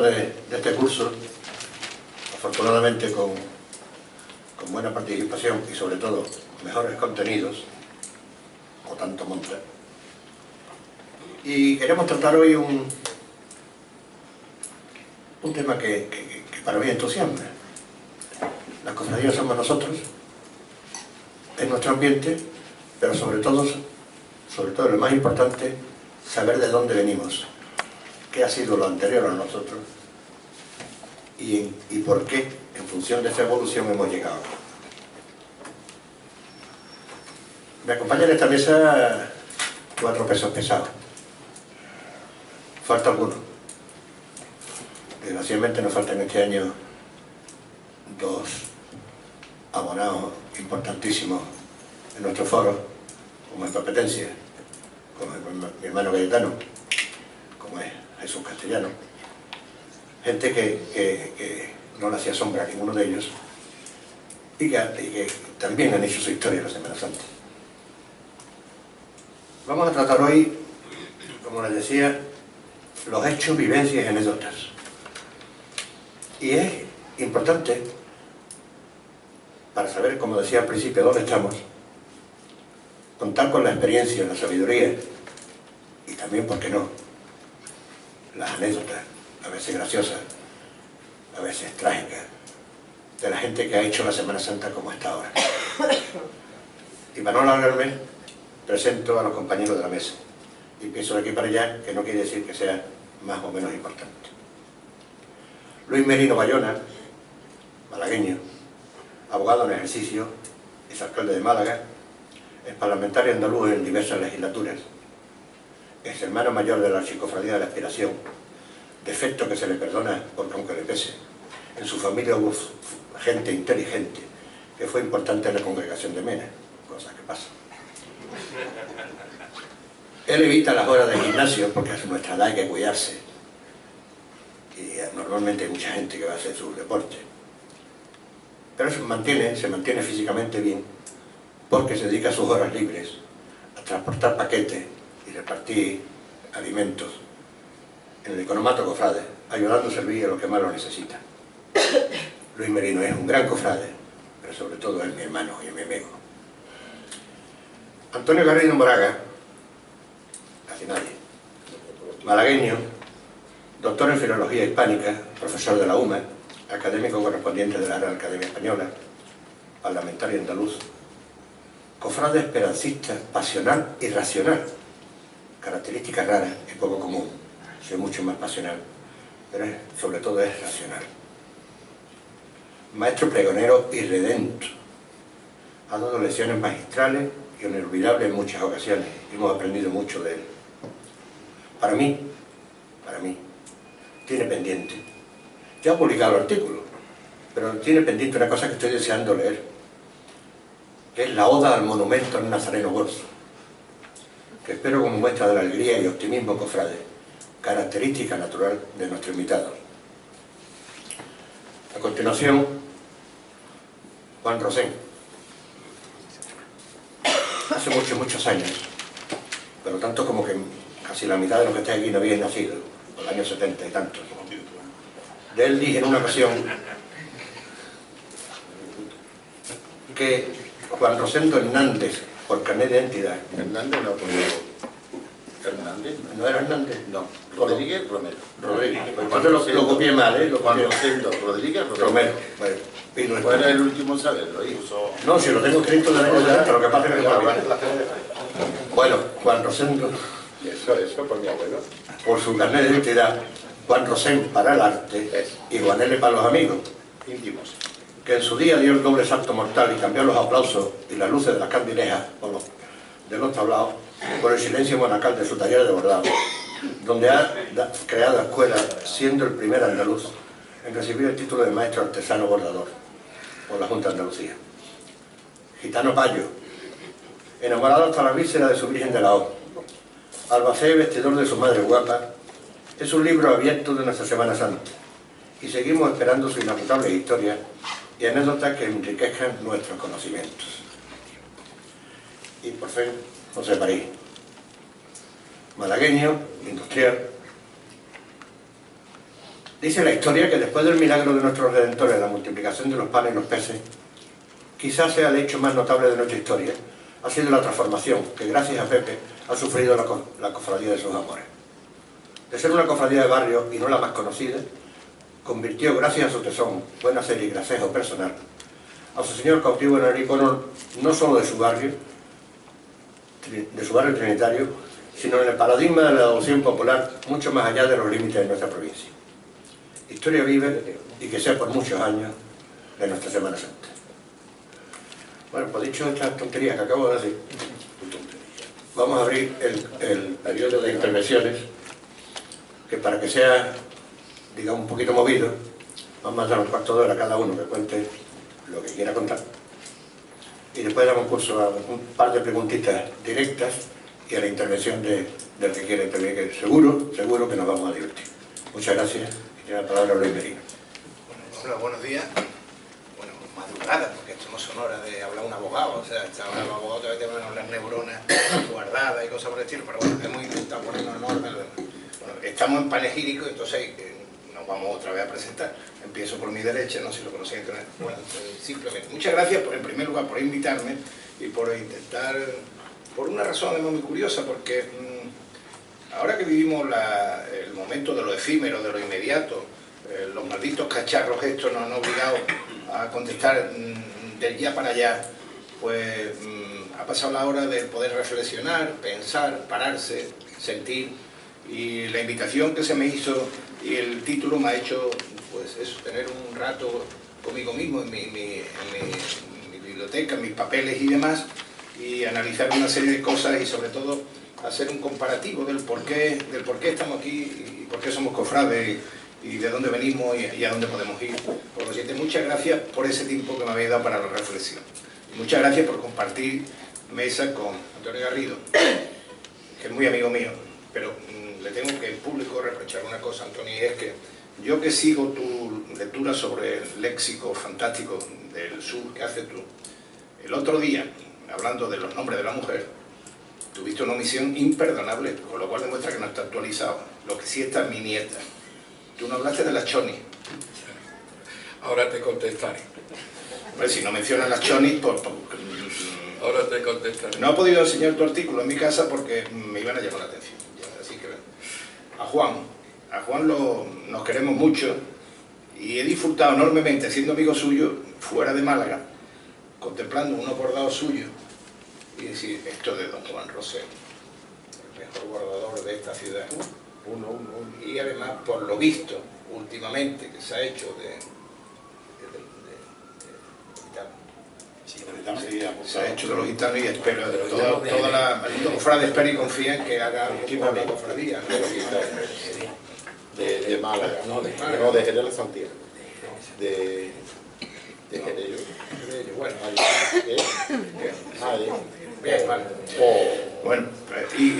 de este curso, afortunadamente con buena participación y sobre todo mejores contenidos, o tanto monta. Y queremos tratar hoy un tema que para mí entusiasma. Las cofradías somos nosotros, es nuestro ambiente, pero sobre todo lo más importante, saber de dónde venimos, qué ha sido lo anterior a nosotros y por qué, en función de esa evolución, hemos llegado. Me acompañan en esta mesa 4 pesos pesados. Falta alguno. Desgraciadamente nos faltan este año 2 abonados importantísimos en nuestro foro, como es Competencia, como es mi hermano Cayetano, como es Jesús Castellano. Gente que no le hacía sombra a ninguno de ellos y que también han hecho su historia la Semana Santa. Vamos a tratar hoy, como les decía, los hechos, vivencias y anécdotas. Y es importante, para saber, como decía al principio, dónde estamos, contar con la experiencia, la sabiduría y también, ¿por qué no?, las anécdotas, a veces graciosas, a veces trágicas, de la gente que ha hecho la Semana Santa como está ahora. Y para no alargarme, presento a los compañeros de la mesa. Y pienso de aquí para allá, que no quiere decir que sea más o menos importante. Luis Merino Bayona, malagueño, abogado en ejercicio, es alcalde de Málaga, es parlamentario andaluz en diversas legislaturas, es hermano mayor de la Archicofradía de la Aspiración, defecto que se le perdona porque aunque le pese. En su familia hubo gente inteligente que fue importante en la congregación de Mena, cosas que pasan. Él evita las horas de gimnasio porque a nuestra edad hay que cuidarse y normalmente hay mucha gente que va a hacer su deporte, pero se mantiene físicamente bien porque se dedica a sus horas libres a transportar paquetes y repartir alimentos en el economato cofrade, ayudando a servir a los que más lo necesitan. Luis Merino es un gran cofrade, pero sobre todo es mi hermano y mi amigo. Antonio Garrido Moraga, casi nadie, malagueño, doctor en Filología Hispánica, profesor de la UMA, académico correspondiente de la Real Academia Española, parlamentario andaluz, cofrade esperancista, pasional y racional, característica rara y poco común. Soy mucho más pasional, pero sobre todo es racional. Maestro pregonero y redento, ha dado lecciones magistrales y inolvidables en muchas ocasiones. Hemos aprendido mucho de él. Para mí, tiene pendiente. Ya he publicado el artículo, pero tiene pendiente una cosa que estoy deseando leer, que es la Oda al monumento al Nazareno Gorzo, que espero como muestra de la alegría y optimismo cofrade, característica natural de nuestro invitado. A continuación, Juan Rosén. Hace muchos años, pero tanto como que casi la mitad de los que estáis aquí no habían nacido, por los años 70 y tantos. De él dije en una ocasión que Juan Rosendo Hernández, por carnet de identidad. Hernández no, Hernández. ¿No era Hernández? No, Rodríguez Romero. Rodríguez. Entonces lo copié mal, ¿eh? Juan Rosendo Rodríguez Romero. Bueno, ¿cuál era el último saberlo? No, si lo tengo escrito de años de antes, lo que pasa es que no. Bueno, Juan Rosendo. Eso por mi abuelo. Por su carnet de identidad, Juan Rosén para el arte y Juan L. para los amigos. Íntimos. Que en su día dio el doble salto mortal y cambió los aplausos y las luces de las candilejas de los tablaos por el silencio monacal de su taller de bordado, donde ha creado escuela, siendo el primer andaluz en recibir el título de maestro artesano bordador por la Junta de Andalucía. Gitano Payo, enamorado hasta la víscera de su Virgen de la O, albacea y vestidor de su madre guapa, es un libro abierto de nuestra Semana Santa y seguimos esperando su inagotable historia y anécdotas que enriquezcan nuestros conocimientos. Y por fin, José París, malagueño, industrial, Dice la historia que después del milagro de nuestros redentores, la multiplicación de los panes y los peces, quizás sea el hecho más notable de nuestra historia, ha sido la transformación que gracias a Pepe ha sufrido la cofradía de sus amores. De ser una cofradía de barrio y no la más conocida, convirtió, gracias a su tesón, buen hacer y gracejo personal, a su señor cautivo en el icono no solo de su barrio trinitario, sino en el paradigma de la devoción popular mucho más allá de los límites de nuestra provincia. Historia viva y que sea por muchos años de nuestra Semana Santa. Bueno, pues dicho estas tonterías que acabo de decir, vamos a abrir el periodo de intervenciones, que para que sea, digamos, un poquito movido, vamos a dar un cuarto de hora a cada uno que cuente lo que quiera contar. Y después damos curso a un par de preguntitas directas y a la intervención del que quiera intervenir, que seguro que nos vamos a divertir. Muchas gracias. Y tiene la palabra Luis Merino. Hola, buenos días. Bueno, madrugada, porque esto no son horas de hablar un abogado, o sea, los abogados todavía tienen las neuronas guardadas y cosas por el estilo, pero bueno, hemos intentado ponernos en orden. Bueno, estamos en panegírico, entonces nos vamos otra vez a presentar. Empiezo por mi derecha, no sé si lo conocéis. Bueno, simplemente, muchas gracias en primer lugar por invitarme y por intentar, por una razón además muy curiosa, porque ahora que vivimos el momento de lo efímero, de lo inmediato, los malditos cacharros estos nos han obligado a contestar del ya para allá, pues ha pasado la hora de poder reflexionar, pensar, pararse, sentir, y la invitación que se me hizo y el título me ha hecho, pues eso, tener un rato conmigo mismo en mi biblioteca, en mis papeles y demás, y analizar una serie de cosas y sobre todo hacer un comparativo del por qué estamos aquí y por qué somos cofrades y de dónde venimos y a dónde podemos ir. Por lo siguiente, muchas gracias por ese tiempo que me habéis dado para la reflexión. Muchas gracias por compartir mesa con Antonio Garrido, que es muy amigo mío, pero le tengo que en público reprochar una cosa, Antonio, y es que yo que sigo tu lectura sobre el léxico fantástico del sur que haces tú, el otro día, hablando de los nombres de la mujer, tuviste una omisión imperdonable, con lo cual demuestra que no está actualizado. Lo que sí está en mi nieta. Tú no hablaste de las chonis. Ahora te contestaré. Pues si no mencionas las chonis, Ahora te contestaré. No he podido enseñar tu artículo en mi casa porque me iban a llamar la atención. Así que a Juan nos queremos mucho y he disfrutado enormemente siendo amigo suyo fuera de Málaga, contemplando unos bordados suyos y decir, esto de don Juan Rosell, el mejor bordador de esta ciudad. Y además, por lo visto, últimamente, que se ha hecho se ha hecho de los gitanos y espero toda la cofrade espera y confía en que haga algo con la cofradía de Málaga, no de Málaga, no de Jerez de Santiago, de Jerez. Bueno, bien, vale. Bueno, y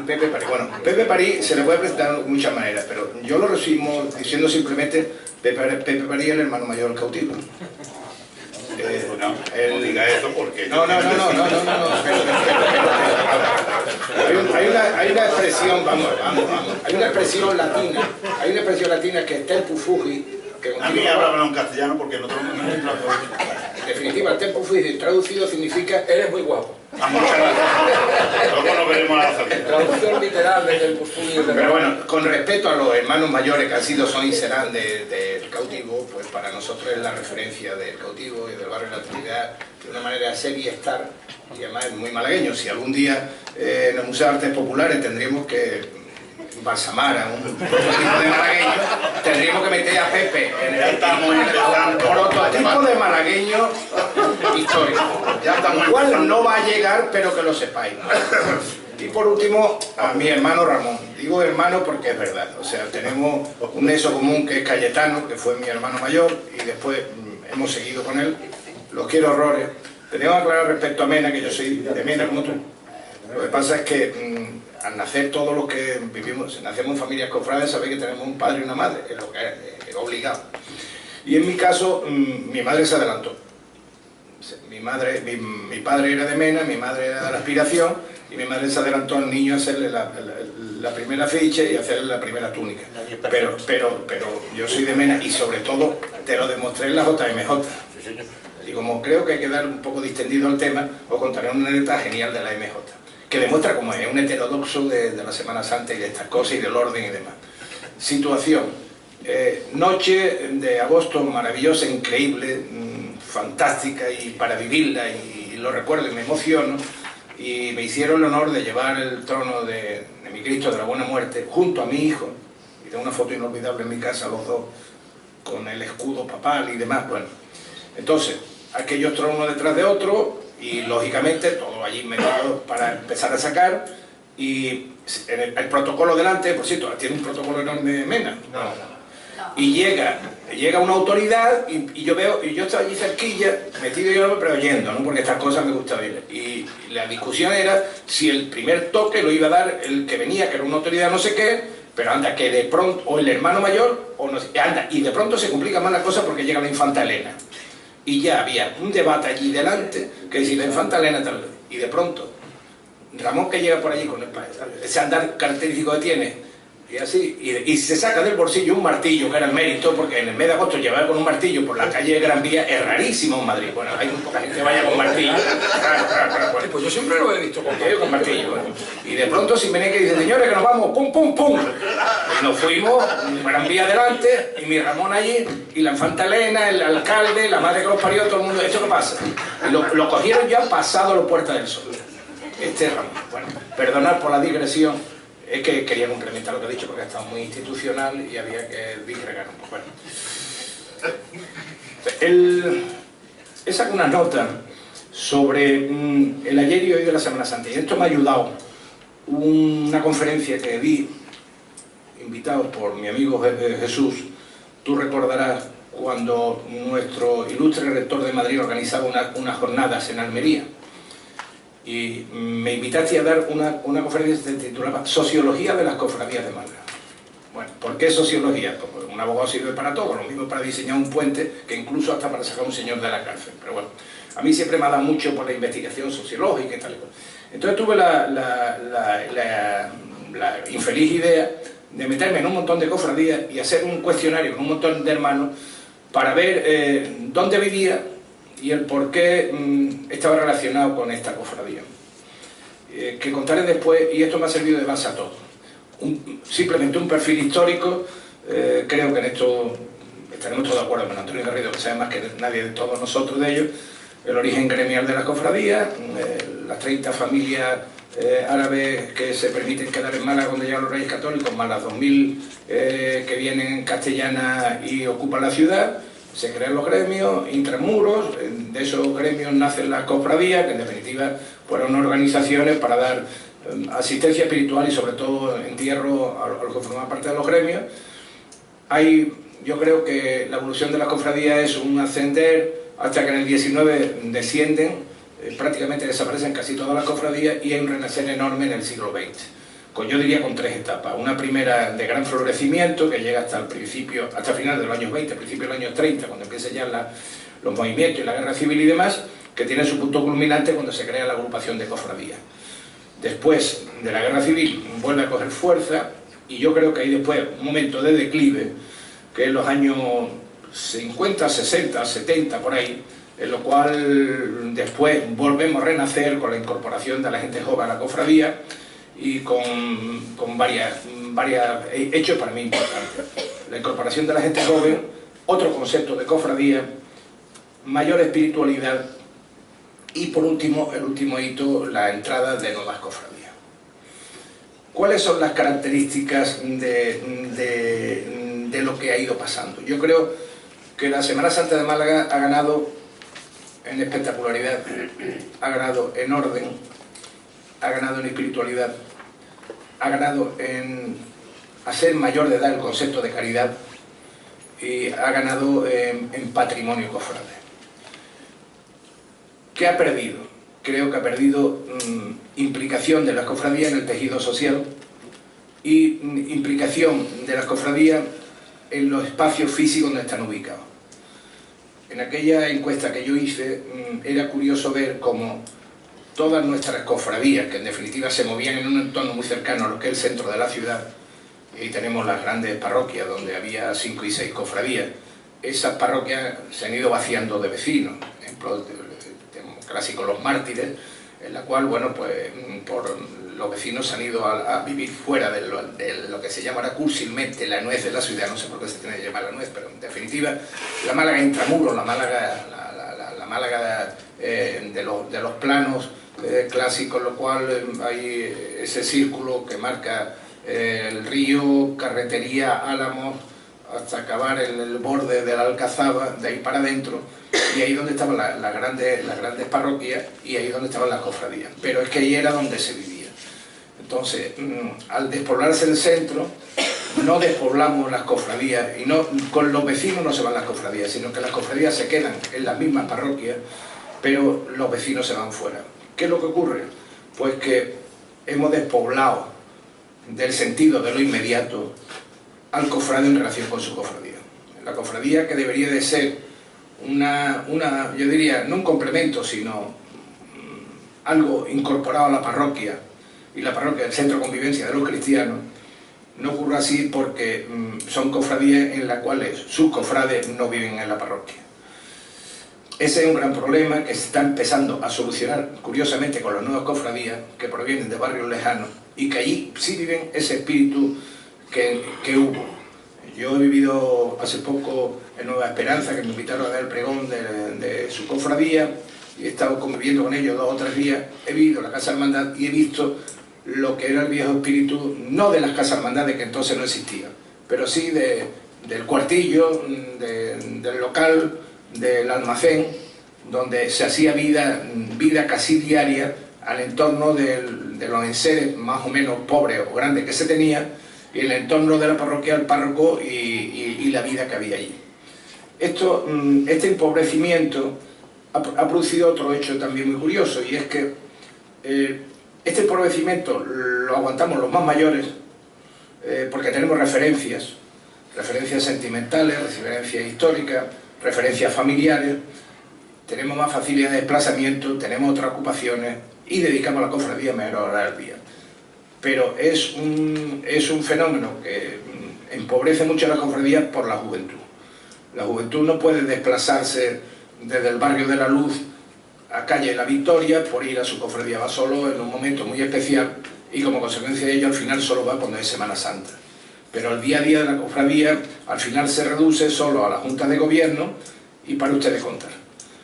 Pepe París. Bueno, Pepe París se le puede presentar de muchas maneras, pero yo lo resumo diciendo simplemente Pepe París es el hermano mayor del cautivo. No diga eso porque... No. Hay una expresión, vamos. Hay una expresión latina que es tempo fugi. A mí háblame en castellano porque no tengo ningún... En definitiva, el tempo fugi traducido significa Eres muy guapo. Muchas gracias. Luego nos veremos a la salida. Traducción literal del tempo fugi. Pero bueno, con respecto a los hermanos mayores que han sido, son y serán del cautivo, pues para nosotros es la referencia del cautivo y del barrio de la Trinidad de una manera seria y estar, y además es muy malagueño. Si algún día en el Museo de Artes Populares tendríamos que balsamar a un prototipo de malagueño, tendríamos que meter a Pepe en el prototipo de malagueño histórico. Ya estamos, igual no va a llegar, pero que lo sepáis. Y por último, a mi hermano Ramón. Digo hermano porque es verdad. O sea, tenemos un nexo común que es Cayetano, que fue mi hermano mayor, y después hemos seguido con él. Los quiero horrores. Tenemos que aclarar respecto a Mena, que yo soy de Mena como tú. Lo que pasa es que al nacer todos los que vivimos, nacemos en familias cofrades, sabéis que tenemos un padre y una madre, es lo que es obligado. Y en mi caso, mi madre se adelantó. Mi padre era de Mena, mi madre era de la Aspiración, y mi madre se adelantó al niño a hacerle la primera ficha y a hacerle la primera túnica. Pero yo soy de Mena y sobre todo te lo demostré en la JMJ. Y como creo que hay que dar un poco distendido al tema, os contaré una anécdota genial de la MJ, que demuestra cómo es un heterodoxo de la Semana Santa y de estas cosas y del orden y demás. Situación, noche de agosto maravillosa, increíble, fantástica y para vivirla, y lo recuerdo y me emociono, y me hicieron el honor de llevar el trono de mi Cristo de la Buena Muerte junto a mi hijo, y tengo una foto inolvidable en mi casa, los dos, con el escudo papal y demás. Bueno, entonces, aquellos tronos uno detrás de otro, y lógicamente todo allí metido para empezar a sacar, y el protocolo delante, por cierto, tiene un protocolo enorme Mena. Y llega una autoridad y yo veo, y yo estaba allí cerquilla, metido yo, pero oyendo, ¿no? Porque estas cosas me gusta oír. Y la discusión era si el primer toque lo iba a dar el que venía, que era una autoridad no sé qué, pero anda, que de pronto, o el hermano mayor, o no sé, anda, y de pronto se complica más la cosa porque llega la infanta Elena. Y ya había un debate allí delante, que si la infanta Elena tal, y de pronto, Ramón que llega por allí con ese andar característico que tiene, y así, y se saca del bolsillo un martillo, que era el mérito, porque en el mes de agosto llevar con un martillo por la calle de Gran Vía es rarísimo en Madrid. Bueno, hay muy poca gente que vaya con martillo. Claro. Bueno, Pues yo siempre lo he visto con martillo. Bueno. Y de pronto Simeneque dice, señores, que nos vamos, pum, pum, pum. Y nos fuimos, Gran Vía adelante, y mi Ramón allí, y la infanta Elena, el alcalde, la madre que los parió, todo el mundo, ¿esto qué pasa? Y lo cogieron ya pasado los Puertas del Sol. Ramón. Bueno, perdonad por la digresión. Es que quería complementar lo que he dicho porque ha estado muy institucional y había que disgregar un poco. Bueno. He sacado una nota sobre el ayer y hoy de la Semana Santa, y esto me ha ayudado una conferencia que di, invitado por mi amigo Jesús. Tú recordarás cuando nuestro ilustre rector de Madrid organizaba unas jornadas en Almería. Y me invitaste a dar una conferencia que se titulaba Sociología de las cofradías de Málaga. Bueno, ¿por qué sociología? Porque un abogado sirve para todo, lo mismo para diseñar un puente que incluso hasta para sacar a un señor de la cárcel. Pero bueno, a mí siempre me ha dado mucho por la investigación sociológica y tal y cual. Entonces tuve la infeliz idea de meterme en un montón de cofradías y hacer un cuestionario con un montón de hermanos para ver dónde vivía y el por qué estaba relacionado con esta cofradía. Que contaré después, y esto me ha servido de base a todo. Simplemente un perfil histórico, creo que en esto estaremos todos de acuerdo con Antonio Garrido, que sabe más que nadie de todos nosotros de ellos, el origen gremial de la cofradía, las 30 familias árabes que se permiten quedar en Málaga cuando llegan los Reyes Católicos, más las 2000 que vienen castellanas y ocupan la ciudad. Se crean los gremios, intramuros, de esos gremios nacen las cofradías, que en definitiva fueron organizaciones para dar asistencia espiritual y sobre todo entierro a los que forman parte de los gremios. Yo creo que la evolución de las cofradías es un ascender hasta que en el 19 descienden, prácticamente desaparecen casi todas las cofradías y hay un renacer enorme en el siglo XX. Yo diría con 3 etapas. Una primera de gran florecimiento que llega hasta el principio, hasta el final de los años 20, principio de los años 30, cuando empiezan ya los movimientos y la guerra civil y demás, que tiene su punto culminante cuando se crea la agrupación de cofradías. Después de la guerra civil vuelve a coger fuerza y yo creo que hay después un momento de declive, que es los años 50, 60, 70, por ahí, en lo cual después volvemos a renacer con la incorporación de la gente joven a la cofradía, y con varios hechos para mí importantes. La incorporación de la gente joven, otro concepto de cofradía, mayor espiritualidad y por último, el último hito, la entrada de nuevas cofradías. ¿Cuáles son las características de lo que ha ido pasando? Yo creo que la Semana Santa de Málaga ha ganado en espectacularidad, ha ganado en orden, ha ganado en espiritualidad, ha ganado en hacer mayor de edad el concepto de caridad y ha ganado en patrimonio cofrade. ¿Qué ha perdido? Creo que ha perdido implicación de las cofradías en el tejido social y implicación de las cofradías en los espacios físicos donde están ubicados. En aquella encuesta que yo hice era curioso ver cómo todas nuestras cofradías, que en definitiva se movían en un entorno muy cercano a lo que es el centro de la ciudad, y ahí tenemos las grandes parroquias donde había 5 y 6 cofradías, esas parroquias se han ido vaciando de vecinos. Por ejemplo, tenemos clásico Los Mártires, en la cual, bueno, pues por los vecinos se han ido a vivir fuera de lo que se llama la cursilmente, la nuez de la ciudad, no sé por qué se tiene que llamar la nuez, pero en definitiva, la Málaga intramuros, la Málaga de los planos clásicos, lo cual hay ese círculo que marca el río, Carretería, Álamos, hasta acabar en el borde de la Alcazaba, de ahí para adentro, y ahí donde estaban las grandes parroquias, y ahí donde estaban las cofradías. Pero es que ahí era donde se vivía. Entonces, al despoblarse el centro, no despoblamos las cofradías, y no con los vecinos no se van las cofradías, sino que las cofradías se quedan en las mismas parroquias, pero los vecinos se van fuera. ¿Qué es lo que ocurre? Pues que hemos despoblado del sentido de lo inmediato al cofrade en relación con su cofradía. La cofradía, que debería de ser yo diría, no un complemento, sino algo incorporado a la parroquia, y la parroquia el centro de convivencia de los cristianos, no ocurre así porque son cofradías en las cuales sus cofrades no viven en la parroquia. Ese es un gran problema que se está empezando a solucionar, curiosamente, con las nuevas cofradías que provienen de barrios lejanos y que allí sí viven ese espíritu que hubo. Yo he vivido hace poco en Nueva Esperanza, que me invitaron a dar el pregón de su cofradía, y he estado conviviendo con ellos 2 o 3 días. He vivido la Casa Hermandad y he visto lo que era el viejo espíritu, no de las Casas Hermandades, que entonces no existían, pero sí del cuartillo, del local, del almacén, donde se hacía vida casi diaria al entorno de los enseres más o menos pobres o grandes que se tenía, y el entorno de la parroquia, el párroco y la vida que había allí. Este empobrecimiento ha producido otro hecho también muy curioso, y es que este empobrecimiento lo aguantamos los más mayores porque tenemos referencias sentimentales, referencias históricas, referencias familiares, tenemos más facilidad de desplazamiento, tenemos otras ocupaciones y dedicamos a la cofradía menos horas al día. Pero es un fenómeno que empobrece mucho a la cofradía por la juventud. La juventud no puede desplazarse desde el barrio de la Luz a calle La Victoria por ir a su cofradía, va solo en un momento muy especial, y como consecuencia de ello al final solo va cuando es Semana Santa. Pero el día a día de la cofradía al final se reduce solo a la Junta de Gobierno y para ustedes contar.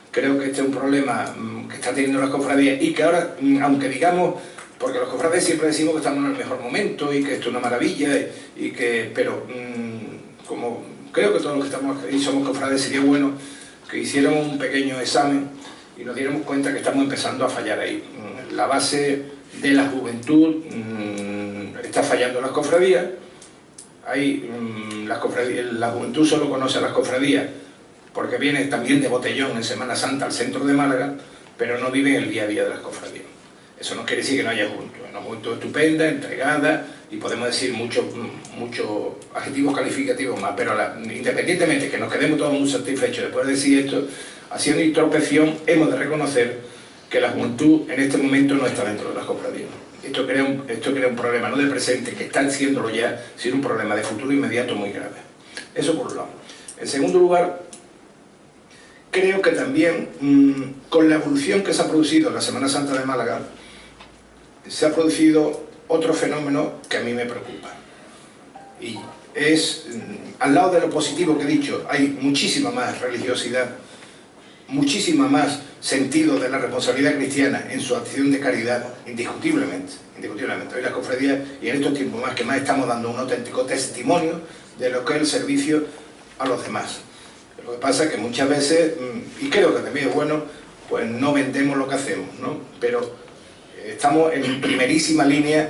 Creo que este es un problema que está teniendo las cofradías, y que ahora, aunque digamos, porque los cofrades siempre decimos que estamos en el mejor momento y que esto es una maravilla, pero como creo que todos los que estamos aquí somos cofrades, sería bueno que hiciéramos un pequeño examen y nos diéramos cuenta que estamos empezando a fallar ahí. La base de la juventud está fallando en las cofradías. La juventud solo conoce a las cofradías porque viene también de botellón en Semana Santa al centro de Málaga, pero no vive en el día a día de las cofradías. Eso no quiere decir que no haya juventud. Una juventud estupenda, entregada, y podemos decir muchos adjetivos calificativos más, pero independientemente que nos quedemos todos muy satisfechos después de decir esto, haciendo introspección hemos de reconocer que la juventud en este momento no está dentro de las cofradías. Esto crea un problema, no del presente, que está siéndolo ya, sino un problema de futuro inmediato muy grave. Eso por un lado. En segundo lugar, creo que también con la evolución que se ha producido en la Semana Santa de Málaga, se ha producido otro fenómeno que a mí me preocupa. Y es, al lado de lo positivo que he dicho, hay muchísima más religiosidad, muchísima más sentido de la responsabilidad cristiana en su acción de caridad, indiscutiblemente. Hoy las cofradías, y en estos tiempos más que más, estamos dando un auténtico testimonio de lo que es el servicio a los demás. Lo que pasa es que muchas veces, y creo que también es bueno, pues no vendemos lo que hacemos, ¿no? Pero estamos en primerísima línea,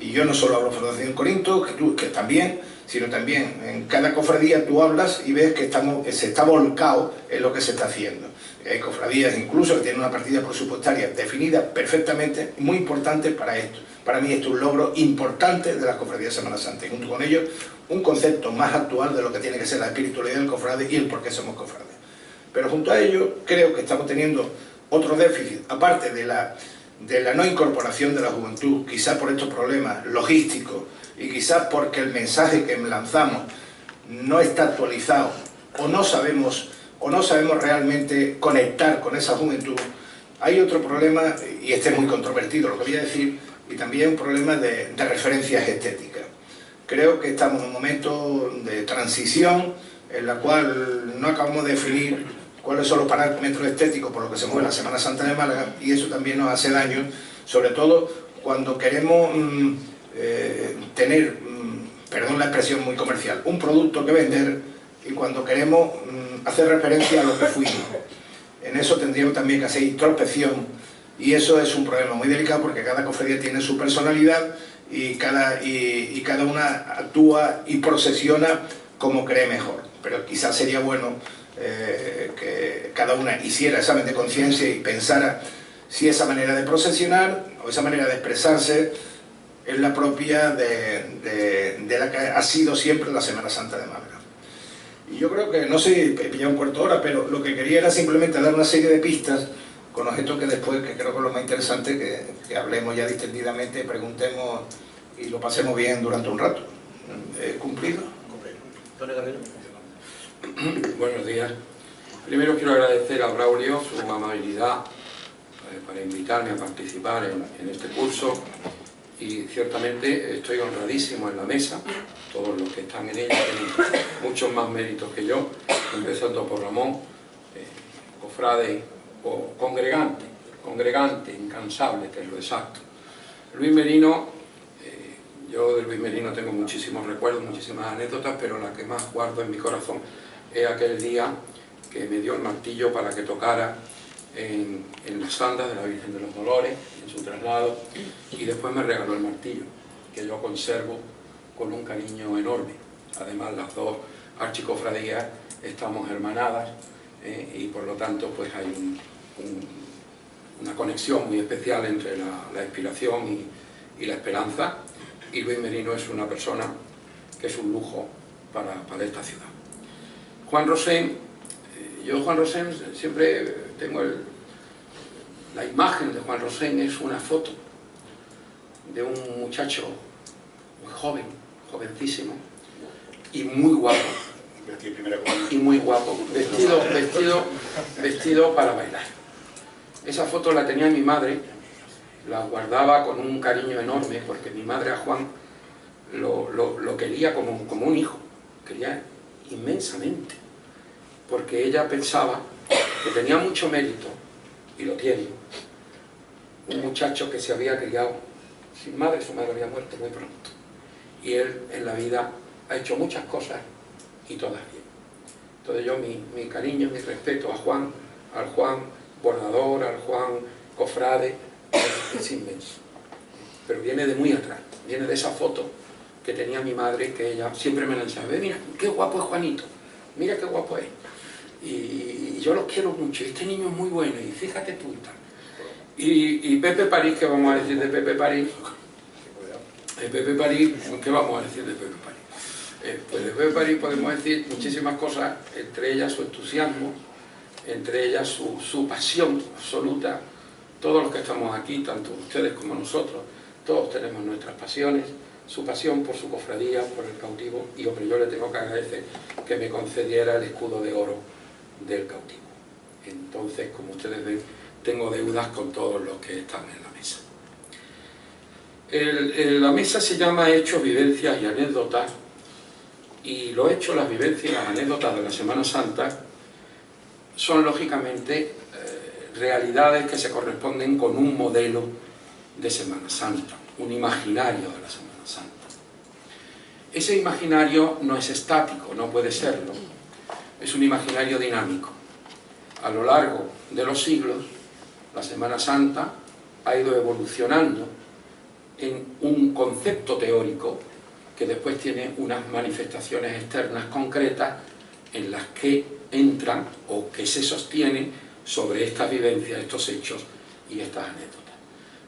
y yo no solo hablo de Fundación Corinto, que también, sino también en cada cofradía tú hablas y ves que se está volcado en lo que se está haciendo. Hay cofradías incluso que tienen una partida presupuestaria definida perfectamente, muy importante para esto. Para mí esto es un logro importante de las cofradías de Semana Santa, y junto con ello un concepto más actual de lo que tiene que ser la espiritualidad del cofrade y el por qué somos cofrades. Pero junto a ello creo que estamos teniendo otro déficit, aparte de de la no incorporación de la juventud, quizás por estos problemas logísticos y quizás porque el mensaje que lanzamos no está actualizado o no sabemos realmente conectar con esa juventud, hay otro problema, y este es muy controvertido lo que voy a decir, y también un problema de referencias estéticas. Creo que estamos en un momento de transición en la cual no acabamos de definir cuáles son los parámetros estéticos por los que se mueve la Semana Santa de Málaga, y eso también nos hace daño, sobre todo cuando queremos tener, perdón la expresión muy comercial, un producto que vender, y cuando queremos hacer referencia a lo que fuimos. En eso tendríamos también que hacer introspección, y eso es un problema muy delicado porque cada cofradía tiene su personalidad y cada una actúa y procesiona como cree mejor. Pero quizás sería bueno que cada una hiciera examen de conciencia y pensara si esa manera de procesionar o esa manera de expresarse es la propia de la que ha sido siempre la Semana Santa de Málaga. Y yo creo que, no sé, he pillado un cuarto de hora, pero lo que quería era simplemente dar una serie de pistas con objeto que después, que creo que es lo más interesante, que hablemos ya distendidamente, preguntemos y lo pasemos bien durante un rato. ¿He cumplido? Buenos días. Primero quiero agradecer a Braulio su amabilidad para invitarme a participar en este curso, y ciertamente estoy honradísimo en la mesa. Todos los que están en ella tienen muchos más méritos que yo, empezando por Ramón, cofrade o congregante incansable, que es lo exacto. Luis Merino, yo de Luis Merino tengo muchísimos recuerdos, muchísimas anécdotas, pero la que más guardo en mi corazón es aquel día que me dio el martillo para que tocara en las andas de la Virgen de los Dolores, en su traslado, y después me regaló el martillo, que yo conservo con un cariño enorme. Además, las dos archicofradías estamos hermanadas, y por lo tanto pues hay una conexión muy especial entre la inspiración y la esperanza, y Luis Merino es una persona que es un lujo para esta ciudad. Juan Rosén, yo Juan Rosén siempre tengo la imagen de Juan Rosén es una foto de un muchacho muy joven, jovencísimo, y muy guapo, vestido para bailar. Esa foto la tenía mi madre, la guardaba con un cariño enorme, porque mi madre a Juan lo quería como un hijo, quería inmensamente, porque ella pensaba que tenía mucho mérito, y lo tiene, un muchacho que se había criado sin madre, su madre había muerto muy pronto, y él en la vida ha hecho muchas cosas y todas bien. Entonces yo mi cariño, mi respeto a Juan, al Juan bordador, al Juan cofrade, es inmenso. Pero viene de muy atrás, viene de esa foto que tenía mi madre, que ella siempre me la enseñaba. Mira, qué guapo es Juanito, mira qué guapo es. Y yo los quiero mucho, este niño es muy bueno, y fíjate tú y tal. Y Pepe París, ¿qué vamos a decir de Pepe París? Pepe París, ¿qué vamos a decir de Pepe París? Pues de Pepe París podemos decir muchísimas cosas, entre ellas su entusiasmo, entre ellas su pasión absoluta. Todos los que estamos aquí, tanto ustedes como nosotros, todos tenemos nuestras pasiones, su pasión por su cofradía, por el cautivo, y hombre, yo le tengo que agradecer que me concediera el escudo de oro del cautivo. Entonces, como ustedes ven, tengo deudas con todos los que están en la mesa. La mesa se llama Hechos, Vivencias y Anécdotas, y los hechos, las vivencias y las anécdotas de la Semana Santa son lógicamente realidades que se corresponden con un modelo de Semana Santa, un imaginario de la Semana Santa. Ese imaginario no es estático, no puede serlo, es un imaginario dinámico. A lo largo de los siglos, la Semana Santa ha ido evolucionando en un concepto teórico que después tiene unas manifestaciones externas concretas en las que entran o que se sostienen sobre estas vivencias, estos hechos y estas anécdotas.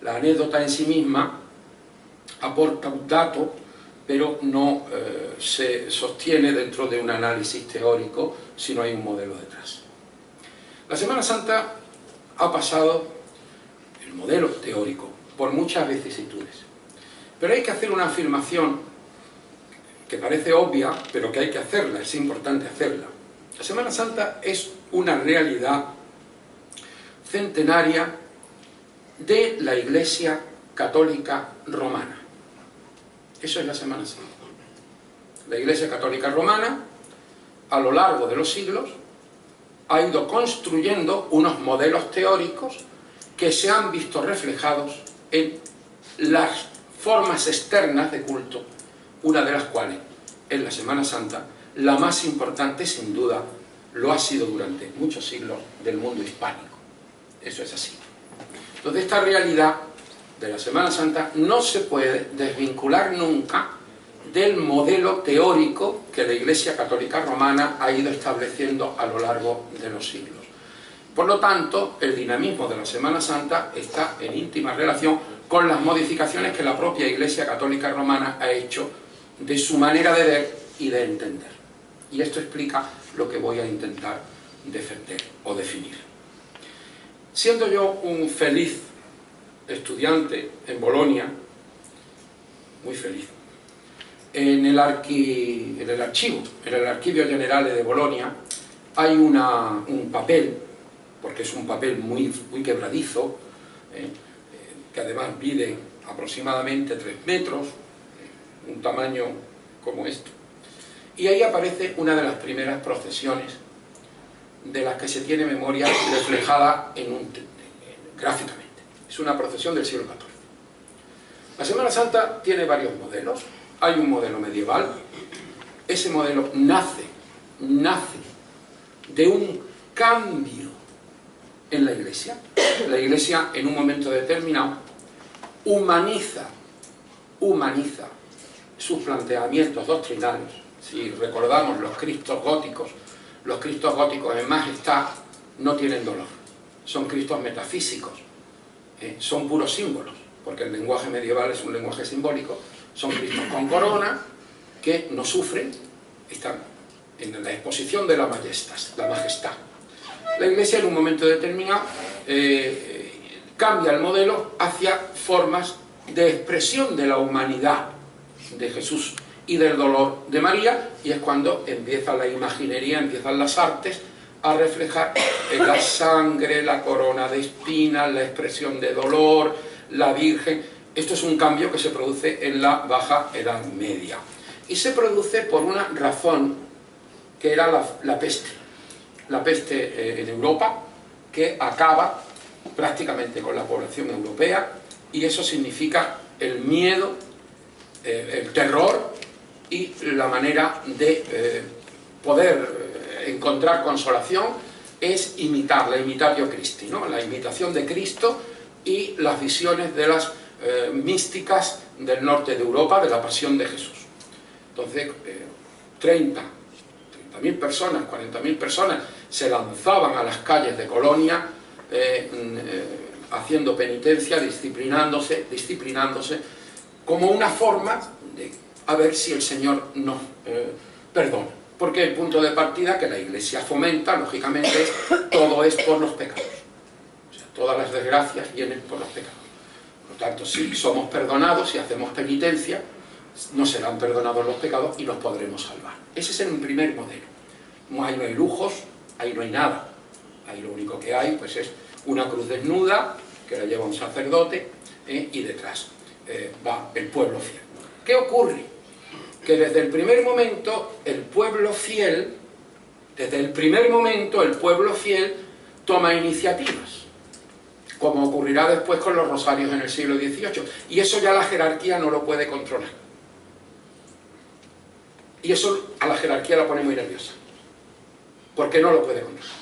La anécdota en sí misma aporta un dato, pero no se sostiene dentro de un análisis teórico si no hay un modelo detrás. La Semana Santa ha pasado el modelo teórico, por muchas vicisitudes. Pero hay que hacer una afirmación que parece obvia, pero que hay que hacerla, es importante hacerla. La Semana Santa es una realidad centenaria de la Iglesia Católica Romana. Eso es la Semana Santa. La Iglesia Católica Romana, a lo largo de los siglos, ha ido construyendo unos modelos teóricos que se han visto reflejados en las formas externas de culto, una de las cuales es la Semana Santa, la más importante sin duda lo ha sido durante muchos siglos del mundo hispánico. Eso es así. Entonces esta realidad de la Semana Santa no se puede desvincular nunca del modelo teórico que la Iglesia Católica Romana ha ido estableciendo a lo largo de los siglos. Por lo tanto, el dinamismo de la Semana Santa está en íntima relación con las modificaciones que la propia Iglesia Católica Romana ha hecho de su manera de ver y de entender. Y esto explica lo que voy a intentar defender o definir. Siendo yo un feliz estudiante en Bolonia, muy feliz, en el Archivio Generale de Bolonia hay un papel, porque es un papel muy quebradizo, que además mide aproximadamente 3 metros, un tamaño como esto. Y ahí aparece una de las primeras procesiones de las que se tiene memoria reflejada gráficamente. Es una procesión del siglo XIV. La Semana Santa tiene varios modelos. Hay un modelo medieval. Ese modelo nace de un cambio en la Iglesia. La Iglesia, en un momento determinado, humaniza sus planteamientos doctrinales. Si recordamos los Cristos góticos en majestad no tienen dolor. Son Cristos metafísicos. Son puros símbolos, porque el lenguaje medieval es un lenguaje simbólico. Son Cristos con corona que no sufren, están en la exposición de la majestad. La Iglesia en un momento determinado cambia el modelo hacia formas de expresión de la humanidad de Jesús y del dolor de María, y es cuando empieza la imaginería, empiezan las artes a reflejar la sangre, la corona de espinas, la expresión de dolor, la Virgen. Esto es un cambio que se produce en la Baja Edad Media. Y se produce por una razón, que era la peste. La peste en Europa, que acaba prácticamente con la población europea, y eso significa el miedo, el terror y la manera de poder encontrar consolación es imitar, la imitatio Christi, ¿no? La imitación de Cristo y las visiones de las místicas del norte de Europa, de la pasión de Jesús. Entonces, 30.000 personas, 40.000 personas se lanzaban a las calles de Colonia haciendo penitencia, disciplinándose, como una forma de a ver si el Señor nos perdona. Porque el punto de partida que la Iglesia fomenta, lógicamente, todo es por los pecados. O sea, todas las desgracias vienen por los pecados. Por lo tanto, si somos perdonados, si hacemos penitencia, nos serán perdonados los pecados y nos podremos salvar. Ese es el primer modelo. Ahí no hay lujos, ahí no hay nada. Ahí lo único que hay pues, es una cruz desnuda, que la lleva un sacerdote, y detrás va el pueblo fiel. ¿Qué ocurre? Que desde el primer momento el pueblo fiel toma iniciativas, como ocurrirá después con los rosarios en el siglo XVIII, y eso ya la jerarquía no lo puede controlar. Y eso a la jerarquía la pone muy nerviosa, porque no lo puede controlar.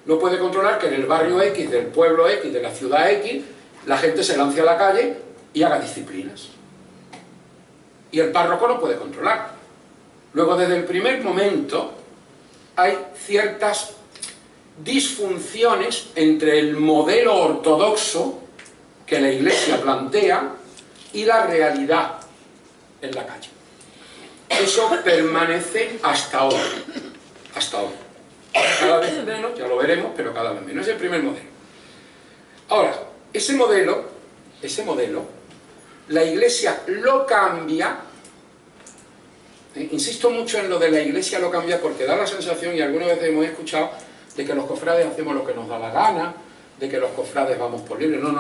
No puede controlar que en el barrio X, del pueblo X, de la ciudad X, la gente se lance a la calle y haga disciplinas. Y el párroco no puede controlar. Luego, desde el primer momento, hay ciertas disfunciones entre el modelo ortodoxo que la Iglesia plantea y la realidad en la calle. Eso permanece hasta hoy. Hasta hoy. Cada vez menos, ya lo veremos, pero cada vez menos. Es el primer modelo. Ahora, ese modelo, la Iglesia lo cambia. Insisto mucho en lo de la Iglesia lo cambia porque da la sensación, y algunas veces hemos escuchado, de que los cofrades hacemos lo que nos da la gana, de que los cofrades vamos por libre. No,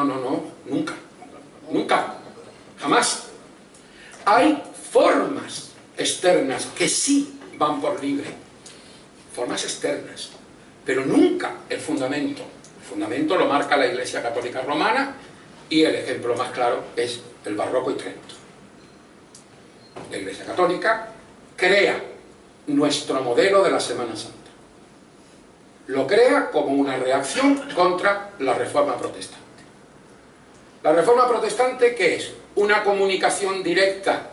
nunca, jamás. Hay formas externas que sí van por libre, formas externas, pero nunca el fundamento. El fundamento lo marca la Iglesia Católica Romana y el ejemplo más claro es el Barroco y Trento. La Iglesia Católica crea nuestro modelo de la Semana Santa. Lo crea como una reacción contra la Reforma Protestante. ¿La Reforma Protestante qué es? Una comunicación directa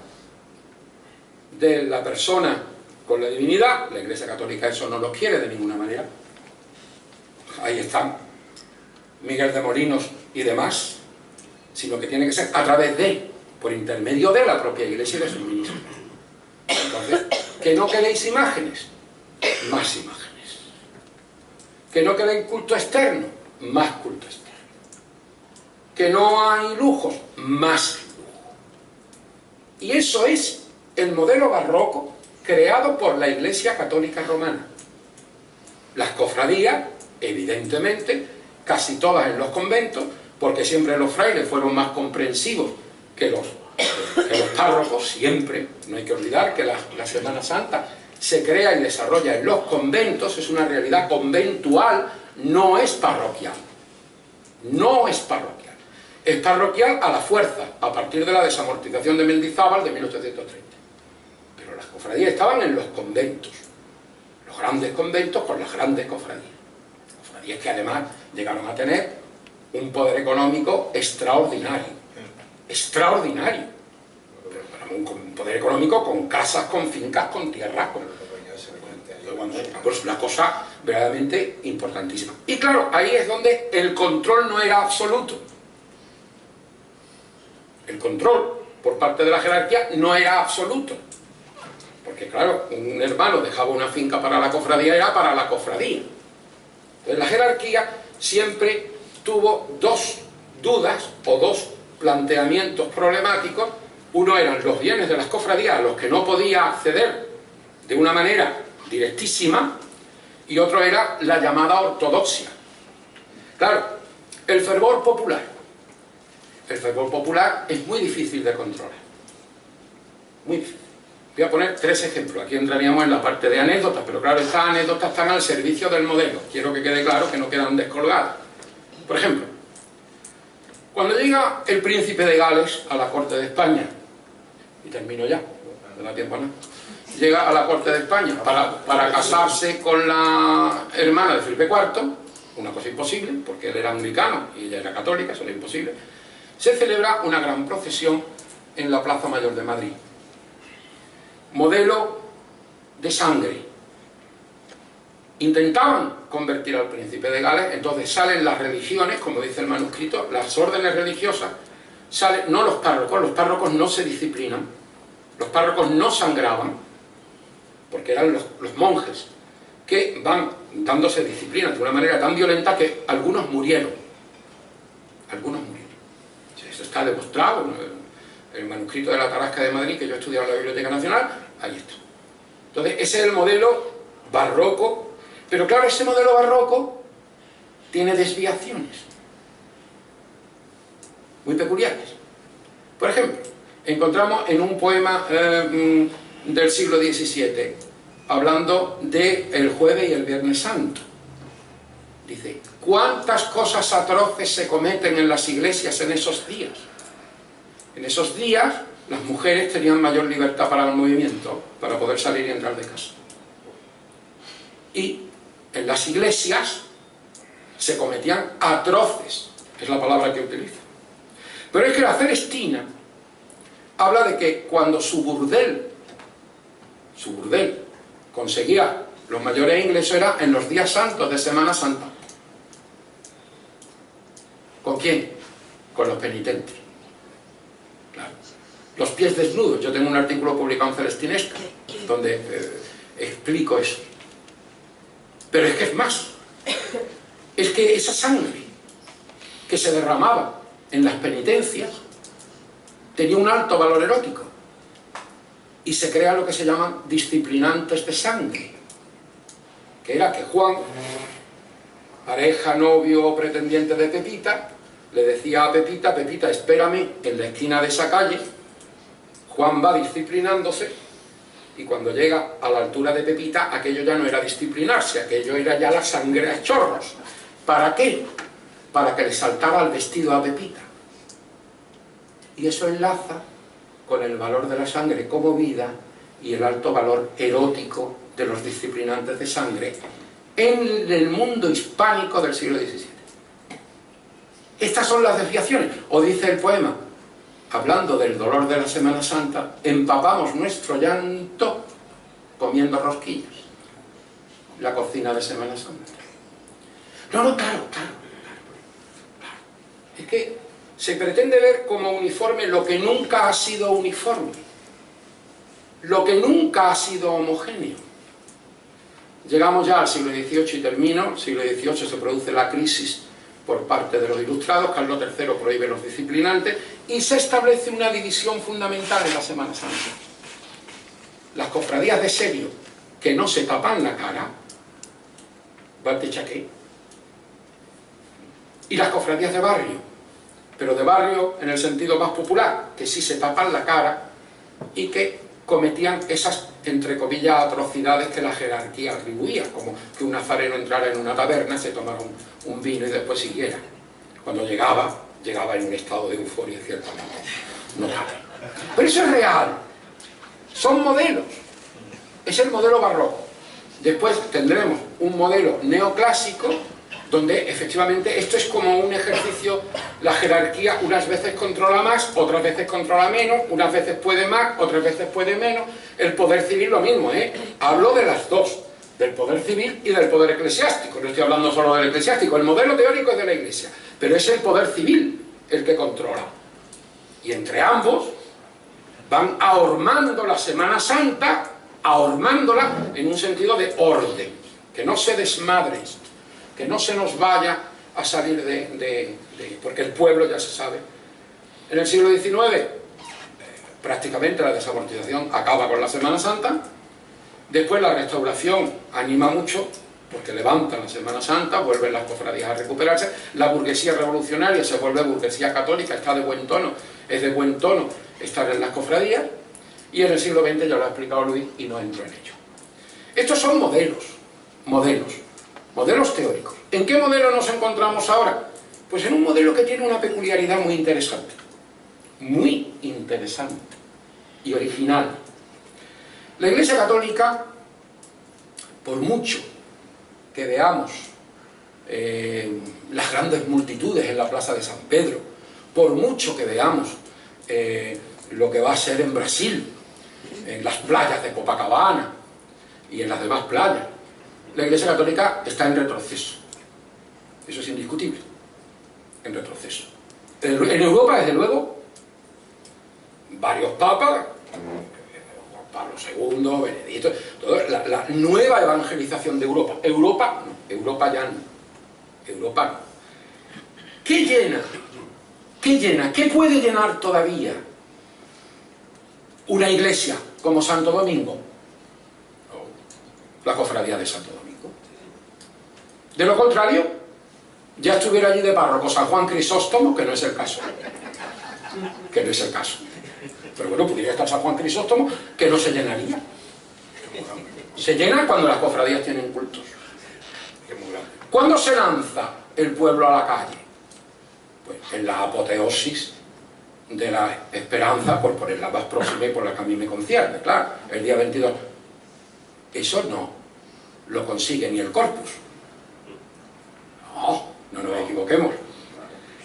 de la persona con la divinidad. La Iglesia Católica eso no lo quiere de ninguna manera. Ahí están Miguel de Molinos y demás, sino que tiene que ser a través de, por intermedio de la propia Iglesia y de sus ministros. Entonces, que no queréis imágenes, más imágenes. Que no quede culto externo, más culto externo. Que no hay lujos, más lujo. Y eso es el modelo barroco creado por la Iglesia Católica Romana. Las cofradías, evidentemente, casi todas en los conventos, porque siempre los frailes fueron más comprensivos que los párrocos, siempre. No hay que olvidar que la Semana Santa se crea y desarrolla en los conventos, es una realidad conventual, no es parroquial. No es parroquial. Es parroquial a la fuerza, a partir de la desamortización de Mendizábal de 1830. Pero las cofradías estaban en los conventos, los grandes conventos con las grandes cofradías. Cofradías que además llegaron a tener un poder económico extraordinario. Extraordinario. Un poder económico con casas, con fincas, con tierras, pues una cosa verdaderamente importantísima. Y claro, ahí es donde el control no era absoluto. El control por parte de la jerarquía no era absoluto. Porque claro, un hermano dejaba una finca para la cofradía, era para la cofradía. Entonces la jerarquía siempre tuvo dos dudas o dos planteamientos problemáticos. Uno eran los bienes de las cofradías a los que no podía acceder de una manera directísima, y otro era la llamada ortodoxia. Claro, el fervor popular. El fervor popular es muy difícil de controlar. Muy difícil. Voy a poner 3 ejemplos. Aquí entraríamos en la parte de anécdotas, pero claro, estas anécdotas están al servicio del modelo. Quiero que quede claro que no quedan descolgadas. Por ejemplo, cuando llega el príncipe de Gales a la corte de España, y termino ya, no da tiempo a nada, llega a la corte de España para casarse con la hermana de Felipe IV, una cosa imposible, porque él era anglicano y ella era católica, eso era imposible. Se celebra una gran procesión en la Plaza Mayor de Madrid. Modelo de sangre. Intentaban convertir al príncipe de Gales, entonces salen las religiones, como dice el manuscrito, las órdenes religiosas, salen, no los párrocos no se disciplinan, los párrocos no sangraban, porque eran los monjes, que van dándose disciplina de una manera tan violenta que algunos murieron. Algunos murieron. Eso está demostrado en el manuscrito de la Tarasca de Madrid, que yo he estudiado en la Biblioteca Nacional, ahí está. Entonces, ese es el modelo barroco, pero claro, ese modelo barroco tiene desviaciones muy peculiares. Por ejemplo, encontramos en un poema del siglo XVII, hablando del Jueves y el Viernes Santo. Dice, ¿cuántas cosas atroces se cometen en las iglesias en esos días? En esos días las mujeres tenían mayor libertad para el movimiento, para poder salir y entrar de casa. Y en las iglesias se cometían atroces, es la palabra que utiliza. Pero es que la Celestina habla de que cuando su burdel conseguía los mayores ingresos era en los días santos de Semana Santa. ¿Con quién? Con los penitentes. Claro. Los pies desnudos. Yo tengo un artículo publicado en Celestinesca donde explico eso. Pero es que es más. Es que esa sangre que se derramaba en las penitencias tenía un alto valor erótico y se crea lo que se llaman disciplinantes de sangre, que era que Juan, pareja, novio o pretendiente de Pepita, le decía a Pepita: Pepita, espérame en la esquina de esa calle. Juan va disciplinándose y cuando llega a la altura de Pepita, aquello ya no era disciplinarse, aquello era ya la sangre a chorros. ¿Para qué? Para que le saltara el vestido a Pepita. Y eso enlaza con el valor de la sangre como vida y el alto valor erótico de los disciplinantes de sangre en el mundo hispánico del siglo XVII. Estas son las desviaciones. O dice el poema, hablando del dolor de la Semana Santa: empapamos nuestro llanto comiendo rosquillas. La cocina de Semana Santa. No, claro. Es que se pretende ver como uniforme lo que nunca ha sido uniforme, lo que nunca ha sido homogéneo. Llegamos ya al siglo XVIII y termino. El siglo XVIII se produce la crisis por parte de los ilustrados. Carlos III prohíbe los disciplinantes y se establece una división fundamental en la Semana Santa. Las cofradías de serio, que no se tapan la cara, van de chaqué, y las cofradías de barrio, pero de barrio en el sentido más popular, que sí se tapan la cara y que cometían esas, entre comillas, atrocidades que la jerarquía atribuía, como que un nazareno entrara en una taberna, se tomara un vino y después siguiera. Cuando llegaba en un estado de euforia, ciertamente notable. Pero eso es real, son modelos, es el modelo barroco. Después tendremos un modelo neoclásico, donde efectivamente esto es como un ejercicio, la jerarquía unas veces controla más, otras veces controla menos, unas veces puede más, otras veces puede menos. El poder civil lo mismo, hablo de las dos, del poder civil y del poder eclesiástico. No estoy hablando solo del eclesiástico, el modelo teórico es de la Iglesia, pero es el poder civil el que controla. Y entre ambos van ahormando la Semana Santa, ahormándola en un sentido de orden, que no se desmadre esto, que no se nos vaya a salir porque el pueblo ya se sabe. En el siglo XIX prácticamente la desamortización acaba con la Semana Santa. Después la restauración anima mucho, porque levanta la Semana Santa, vuelven las cofradías a recuperarse, la burguesía revolucionaria se vuelve burguesía católica, está de buen tono, es de buen tono estar en las cofradías, y en el siglo XX ya lo ha explicado Luis y no entro en ello. Estos son modelos teóricos. ¿En qué modelo nos encontramos ahora? Pues en un modelo que tiene una peculiaridad muy interesante y original. La Iglesia Católica, por mucho que veamos las grandes multitudes en la Plaza de San Pedro, por mucho que veamos lo que va a ser en Brasil, en las playas de Copacabana y en las demás playas, la Iglesia Católica está en retroceso. Eso es indiscutible, en retroceso. En Europa, desde luego, varios papas, Pablo II, Benedicto, la nueva evangelización de Europa. Europa ya no. ¿Qué llena? ¿Qué puede llenar todavía una iglesia como Santo Domingo? La cofradía de Santo Domingo. De lo contrario, ya estuviera allí de párroco San Juan Crisóstomo, que no es el caso. Pero bueno, pudiera estar San Juan Crisóstomo, que no se llenaría. Se llena cuando las cofradías tienen cultos. ¿Cuándo se lanza el pueblo a la calle? Pues en la apoteosis de la esperanza, por ponerla más próxima y por la que a mí me concierne, claro, el día 22. Eso no lo consigue ni el Corpus. No nos equivoquemos.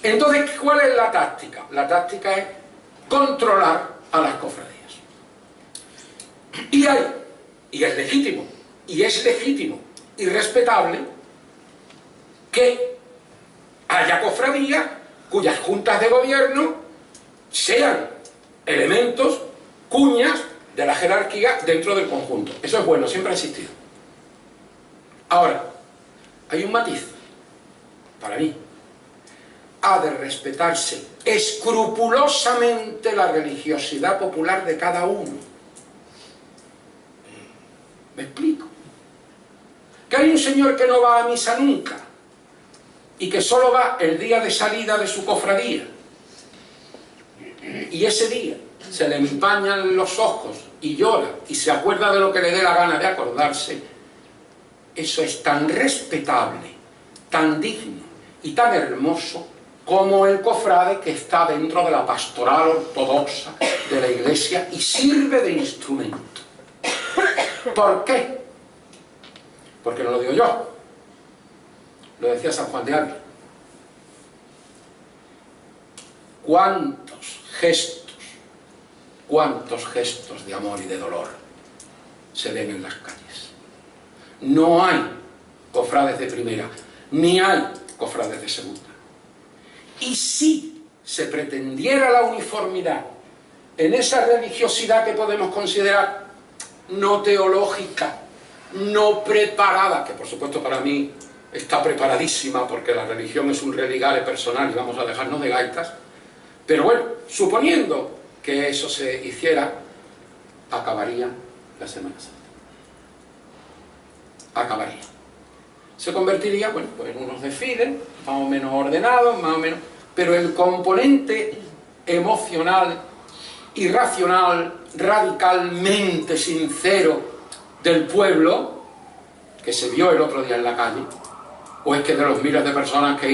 Entonces, ¿cuál es la táctica? La táctica es controlar a las cofradías. Y es legítimo y respetable que haya cofradías cuyas juntas de gobierno sean elementos, cuñas de la jerarquía dentro del conjunto. Eso es bueno, siempre ha existido. Ahora, hay un matiz, para mí. ha de respetarse escrupulosamente la religiosidad popular de cada uno. ¿Me explico? Que hay un señor que no va a misa nunca y que solo va el día de salida de su cofradía, y ese día se le empañan los ojos y llora y se acuerda de lo que le dé la gana de acordarse. Eso es tan respetable, tan digno y tan hermoso como el cofrade que está dentro de la pastoral ortodoxa de la Iglesia y sirve de instrumento. ¿Por qué? Porque no lo digo yo, lo decía San Juan de Ávila. ¿Cuántos gestos de amor y de dolor se ven en las calles? No hay cofrades de primera, ni hay cofrades de segunda. Y si se pretendiera la uniformidad en esa religiosidad que podemos considerar no teológica, no preparada, que por supuesto para mí está preparadísima porque la religión es un religare personal y vamos a dejarnos de gaitas, pero bueno, suponiendo que eso se hiciera, acabaría la Semana Santa. Acabaría. Se convertiría, bueno, pues en unos desfiles, más o menos ordenados, más o menos, pero el componente emocional, irracional, radicalmente sincero del pueblo, que se vio el otro día en la calle, o es que de los miles de personas que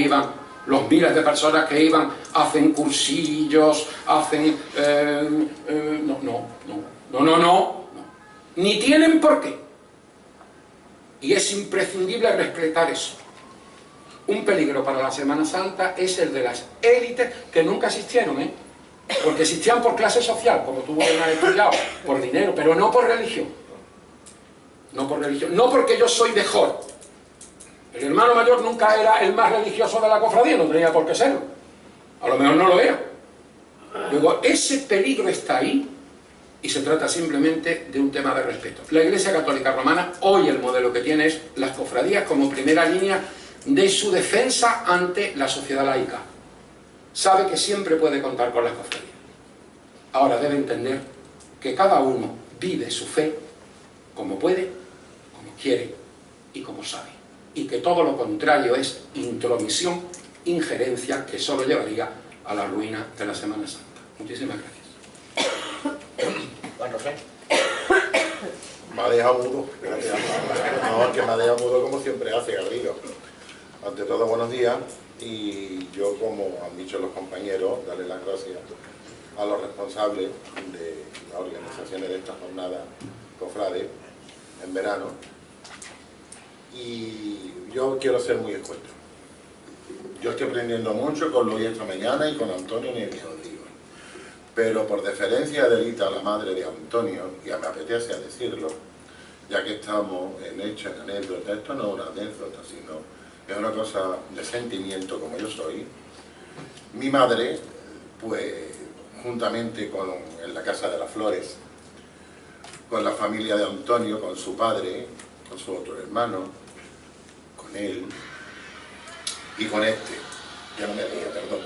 iban, hacen cursillos, hacen... No. Ni tienen por qué. Y es imprescindible respetar eso. Un peligro para la Semana Santa es el de las élites que nunca existieron, porque existían por clase social, como tú bien has estudiado, por dinero, pero no por religión. No por religión. No porque yo soy mejor. El hermano mayor nunca era el más religioso de la cofradía, no tenía por qué serlo. A lo mejor no lo era. Luego, ese peligro está ahí y se trata simplemente de un tema de respeto. La Iglesia Católica Romana, hoy el modelo que tiene es las cofradías como primera línea de su defensa ante la sociedad laica. Sabe que siempre puede contar con las cofradías. Ahora debe entender que cada uno vive su fe como puede, como quiere y como sabe. Y que todo lo contrario es intromisión, injerencia, que solo llevaría a la ruina de la Semana Santa. Muchísimas gracias. Juan José. Me ha dejado mudo. No, que me ha dejado mudo como siempre hace, Gabriel. Ante todo, buenos días. Y yo, como han dicho los compañeros, darle las gracias a los responsables de las organizaciones de esta jornada cofrade en verano. Y yo quiero ser muy escueto. Yo estoy aprendiendo mucho con Luis esta mañana y con Antonio ni os digo. Pero por deferencia a Adelita, la madre de Antonio, y me apetece a decirlo, ya que estamos en hecho, en anécdota, esto no es una anécdota, sino es una cosa de sentimiento como yo soy. Mi madre, pues, juntamente en la Casa de las Flores, con la familia de Antonio, con su padre, con su otro hermano, con él y con este, ya no me diga, perdón.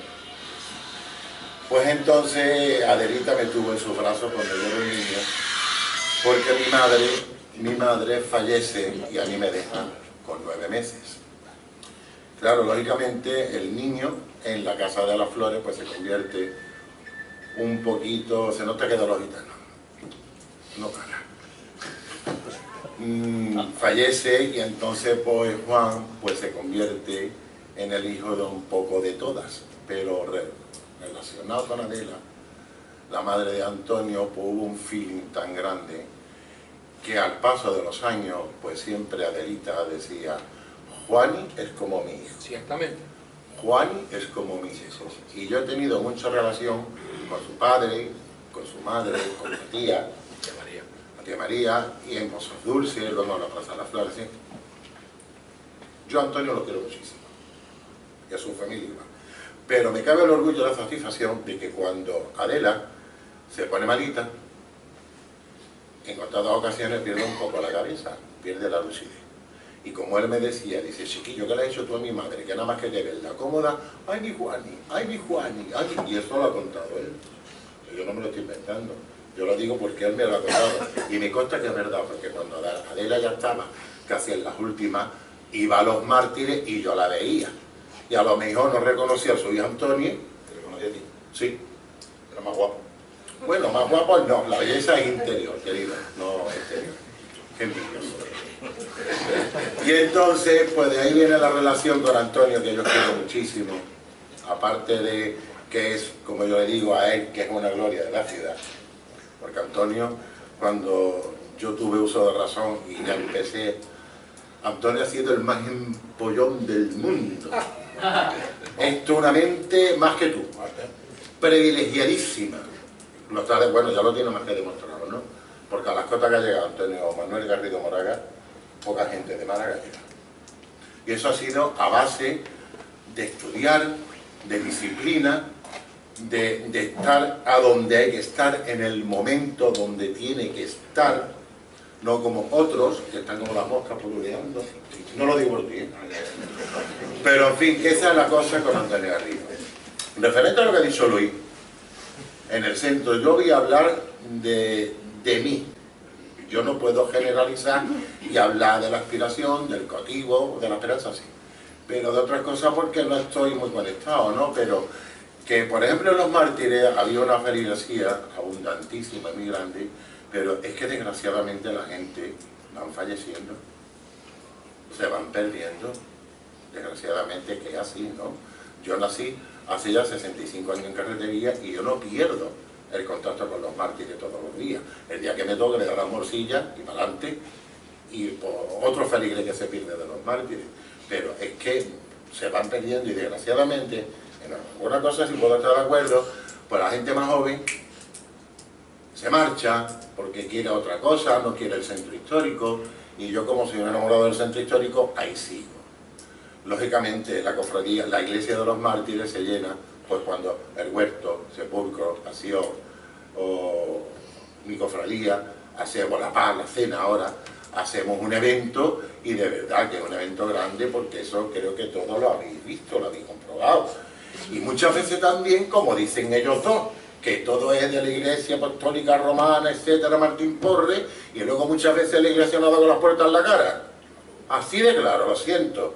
Pues entonces Adelita me tuvo en sus brazos cuando yo era un niño, porque mi madre fallece y a mí me deja con 9 meses. Claro, lógicamente el niño en la Casa de las Flores pues se convierte un poquito, se nota que de los gitanos, no cara. Fallece y entonces pues Juan pues se convierte en el hijo de un poco de todas, pero relacionado con Adela, la madre de Antonio, pues hubo un feeling tan grande que al paso de los años pues siempre Adelita decía: Juani es como mi hijo. Ciertamente. Juani es como mi hijo. Y yo he tenido mucha relación con su padre, con su madre, con mi tía María, y en Pozos Dulces, luego en la Plaza de las Flores, ¿sí? Yo a Antonio lo quiero muchísimo, y a su familia igual. Pero me cabe el orgullo y la satisfacción de que cuando Adela se pone malita, en contadas ocasiones pierde un poco la cabeza, pierde la lucidez. Y como él me decía, dice, chiquillo, ¿qué le has hecho tú a mi madre? Que nada más que te verla cómoda, ay mi Juani, ay mi Juani, ay, y eso lo ha contado él. Yo no me lo estoy inventando, yo lo digo porque él me lo ha contado. Y me consta que es verdad, porque cuando Adela ya estaba casi en las últimas, iba a los mártires y yo la veía. Y a lo mejor no reconocía a su hijo Antonio. ¿Te reconocía a ti? Sí. Era más guapo. Bueno, más guapo no, la belleza es interior, querido, no exterior. Qué envidioso. Y entonces, pues de ahí viene la relación con Antonio, que yo quiero muchísimo. Aparte de que es, como yo le digo a él, que es una gloria de la ciudad. Porque Antonio, cuando yo tuve uso de razón y ya empecé, Antonio ha sido el más empollón del mundo. Esto una mente más que tú, privilegiadísima. Bueno, ya lo tiene más que demostrado, ¿no? Porque a las cotas que ha llegado Antonio Manuel Garrido Moraga, poca gente de Málaga llega. Y eso ha sido a base de estudiar, de disciplina, de estar a donde hay que estar, en el momento donde tiene que estar, no como otros que están como las moscas poluleando. No lo digo por ti, ¿eh? Pero en fin, esa es la cosa con Antonio Garrido. Referente a lo que ha dicho Luis, en el centro yo voy a hablar de mí. Yo no puedo generalizar y hablar de la aspiración, del cautivo, de la esperanza, sí. Pero de otras cosas porque no estoy muy conectado, ¿no? Pero que, por ejemplo, en los mártires había una feligresía abundantísima, muy grande, pero es que desgraciadamente la gente van falleciendo, se van perdiendo, desgraciadamente que es así, ¿no? Yo nací hace ya 65 años en Carretería y yo no pierdo el contacto con los mártires todos los días. El día que me toque le darán morcilla y para adelante, y por otro feligre que se pierde de los mártires. Pero es que se van perdiendo y desgraciadamente, en alguna cosa sí puedo estar de acuerdo, pues la gente más joven se marcha porque quiere otra cosa, no quiere el centro histórico, y yo como soy un enamorado del centro histórico, ahí sigo. Lógicamente la cofradía, la iglesia de los mártires se llena pues cuando el huerto, sepulcro, pasión o mi cofradía, hacemos la paz, la cena ahora, hacemos un evento y de verdad que es un evento grande porque eso creo que todos lo habéis visto, lo habéis comprobado. Y muchas veces también, como dicen ellos dos, que todo es de la Iglesia Apostólica Romana, etcétera, Martín Porres, y luego muchas veces la Iglesia nos da con las puertas en la cara. Así de claro, lo siento.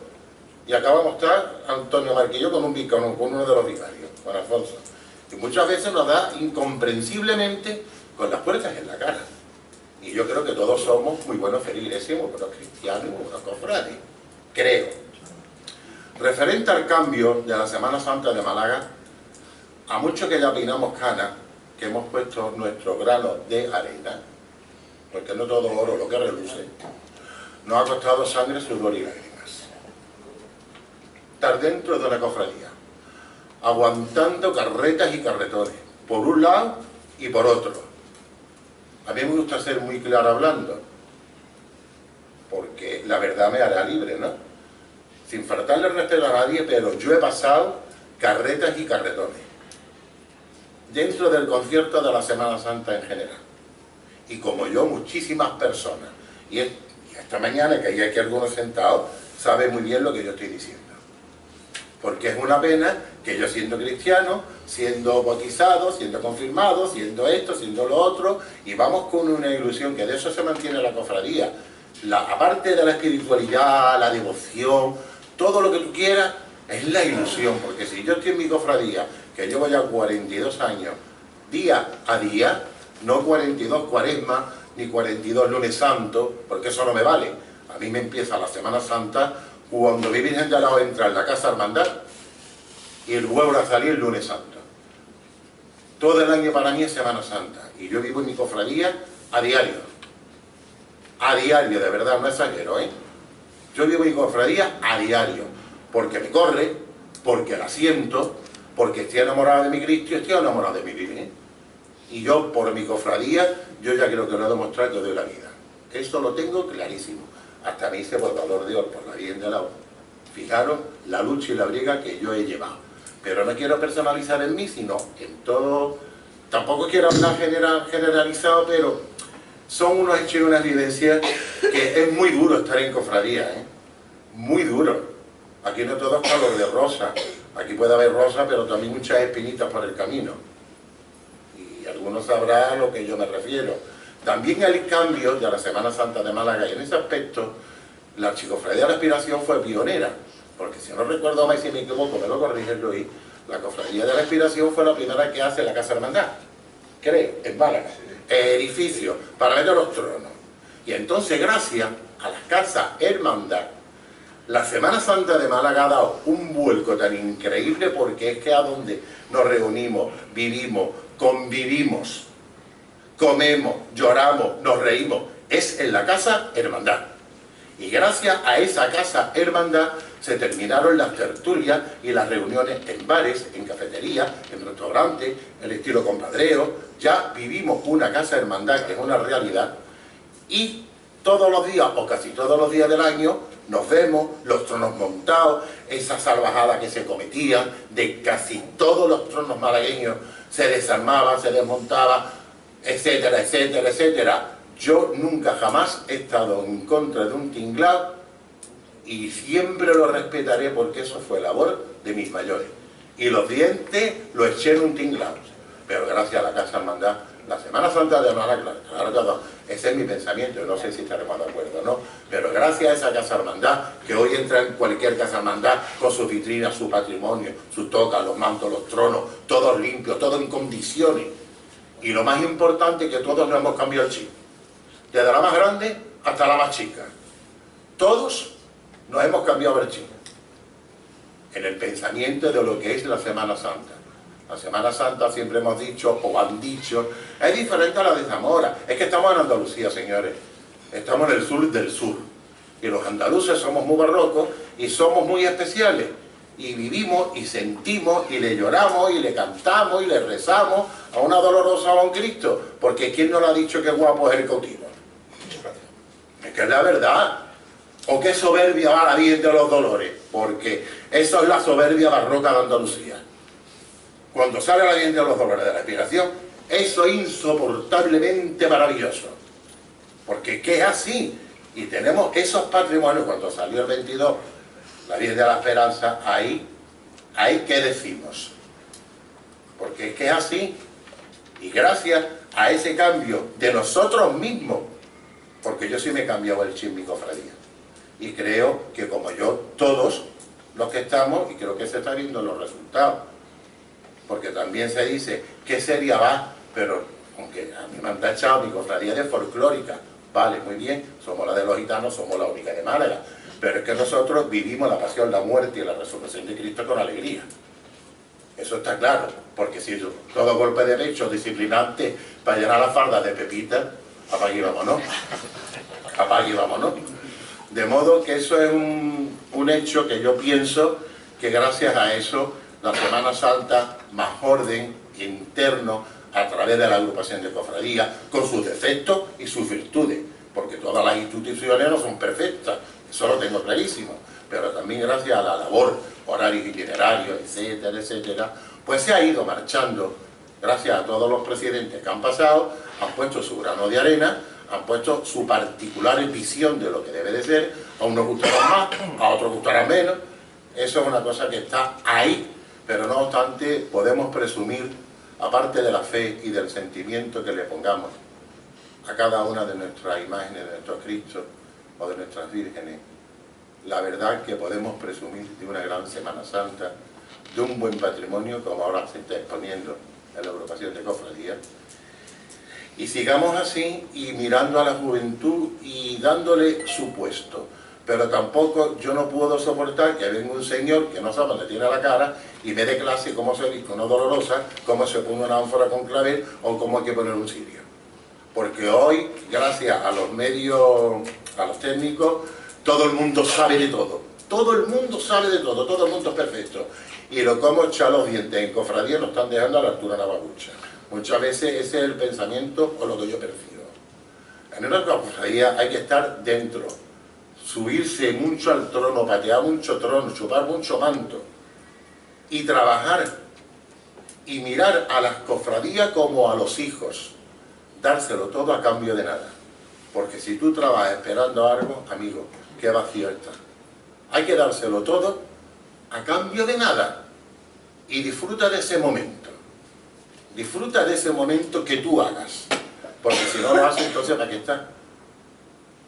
Y acabamos de estar Antonio Marquillo con uno de los vicarios, con Alfonso. Y muchas veces nos da incomprensiblemente con las puertas en la cara. Y yo creo que todos somos muy buenos feligreses, muy buenos cristianos, muy buenos cofrades. Creo. Referente al cambio de la Semana Santa de Málaga, a muchos que ya peinamos canas, que hemos puesto nuestro grano de arena, porque no todo oro lo que reluce, nos ha costado sangre, sudor y lágrimas. Estar dentro de una cofradía, aguantando carretas y carretones, por un lado y por otro. A mí me gusta ser muy claro hablando, porque la verdad me hará libre, ¿no? Sin faltarle respeto a nadie, pero yo he pasado carretas y carretones dentro del concierto de la Semana Santa en general. Y como yo, muchísimas personas, y esta mañana que hay aquí algunos sentados, saben muy bien lo que yo estoy diciendo. Porque es una pena que yo siendo cristiano, siendo bautizado, siendo confirmado, siendo esto, siendo lo otro, y vamos con una ilusión, que de eso se mantiene la cofradía. Aparte de la espiritualidad, la devoción, todo lo que tú quieras, es la ilusión. Porque si yo estoy en mi cofradía, que llevo ya 42 años, día a día, no 42 cuaresmas, ni 42 lunes santos, porque eso no me vale. A mí me empieza la Semana Santa cuando mi Virgen de Alao entra en la Casa Hermandad y vuelve a salir el lunes santo. Todo el año para mí es Semana Santa y yo vivo en mi cofradía a diario. A diario, de verdad, no exagero, ¿eh? Yo vivo en mi cofradía a diario, porque me corre, porque la siento, porque estoy enamorado de mi Cristo y estoy enamorado de mi Virgen. Y yo, por mi cofradía, yo ya creo que lo he demostrado que doy la vida. Eso lo tengo clarísimo. Hasta me hice portador de oro por la Virgen de Alao. Fijaros la lucha y la briga que yo he llevado. Pero no quiero personalizar en mí, sino en todo. Tampoco quiero hablar generalizado, pero son unos hechos y unas vivencias que es muy duro estar en cofradía, ¿eh? muy duro. Aquí no todo es color de rosa. Aquí puede haber rosa, pero también muchas espinitas por el camino. Y algunos sabrán a lo que yo me refiero. También el cambio de la Semana Santa de Málaga, y en ese aspecto, la Archicofradía de la Expiración fue pionera. Porque si no recuerdo mal, si me equivoco, me lo corrige Luis, la Cofradía de la Expiración fue la primera que hace la Casa Hermandad, creo, en Málaga. Edificio para meter los tronos. Y entonces, gracias a la Casa Hermandad, la Semana Santa de Málaga ha dado un vuelco tan increíble, porque es que a donde nos reunimos, vivimos, convivimos, comemos, lloramos, nos reímos, es en la Casa Hermandad. Y gracias a esa Casa Hermandad se terminaron las tertulias y las reuniones en bares, en cafeterías, en restaurantes, el estilo compadreo. Ya vivimos una Casa Hermandad que es una realidad, y todos los días, o casi todos los días del año, nos vemos, los tronos montados, esa salvajada que se cometía de casi todos los tronos malagueños, se desarmaban, se desmontaban, etcétera, etcétera, etcétera. Yo nunca jamás he estado en contra de un tinglado, y siempre lo respetaré, porque eso fue labor de mis mayores. Y los dientes lo eché en un tinglado. Pero gracias a la Casa Hermandad, la Semana Santa de Málaga, claro, ese es mi pensamiento, no sé si estaremos de acuerdo o no, pero gracias a esa Casa Hermandad, que hoy entra en cualquier Casa Hermandad con sus vitrinas, su patrimonio, sus tocas, los mantos, los tronos, todo limpio, todo en condiciones. Y lo más importante, que todos nos hemos cambiado el chip, desde la más grande hasta la más chica. Todos nos hemos cambiado el chip en el pensamiento de lo que es la Semana Santa. La Semana Santa, siempre hemos dicho, o han dicho, es diferente a la de Zamora. Es que estamos en Andalucía, señores. Estamos en el sur del sur. Y los andaluces somos muy barrocos y somos muy especiales. Y vivimos y sentimos y le lloramos y le cantamos y le rezamos a una dolorosa o a un Cristo. Porque ¿quién nos lo ha dicho que guapo es el cautivo? Es que es la verdad. O qué soberbia va la Virgen de los Dolores. Porque eso es la soberbia barroca de Andalucía. Cuando sale la Virgen de los Dolores de la Expiración, eso es insoportablemente maravilloso. Porque es que es así. Y tenemos esos patrimonios. Cuando salió el 22, la Virgen de la Esperanza, ahí ¿qué decimos? Porque es que es así. Y gracias a ese cambio de nosotros mismos, porque yo sí me he cambiado el chip en mi cofradía. Y creo que como yo, todos los que estamos, y creo que se están viendo los resultados. Porque también se dice, ¿qué seria va? Pero, aunque a mí me han tachado mi cofradía de folclórica, vale, muy bien, somos la de los gitanos, somos la única de Málaga, pero es que nosotros vivimos la pasión, la muerte y la resurrección de Cristo con alegría. Eso está claro, porque si todo golpe de pecho disciplinante para llenar la farda de Pepita, apague y vámonos. Apague y vámonos. De modo que eso es un hecho que yo pienso que gracias a eso la Semana Santa, más orden interno a través de la agrupación de cofradías, con sus defectos y sus virtudes, porque todas las instituciones no son perfectas, eso lo tengo clarísimo, pero también gracias a la labor, horarios itinerarios, etcétera, etcétera, pues se ha ido marchando, gracias a todos los presidentes que han pasado, han puesto su grano de arena, han puesto su particular visión de lo que debe de ser, a unos gustarán más, a otros gustarán menos, eso es una cosa que está ahí, pero no obstante podemos presumir, aparte de la fe y del sentimiento que le pongamos a cada una de nuestras imágenes, de nuestros Cristos o de nuestras vírgenes, la verdad que podemos presumir de una gran Semana Santa, de un buen patrimonio, como ahora se está exponiendo en la agrupación de cofradías, y sigamos así y mirando a la juventud y dándole su puesto. Pero tampoco yo no puedo soportar que venga un señor que no sabe dónde tiene la cara y me dé clase cómo se viste una dolorosa, cómo se pone una ánfora con clavel o cómo hay que poner un cirio. Porque hoy, gracias a los medios, a los técnicos, todo el mundo sabe de todo. Todo el mundo sabe de todo, todo el mundo es perfecto. Y lo como echar los dientes en cofradía lo están dejando a la altura de la babucha. Muchas veces ese es el pensamiento o lo que yo percibo. En una cofradía hay que estar dentro, subirse mucho al trono, patear mucho trono, chupar mucho manto y trabajar y mirar a las cofradías como a los hijos, dárselo todo a cambio de nada. Porque si tú trabajas esperando algo, amigo, qué vacío está. Hay que dárselo todo a cambio de nada. Y disfruta de ese momento. Disfruta de ese momento que tú hagas. Porque si no lo haces, entonces ¿para qué está?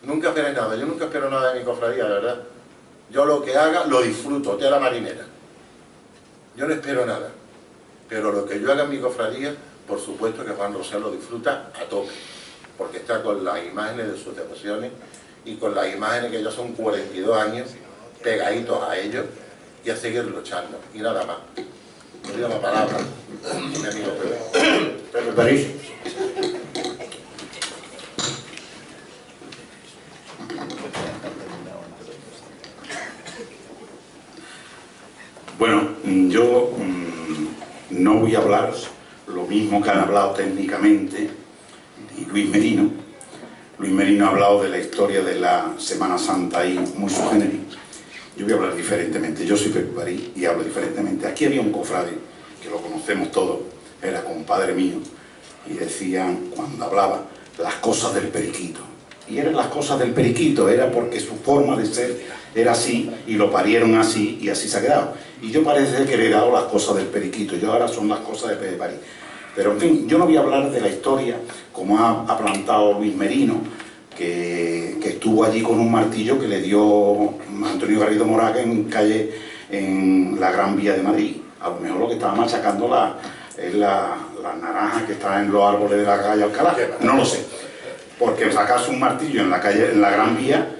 Nunca esperes nada. Yo nunca espero nada de mi cofradía, de verdad. Yo lo que haga, lo disfruto, de la marinera. Yo no espero nada. Pero lo que yo haga en mi cofradía, por supuesto que Juan Rosell lo disfruta a tope. Porque está con las imágenes de sus devociones y con las imágenes que ya son 42 años pegaditos a ellos y a seguir luchando. Y nada más. Me dio la palabra mi amigo Pedro. Pedro París. Bueno, yo no voy a hablar lo mismo que han hablado técnicamente y Luis Merino. Luis Merino ha hablado de la historia de la Semana Santa y muy sui generis. Yo voy a hablar diferentemente. Yo soy Pedro París y hablo diferentemente. Aquí había un cofrade, que lo conocemos todos, era compadre mío, y decían, cuando hablaba, las cosas del periquito. Y eran las cosas del periquito, era porque su forma de ser era así, y lo parieron así, y así se ha quedado. Y yo parece que le he dado las cosas del periquito, yo ahora son las cosas de Pedro París. Pero en fin, yo no voy a hablar de la historia, como ha plantado Luis Merino, que estuvo allí con un martillo que le dio Antonio Garrido Moraga en la Gran Vía de Madrid. A lo mejor lo que estaba machacando es las naranjas que están en los árboles de la calle Alcalá. No lo sé. Porque sacarse un martillo en la calle, en la Gran Vía,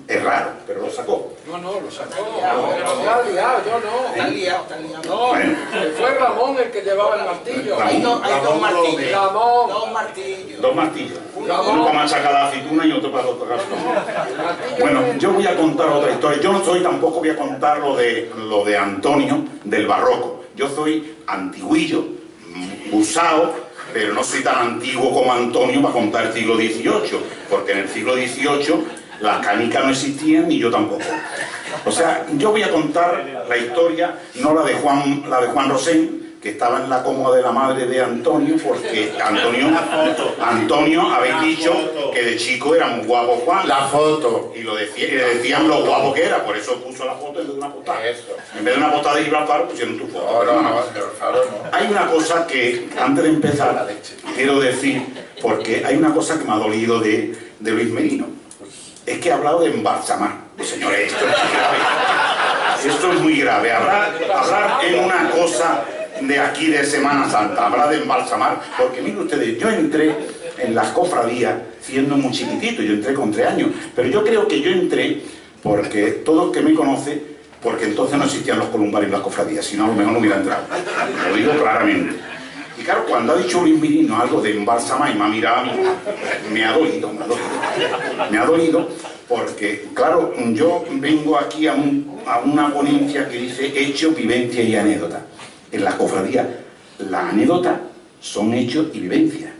es raro, pero lo sacó. No, lo sacó. Está liado, yo no. Está liado. No, Bueno. fue Ramón el que llevaba el martillo. Hay dos martillos. Ramón. Dos martillos. Dos martillos. Uno para machacar la aceituna y otro para tocar. Bueno, yo voy a contar otra historia. Yo no soy, tampoco voy a contar lo de Antonio del barroco. Yo soy antiguillo, usado, pero no soy tan antiguo como Antonio para contar el siglo XVIII, porque en el siglo XVIII las canicas no existían ni yo tampoco. O sea, yo voy a contar la historia, no la de Juan Rosell, que estaba en la cómoda de la madre de Antonio, porque Antonio habéis dicho que de chico era muy guapo Juan. La foto. Y le decían lo guapo que era, por eso puso la foto en vez de una postada. Eso. En vez de una postada de Gibraltar pusieron tu foto. No, Hay una cosa que, antes de empezar, quiero decir, porque hay una cosa que me ha dolido de Luis Merino. Es que ha hablado de embalsamar. Pues, señores, esto es muy grave. Esto es muy grave. Hablar en una cosa de aquí de Semana Santa, hablar de embalsamar, porque miren ustedes, yo entré en las cofradías siendo muy chiquitito, yo entré con 3 años, pero yo creo que yo entré porque todo el que me conoce, porque entonces no existían los columbarios en las cofradías, si no a lo mejor no hubiera entrado, lo digo claramente. Y claro, cuando ha dicho Luis Merino algo de embalsamar y me ha mirado a mí, me ha dolido, porque claro, yo vengo aquí a una ponencia que dice hechos, vivencia y anécdota. En la cofradía, las anécdotas son hechos y vivencias,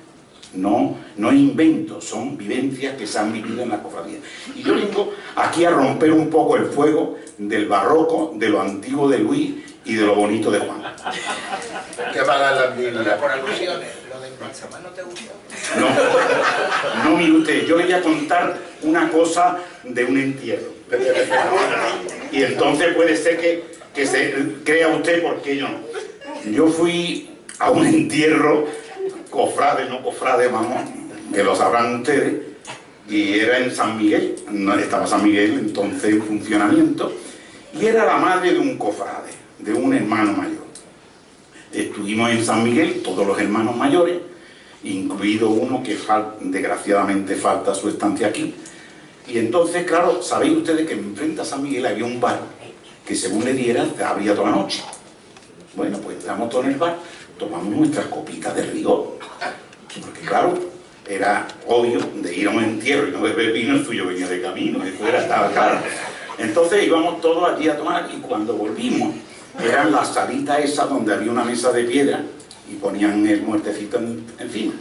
no inventos, son vivencias que se han vivido en la cofradía. Y yo vengo aquí a romper un poco el fuego del barroco, de lo antiguo de Luis y de lo bonito de Juan. ¿Qué pagan las Biblias? Por alusiones, lo de embalsamar no te gusta. No, mire usted, yo le voy a contar una cosa de un entierro. Y entonces puede ser que se crea usted porque yo no. Yo fui a un entierro, cofrade, vamos, que lo sabrán ustedes, y era en San Miguel, no estaba San Miguel entonces en funcionamiento, y era la madre de un cofrade, de un hermano mayor. Estuvimos en San Miguel, todos los hermanos mayores, incluido uno que desgraciadamente falta su estancia aquí. Y entonces, claro, sabéis ustedes que enfrente a San Miguel había un bar que según le diera, abría toda la noche. Bueno, pues entramos todos en el bar, tomamos nuestras copitas de rigor. Porque claro, era obvio de ir a un entierro y no beber vino, el suyo venía de camino, eso estaba claro. Entonces íbamos todos allí a tomar y cuando volvimos, eran las salitas esas donde había una mesa de piedra y ponían el muertecito encima.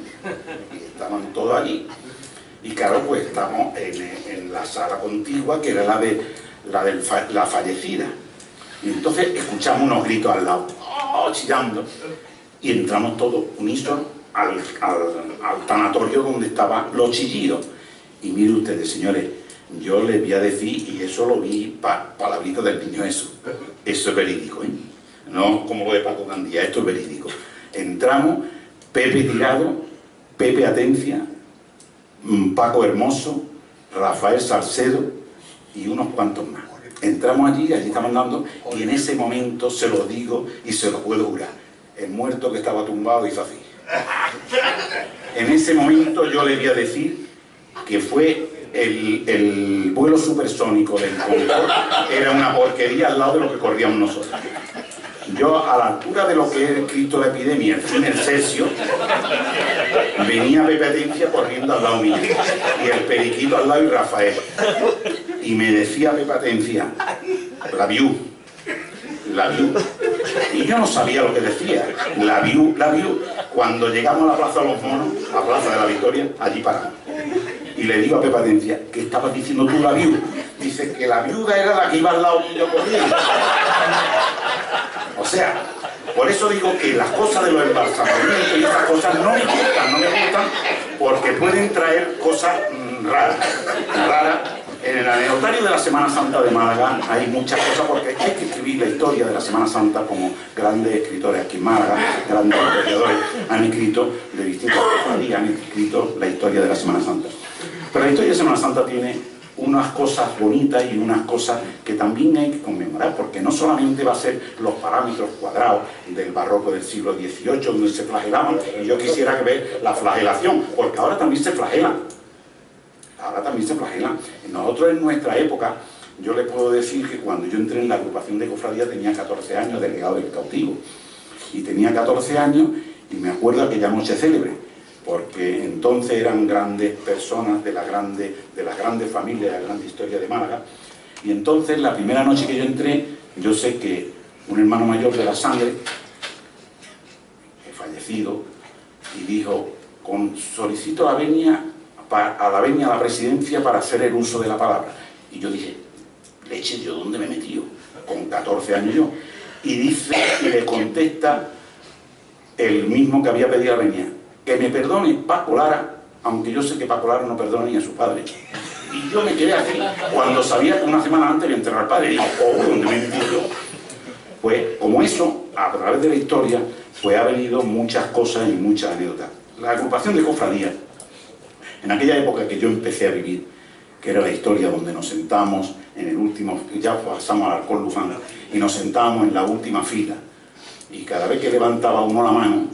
Y estaban todos allí. Y claro, pues estamos en la sala contigua, que era la fallecida. Y entonces escuchamos unos gritos al lado, chillando, y entramos todos unísonos al tanatorio donde estaban los chillidos. Y miren ustedes, señores, yo les voy a decir, y eso lo vi palabrita del niño eso es verídico, ¿eh? No como lo de Paco Gandía, esto es verídico. Entramos, Pepe Tirado, Pepe Atencia, Paco Hermoso, Rafael Salcedo y unos cuantos más. Entramos allí estaban dando, y en ese momento se lo digo y se lo puedo jurar, el muerto que estaba tumbado hizo así. En ese momento yo le voy a decir que fue el vuelo supersónico del Concorde, era una porquería al lado de lo que corríamos nosotros. Yo, a la altura de lo que he escrito la epidemia, en el Celsius, venía Pepe Atencia corriendo al lado mío, y el Periquito al lado y Rafael. Y me decía Pepe Atencia, la viu. Y yo no sabía lo que decía, la viu. Cuando llegamos a la Plaza de los Monos, a la Plaza de la Victoria, allí paramos. Y le digo a Pepe Atencia, ¿qué estabas diciendo tú, la viu? Dice que la viuda era la que iba al lado mío corriendo. O sea, por eso digo que las cosas de los embalsamamientos y esas cosas no me gustan porque pueden traer cosas raras. En el anecdotario de la Semana Santa de Málaga hay muchas cosas, porque hay que escribir la historia de la Semana Santa, como grandes escritores aquí en Málaga, grandes historiadores han escrito de distintas cofradías, han escrito la historia de la Semana Santa. Pero la historia de Semana Santa tiene unas cosas bonitas y unas cosas que también hay que conmemorar, porque no solamente va a ser los parámetros cuadrados del barroco del siglo XVIII, donde se flagelaban, y yo quisiera ver la flagelación, porque ahora también se flagelan. Nosotros en nuestra época, yo les puedo decir que cuando yo entré en la agrupación de cofradía tenía 14 años, delegado del cautivo, y tenía 14 años, y me acuerdo aquella noche célebre, porque entonces eran grandes personas de las grandes familias, de la gran historia de Málaga, y entonces la primera noche que yo entré, yo sé que un hermano mayor de la sangre, fallecido, y dijo, solicito la venia a la presidencia para hacer el uso de la palabra. Y yo dije, leche, ¿yo dónde me he metido? Con 14 años yo. Y dice, y le contesta el mismo que había pedido la venia, que me perdone Paco Lara, aunque yo sé que Paco Lara no perdona ni a su padre. Y yo me quedé aquí, cuando sabía que una semana antes iba a enterrar al padre, y digo, ¿dónde me he metido yo? Pues, como eso, a través de la historia, pues ha venido muchas cosas y muchas anécdotas. La agrupación de cofradías, en aquella época que yo empecé a vivir, que era la historia donde nos sentamos en el último, ya pasamos al Alcón Luján, y nos sentábamos en la última fila, y cada vez que levantaba uno la mano,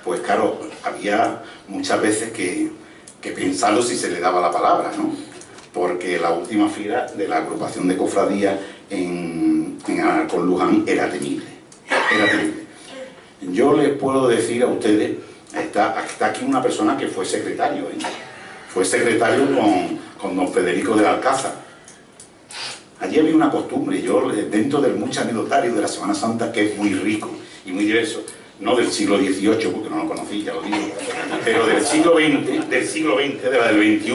pues claro, había muchas veces que pensarlo si se le daba la palabra, ¿no? Porque la última fila de la agrupación de cofradías en Alcón Luján era temible. Yo les puedo decir a ustedes, está aquí una persona que fue secretario, ¿eh? Fue secretario con don Federico del Alcázar. Allí había una costumbre, yo dentro del mucho anecdotario de la Semana Santa, que es muy rico y muy diverso, no del siglo XVIII, porque no lo conocí, ya lo digo, pero del siglo XX, de la del XXI,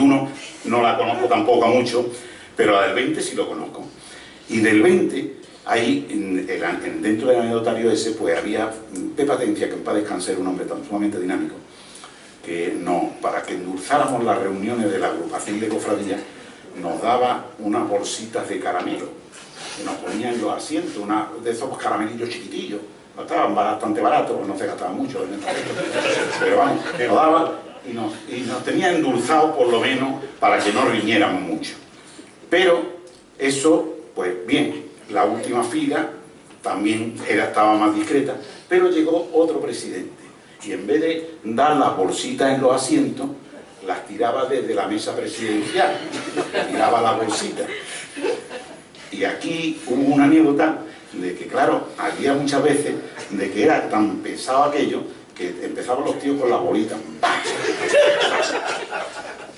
no la conozco tampoco mucho, pero la del XX sí lo conozco. Y del XX, ahí, dentro del anecdotario ese, pues había Pepe Atencia, que en paz descanse, era un hombre tan sumamente dinámico, que para que endulzáramos las reuniones de la agrupación de cofradías, nos daba unas bolsitas de caramelo, que nos ponían en los asientos, de esos caramelillos chiquitillos, estaban bastante baratos, no se gastaban mucho en esta época, pero vamos, nos daba y nos tenía endulzados por lo menos para que no riñéramos mucho. Pero eso, pues bien, la última fila también estaba más discreta, pero llegó otro presidente, y en vez de dar las bolsitas en los asientos, las tiraba desde la mesa presidencial, tiraba las bolsitas. Y aquí hubo una anécdota de que, claro, había muchas veces de que era tan pesado aquello que empezaban los tíos con las bolitas.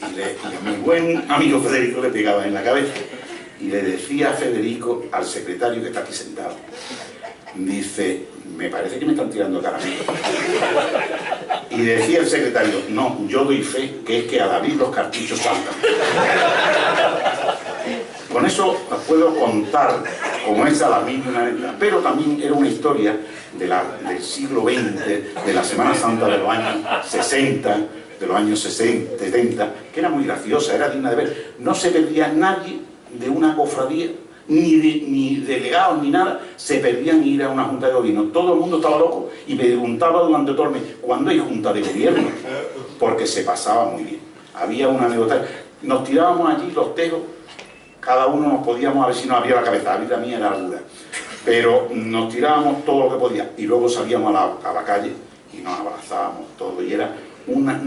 Y a mi buen amigo Federico le pegaba en la cabeza. Y le decía a Federico, al secretario que está aquí sentado, dice, me parece que me están tirando caramelo. Y decía el secretario, no, yo doy fe que es que a David los cartuchos saltan. Con eso puedo contar como esa la misma, pero también era una historia del siglo XX, de la Semana Santa de los años 60, de los años 60, 70, que era muy graciosa, era digna de ver. No se perdía nadie de una cofradía, ni delegados ni nada, se perdían ir a una junta de gobierno. Todo el mundo estaba loco y me preguntaba durante todo el mes, ¿cuándo hay junta de gobierno? Porque se pasaba muy bien. Había una anécdota. Nos tirábamos allí los tejos, cada uno nos podíamos, a ver si nos abría la cabeza, la vida mía era dura, pero nos tirábamos todo lo que podía y luego salíamos a la calle y nos abrazábamos todo y era una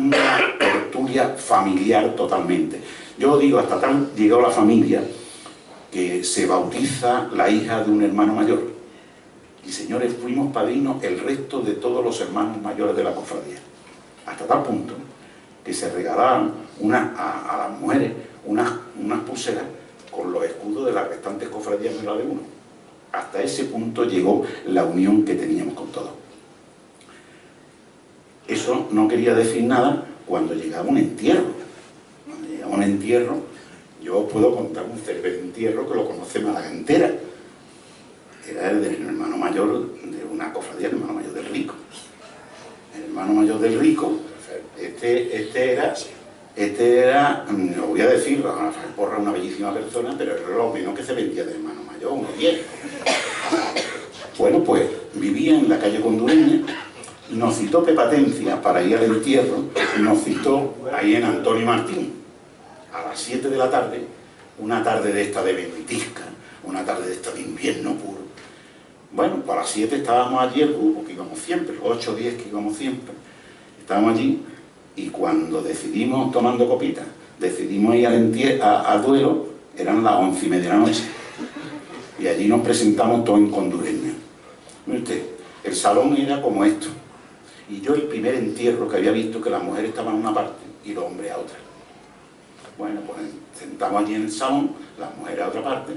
tertulia familiar totalmente. Yo digo, hasta tan llegó la familia que se bautiza la hija de un hermano mayor. Y señores, fuimos padrinos el resto de todos los hermanos mayores de la cofradía. Hasta tal punto que se regalaban a las mujeres unas pulseras con los escudos de las restantes cofradías menos de uno. Hasta ese punto llegó la unión que teníamos con todos. Eso no quería decir nada cuando llegaba un entierro. Cuando llegaba un entierro, yo os puedo contar un célebre entierro que lo conoce Málaga entera. Era el del hermano mayor de una cofradía, el hermano mayor del Rico. El hermano mayor del Rico, este era, lo voy a decir, Rafael Porra, una bellísima persona, pero era lo menos que se vendía de hermano mayor, unos 10. Bueno, pues vivía en la calle Condureña, nos citó Pepatencia para ir al entierro, nos citó ahí en Antonio Martín, a las 7 de la tarde, una tarde de esta de ventisca, una tarde de esta de invierno puro. Bueno, para las 7 estábamos allí, el grupo que íbamos siempre, los 8 o 10 que íbamos siempre, estábamos allí y cuando decidimos, tomando copitas, decidimos ir al duelo, eran las 11:30 de la noche y allí nos presentamos todos en Condureña. Mire usted, el salón era como esto y yo el primer entierro que había visto que las mujeres estaban a una parte y los hombres a otra. Bueno, pues sentamos allí en el salón, las mujeres a otra parte,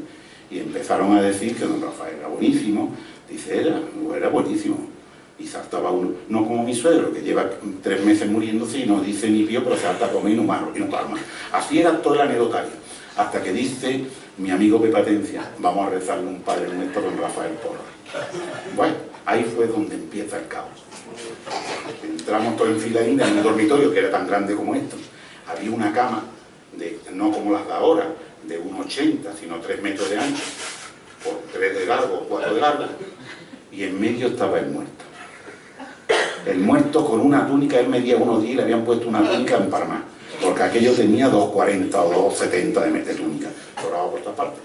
y empezaron a decir que don Rafael era buenísimo. Dice, era buenísimo. Y saltaba uno, no como mi suegro, que lleva 3 meses muriéndose y no dice ni pío, pero se salta a comer y no palma. Así era todo el anecdotario. Hasta que dice mi amigo Pepatencia, vamos a rezarle un Padre Nuestro a don Rafael Porra. Bueno, ahí fue donde empieza el caos. Entramos todos en fila india en un dormitorio que era tan grande como esto. Había una cama, no como las de ahora, de 1,80, sino 3 metros de ancho, por 3 de largo, 4 de largo, y en medio estaba el muerto. El muerto con una túnica, él medía 1,10 y le habían puesto una túnica en Parma, porque aquello tenía 2,40 o 2,70 de túnica, dorado por todas partes.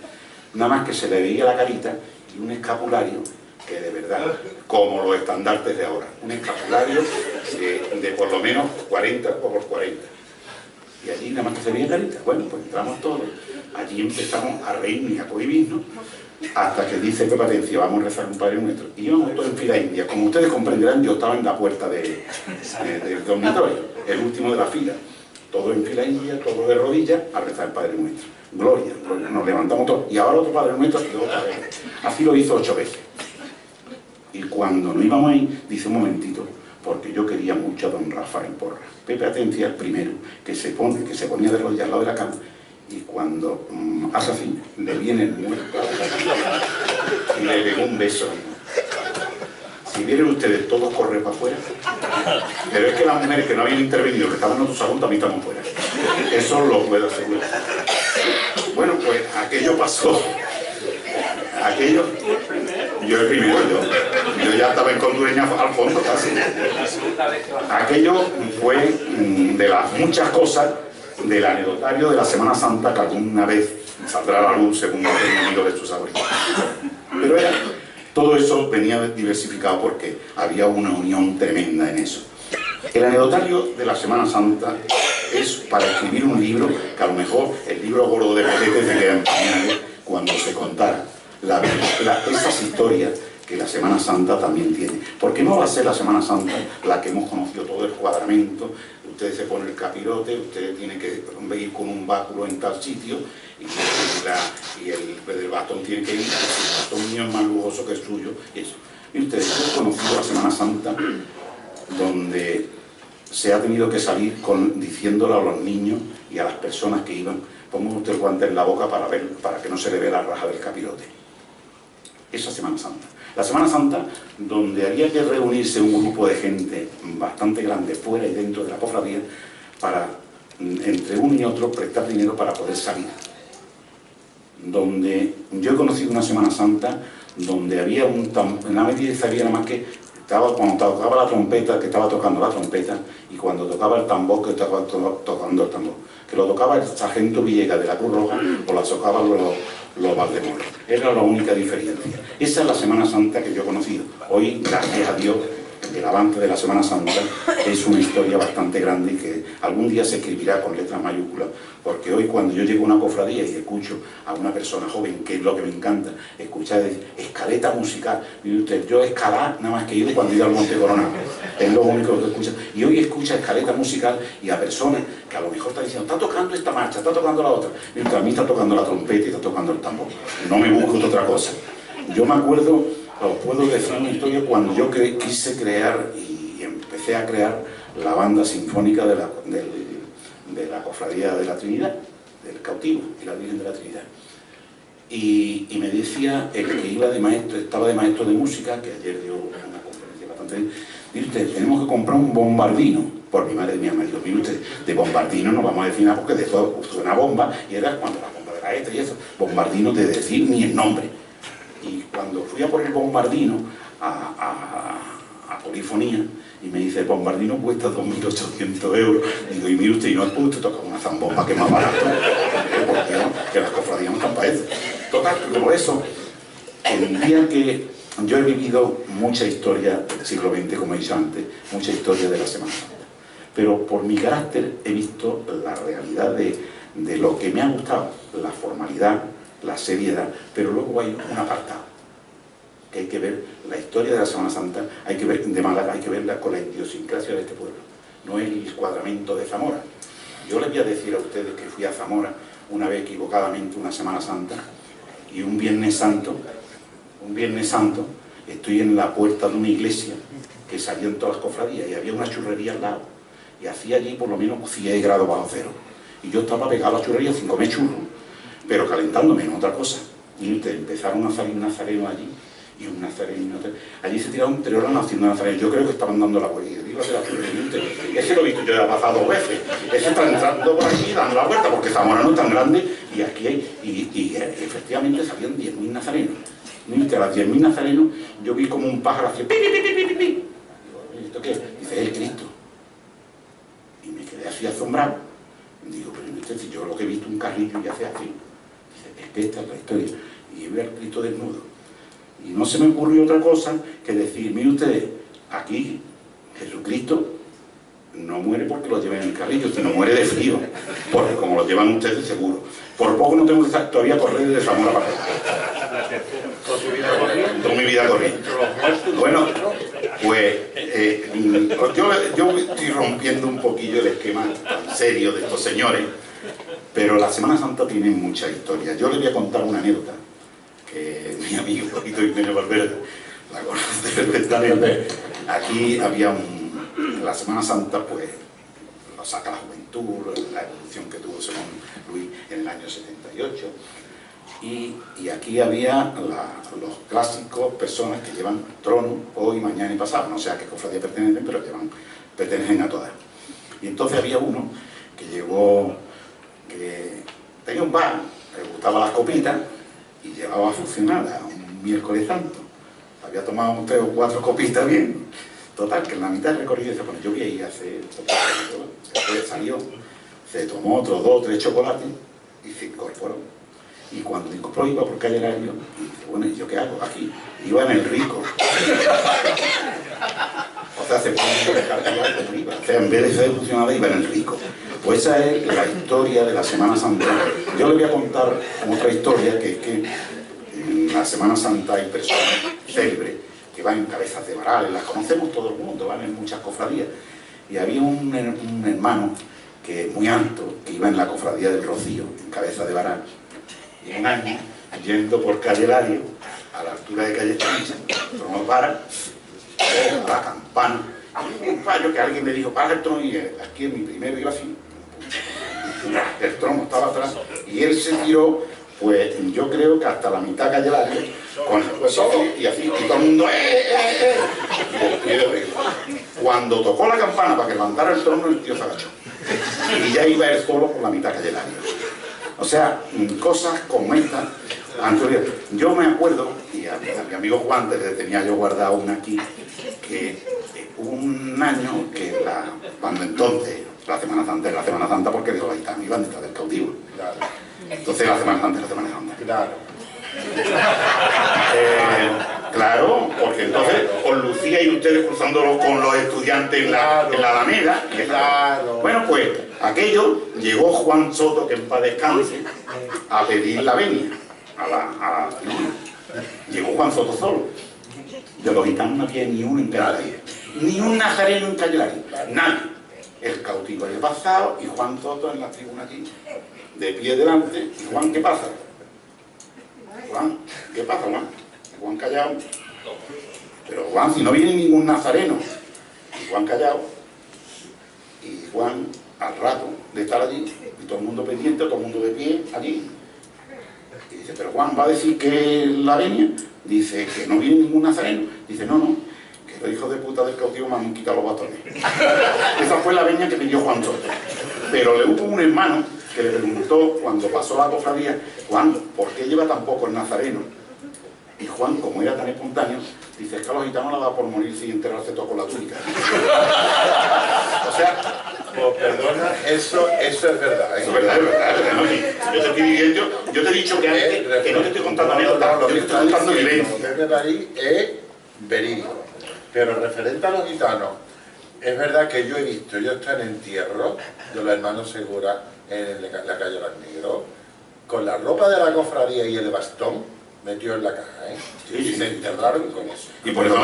Nada más que se le veía la carita y un escapulario que de verdad, como los estandartes de ahora, un escapulario de por lo menos 40 o por 40. Y allí nada más que se veía carita. Bueno, pues entramos todos, allí empezamos a reírnos y a cohibirnos, hasta que dice Pepatencia, vamos a rezar un Padre Nuestro. Y íbamos todos en fila india. Como ustedes comprenderán, yo estaba en la puerta del dormitorio, el último de la fila. Todos en fila india, todos de rodillas, a rezar el Padre Nuestro. Gloria, gloria, nos levantamos todos. Y ahora otro Padre Nuestro, y otra vez. Así lo hizo 8 veces. Y cuando nos íbamos ahí, dice un momentito, porque yo quería mucho a don Rafael Porra. Pepatencia, el primero, que se ponía de rodillas al lado de la cama, y cuando hace así, le viene el muerto y le pegó un beso. Si vieron ustedes, todos correr para afuera. Pero es que las mujeres que no habían intervenido, que estaban en otro salón, también estaban fuera. Eso lo puedo asegurar. Bueno, pues aquello pasó. Aquello, yo el primero, yo ya estaba en Condureña al fondo casi. Aquello fue de las muchas cosas del anecdotario de la Semana Santa que alguna vez saldrá a la luz según el amigo de sus abuelos. Pero todo eso venía diversificado porque había una unión tremenda en eso. El anecdotario de la Semana Santa es para escribir un libro que a lo mejor el libro gordo de Petete se queda en pañales cuando se contara esas historias que la Semana Santa también tiene. Porque no va a ser la Semana Santa la que hemos conocido todo el cuadramento. Usted se pone el capirote, usted tiene que ir con un báculo en tal sitio y el bastón tiene que ir, el bastón mío es más lujoso que el suyo. Y eso. Y ustedes han conocido la Semana Santa donde se ha tenido que salir diciéndole a los niños y a las personas que iban, ponga usted el guante en la boca para que no se le vea la raja del capirote. Esa Semana Santa. La Semana Santa, donde había que reunirse un grupo de gente bastante grande fuera y dentro de la cofradía, para, entre uno y otro, prestar dinero para poder salir. Donde yo he conocido una Semana Santa donde había en la medida sabía nada más que cuando tocaba la trompeta, que estaba tocando la trompeta, y cuando tocaba el tambor, que estaba tocando el tambor, que lo tocaba el sargento Villegas de la Cruz Roja o la tocaban los Valdemoros. Era la única diferencia. Esa es la Semana Santa que yo he conocido. Hoy, gracias a Dios, el avance de la Semana Santa es una historia bastante grande y que algún día se escribirá con letras mayúsculas, porque hoy cuando yo llego a una cofradía y escucho a una persona joven, que es lo que me encanta, escuchar decir, escaleta musical, mire usted, yo escalar nada más que he ido cuando he ido al Monte Coronado, es lo único que escucha, y hoy escucha escaleta musical y a personas que a lo mejor están diciendo, está tocando esta marcha, está tocando la otra, mientras a mí está tocando la trompeta y está tocando el tambor, no me busco otra cosa. Yo me acuerdo, os puedo decir una historia cuando yo quise crear y empecé a crear la banda sinfónica de la Cofradía de la Trinidad, del Cautivo y la Virgen de la Trinidad. Y me decía el que iba de maestro, estaba de maestro de música, que ayer dio una conferencia bastante... Mire usted, tenemos que comprar un bombardino. Por mi madre y mi hermana, digo, mire usted, de bombardino no vamos a decir nada porque de eso suena bomba, y era cuando la bomba de la ETA y eso, bombardino de decir ni el nombre. Y cuando fui a por el bombardino a Polifonía, y me dice, el bombardino cuesta 2.800 euros. Y digo, y mire usted, y no es que usted toca una zambomba que es más barato, porque no, que las cofradías no están para eso. Total, por eso, el día que yo he vivido mucha historia del siglo XX, como he dicho antes, mucha historia de la Semana Santa. Pero por mi carácter he visto la realidad de lo que me ha gustado, la formalidad, la seriedad, pero luego hay un apartado, que hay que ver la historia de la Semana Santa, hay que ver de Málaga, hay que verla con la idiosincrasia de este pueblo, no el encuadramiento de Zamora. Yo les voy a decir a ustedes que fui a Zamora una vez equivocadamente una Semana Santa, y un Viernes Santo, estoy en la puerta de una iglesia que salían todas las cofradías y había una churrería al lado, y hacía allí por lo menos 100 grados bajo cero, y yo estaba pegado a la churrería sin comer churros, pero calentándome en otra cosa. Y empezaron a salir nazarenos allí, y un nazareno, allí se tiraron 3 horas haciendo nazarenos. Yo creo que estaban dando la vuelta. Ese lo he visto yo, he pasado 2 veces. Ese está entrando por aquí, dando la vuelta, porque Zamora no es tan grande, y aquí hay, y efectivamente salían 10.000 nazarenos. Y a las 10.000 nazarenos, yo vi como un pájaro hacía pi, pi, pi, pi, pi, pi. ¿Esto qué? Dice, es el Cristo. Y me quedé así asombrado. Digo, pero usted, si yo lo que he visto un carrillo y hace así. Es que esta es la historia. Y veo al Cristo desnudo. Y no se me ocurrió otra cosa que decir, mire ustedes, aquí Jesucristo no muere porque lo lleven en el carrillo, sino muere de frío, porque como lo llevan ustedes seguro. Por poco no tengo que estar todavía correr de Zamora para acá. Toda mi vida corriendo. Bueno, pues yo estoy rompiendo un poquillo el esquema tan serio de estos señores, pero la Semana Santa tiene mucha historia. Yo les voy a contar una anécdota que mi amigo Paquito Jiménez Valverde la conoce perfectamente. Aquí había en la Semana Santa, pues lo saca la juventud, la evolución que tuvo Simón Luis en el año 78, y aquí había los clásicos personas que llevan trono hoy, mañana y pasado, no sé a qué cofradía pertenecen, pero pertenecen a todas. Y entonces había uno que llegó, que tenía un bar, le gustaban las copitas, y llevaba funcionada un miércoles santo. Había tomado 3 o 4 copitas bien. Total, que en la mitad del recorrido dice, bueno, yo voy a ir a hacer... Después salió, se tomó otros 2 o 3 chocolates y se incorporó. Y cuando se incorporó iba por calle Lario y dice, bueno, ¿y yo qué hago aquí? Iba en el Rico. O sea, se puso de cartera como iba. O sea, en vez de ser funcionada iba en el Rico. Pues esa es la historia de la Semana Santa. Yo le voy a contar otra historia, que es que en la Semana Santa hay personas célebres que van en cabezas de varales, las conocemos todo el mundo, van en muchas cofradías. Y había un hermano que muy alto, que iba en la cofradía del Rocío, en cabeza de varal. Y un año, yendo por calle Lario, a la altura de calle Chancha, trono para, a la campana, un fallo que alguien le dijo, para el trono, y aquí en mi primero iba así. El trono estaba atrás y él se tiró, pues yo creo que hasta la mitad calle Lario, con el hueso y así, y todo el mundo y cuando tocó la campana para que levantara el trono, el tío se agachó. y ya iba él solo por la mitad calle Lario. O sea, cosas como estas. Antonio, yo me acuerdo, y a mi amigo Juan, desde tenía yo guardado una aquí, que hubo un año que cuando entonces, la Semana Santa, porque digo, ahí están, iban detrás del cautivo. Claro. Entonces la Semana Santa es la Semana Santa. Claro. Claro, porque entonces os lucíais ustedes cruzándolo con los estudiantes en la Alameda. Claro. Bueno, pues aquello llegó Juan Soto, que en paz descanse, a pedir la venia. Llegó Juan Soto solo. De los gitanos no había ni uno en Calle, ni un nazareno en Calle, nadie. El cautivo había pasado y Juan Soto en la tribuna aquí, de pie delante. ¿Y Juan qué pasa? Juan, ¿qué pasa, Juan? Juan callado. Pero Juan, si no viene ningún nazareno. Y Juan callado. Y Juan, al rato de estar allí, y todo el mundo pendiente, todo el mundo de pie allí. Y dice, pero Juan, ¿va a decir que la venia? Dice, que no viene ningún nazareno. Dice, no, que los hijos de puta del cautivo me han quitado los bastones. Esa fue la venia que pidió Juan Soto. Pero le hubo un hermano que le preguntó, cuando pasó la cofradía, Juan, ¿por qué lleva tan pocos nazarenos? Y Juan, como era tan espontáneo, dice, es que a los gitanos la da por morir sin enterrarse todo con la túnica. O sea, pues perdona, eso es verdad. es verdad. ¿No? Yo te estoy diciendo, yo te he dicho que antes, que no te estoy contando anécdotas, yo te estoy contando vivencia. Lo que París es verídico. Pero referente a los gitanos, es verdad que yo he visto, yo estoy en entierro de los hermanos Segura en la calle Las Negros, con la ropa de la cofradía y el bastón metido en la caja, ¿eh? Y se enterraron con eso. Y por eso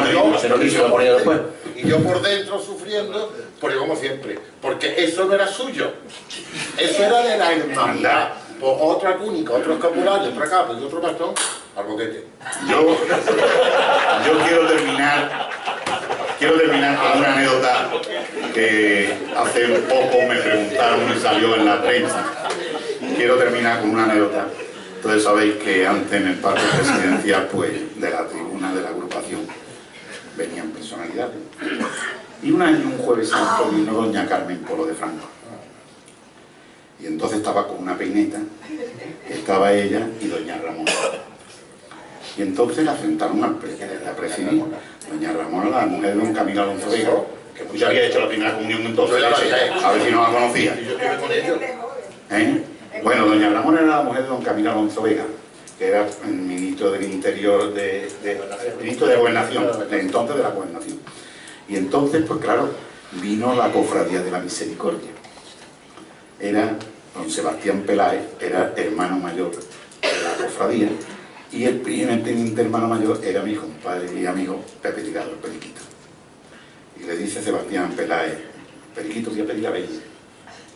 y yo por dentro sufriendo, porque como siempre, porque eso no era suyo, eso era de la hermandad. Pues otra túnica, otro escapulario, otra capa y otro bastón al boquete. Yo quiero terminar con una anécdota que hace un poco me preguntaron y salió en la prensa. Quiero terminar con una anécdota. Ustedes sabéis que antes en el parque presidencial, pues, de la tribuna de la agrupación, venían personalidades. Y un año, un jueves santo, vino doña Carmen Polo de Franco. Y entonces estaba con una peineta, estaba ella y doña Ramona. Y entonces la sentaron a presidir. Doña Ramona, la mujer de don Camilo Alonso Vega, que ya había hecho la primera comunión entonces, a ver si no la conocía. Y yo estuve con ellos. Bueno, doña Ramona era la mujer de don Camilo Alonso Vega, que era el ministro del Interior, ministro de Gobernación, entonces de la Gobernación. Y entonces, pues claro, vino la cofradía de la Misericordia. Era don Sebastián Peláez, era hermano mayor de la cofradía, y el primer teniente hermano mayor era mi compadre y amigo Pepe Tirado, el Periquito. Y le dice Sebastián Peláez, Periquito, voy a pedir la bella.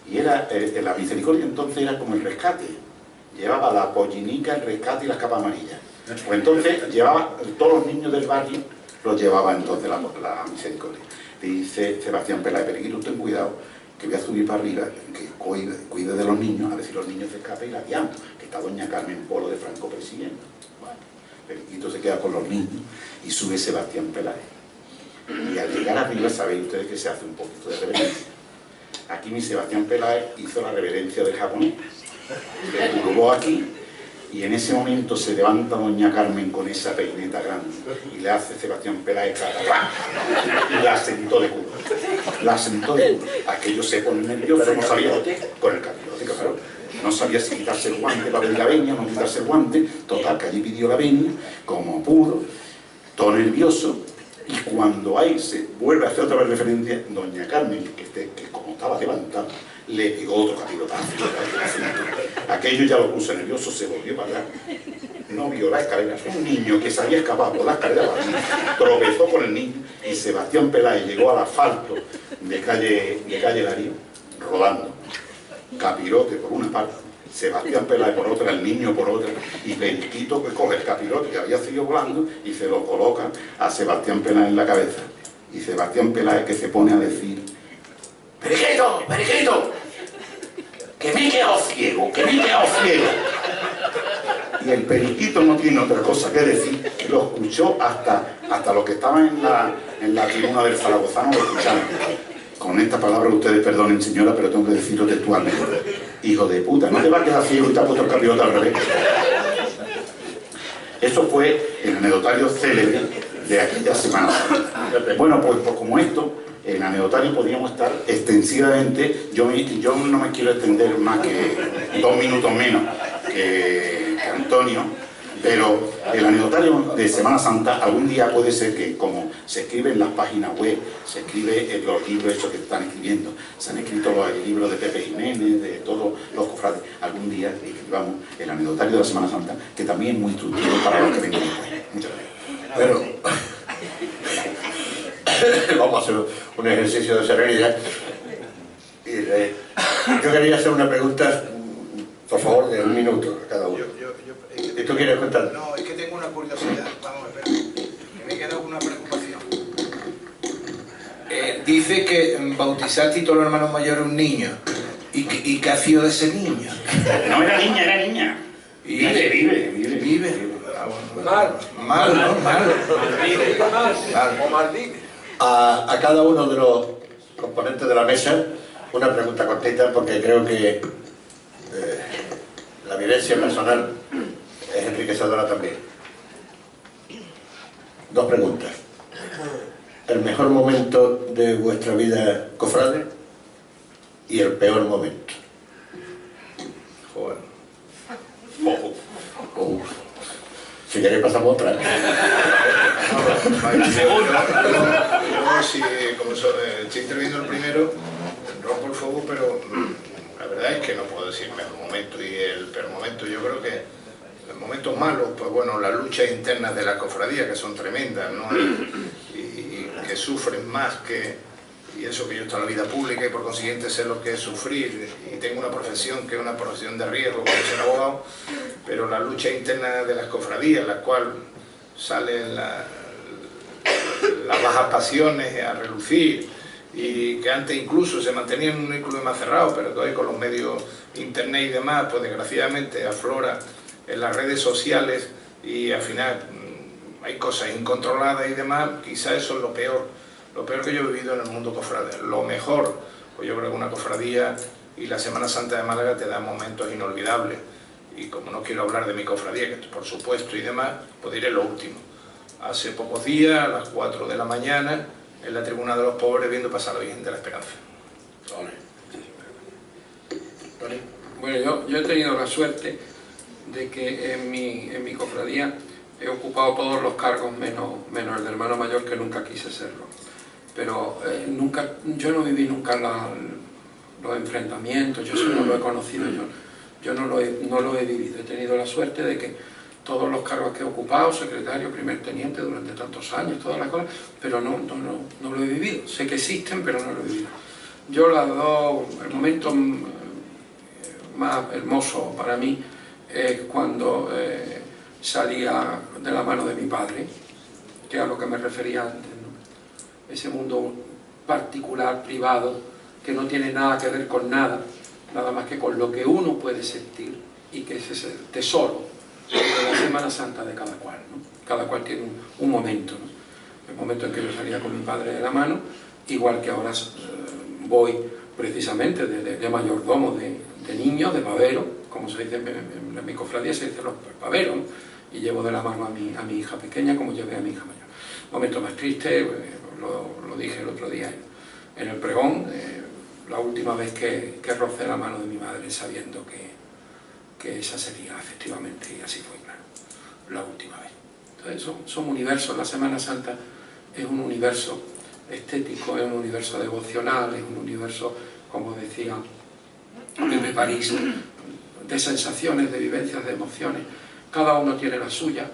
Y era, la Misericordia entonces era como el rescate. Llevaba la pollinica, el rescate y las capas amarillas. Pues entonces llevaba, todos los niños del barrio los llevaba entonces la Misericordia. Dice Sebastián Peláez, Periquito, ten cuidado, que voy a subir para arriba, que cuide de los niños, a ver si los niños se escapan y la guiamos, que está doña Carmen Polo de Franco persiguiendo. Bueno, Periquito se queda con los niños y sube Sebastián Peláez. Y al llegar arriba, sabéis ustedes que se hace un poquito de reverencia. Aquí mi Sebastián Peláez hizo la reverencia del japonés, se curvó aquí, y en ese momento se levanta doña Carmen con esa peineta grande y le hace Sebastián Peláez cara, y la sentó de culo. La sentó de culo. Aquello se pone nervioso, no sabía con el capirote, claro. No sabía si quitarse el guante para pedir la venia o no quitarse el guante. Total, que allí pidió la venia, como pudo, todo nervioso. Y cuando ahí se vuelve a hacer otra vez referencia, doña Carmen, que como estaba levantada, le pegó otro capirotazo. Aquello ya lo puso nervioso, se volvió para atrás. No vio la escalera. Un niño que se había escapado por la escalera, tropezó con el niño y Sebastián Peláez llegó al asfalto de calle Larío, rodando. Capirote por una parte, Sebastián Peláez por otra, el niño por otra, y Periquito que coge el capirote que había seguido volando y se lo coloca a Sebastián Peláez en la cabeza. Y Sebastián Peláez que se pone a decir, ¡Periquito, Periquito! ¡Que me he quedado ciego, que me he quedado ciego! Y el Periquito no tiene otra cosa que decir, lo escuchó hasta los que estaban en la tribuna del Zaragozano, lo escucharon. con esta palabra ustedes perdonen, señora, pero tengo que decirlo textualmente. Hijo de puta, no te va a quedar ciego y te ha puesto el capirote al revés. Eso fue el anecdotario célebre de aquella Semana Santa. Bueno, pues como esto, en el anecdotario podríamos estar extensivamente, yo no me quiero extender más que 2 minutos menos que Antonio, pero el anecdotario de Semana Santa algún día puede ser que, como se escribe en las páginas web, se escribe en los libros esos que están escribiendo, se han escrito los libros de Pepe Jiménez, de todos los cofrades, algún día escribamos el anecdotario de la Semana Santa, que también es muy instructivo para los que vengan después. Muchas gracias. Bueno, vamos a hacer un ejercicio de serenidad. Yo quería hacer una pregunta, por favor, de 1 minuto cada uno. ¿Y tú quieres contar? No, es que tengo una curiosidad. Vamos a ver, que me queda una preocupación. Dice que bautizaste todos los hermanos mayores un niño. ¿Y qué ha sido de ese niño? No, era niña. Vive. Mal. A cada uno de los componentes de la mesa una pregunta cortita, porque creo que la vivencia personal es enriquecedora también. 2 preguntas. ¿El mejor momento de vuestra vida cofrade y el peor momento? Joder. Si queréis pasamos otra. Yo, si, como estoy interviniendo el primero, rompo el fuego, pero la verdad es que no puedo decir el mejor momento y el peor momento. Yo creo que los momentos malos, pues bueno, las luchas internas de la cofradía, que son tremendas, ¿no? Y que sufren más que... Y eso que yo estoy en la vida pública y por consiguiente sé lo que es sufrir, y tengo una profesión que es una profesión de riesgo, como ser abogado, pero la lucha interna de las cofradías, la cual salen las bajas pasiones a relucir, y que antes incluso se mantenía en un núcleo más cerrado, pero que hoy con los medios internet y demás, pues desgraciadamente aflora en las redes sociales y al final hay cosas incontroladas y demás. Quizá eso es lo peor que yo he vivido en el mundo cofrade. Lo mejor, pues yo creo que una cofradía y la Semana Santa de Málaga te da momentos inolvidables. Y como no quiero hablar de mi cofradía, que por supuesto y demás, pues diré lo último. Hace pocos días, a las 4 de la mañana, en la Tribuna de los Pobres, viendo pasar a la Virgen de la Esperanza. Bueno, yo he tenido la suerte de que en mi cofradía he ocupado todos los cargos menos el de hermano mayor, que nunca quise serlo. Pero yo no viví nunca los enfrentamientos, yo eso no lo he conocido, yo no lo he vivido. He tenido la suerte de que todos los cargos que he ocupado, secretario, primer teniente, durante tantos años, todas las cosas, pero no lo he vivido. Sé que existen, pero no lo he vivido. Yo el momento más hermoso para mí es cuando salía de la mano de mi padre, que es a lo que me refería antes, ¿no? Ese mundo particular, privado, que no tiene nada que ver con nada más que con lo que uno puede sentir, y que ese es el tesoro de la Semana Santa de cada cual, ¿no? Cada cual tiene un momento, ¿no? El momento en que yo salía con mi padre de la mano, igual que ahora voy precisamente de mayordomo de niños, de pavero, como se dice en mi cofradía, se dice los paveros, ¿no? Y llevo de la mano a mi hija pequeña como llevé a mi hija mayor. Momento más triste, lo dije el otro día en el pregón, la última vez que rocé la mano de mi madre, sabiendo que esa sería efectivamente, y así fue, claro, la última vez. Entonces son universos. La Semana Santa es un universo estético, es un universo devocional, es un universo, como decía Pepe París, de sensaciones, de vivencias, de emociones. Cada uno tiene la suya,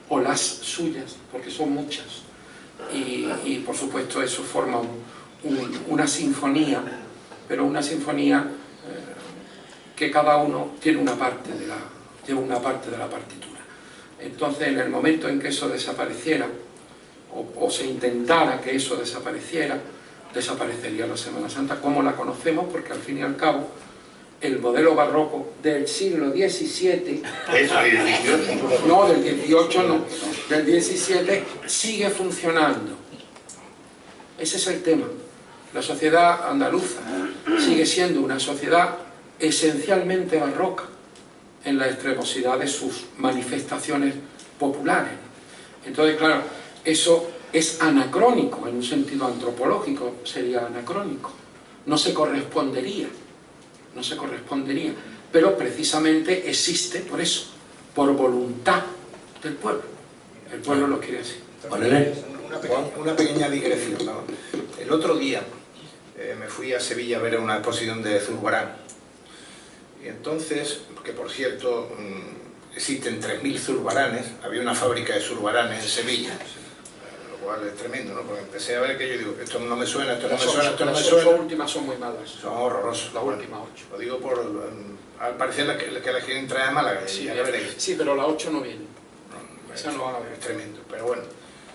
o las suyas, porque son muchas, y por supuesto eso forma una sinfonía, pero una sinfonía que cada uno tiene lleva una parte de la partitura. Entonces, en el momento en que eso desapareciera, o se intentara que eso desapareciera, desaparecería la Semana Santa como la conocemos, porque al fin y al cabo el modelo barroco del siglo XVII, no, del XVIII no, del XVII sigue funcionando. Ese es el tema. La sociedad andaluza sigue siendo una sociedad esencialmente barroca en la extremosidad de sus manifestaciones populares. Entonces, claro, eso es anacrónico, en un sentido antropológico sería anacrónico. No se correspondería, pero precisamente existe por eso, por voluntad del pueblo. El pueblo lo quiere así. Una pequeña digresión, ¿no? El otro día me fui a Sevilla a ver una exposición de Zurbarán. Y entonces, que por cierto, existen 3000 Zurbaranes, había una fábrica de Zurbaranes en Sevilla, lo cual es tremendo, ¿no? Porque empecé a ver que yo digo, esto no me suena, esto no me suena, esto no me suena. Las últimas son muy malas. Son horrorosos. Las últimas 8. Lo digo por, al parecer que la quieren traer a Málaga, Sí, ya veréis. sí, pero la 8 no viene. Esa no van a ver, es tremendo, pero bueno.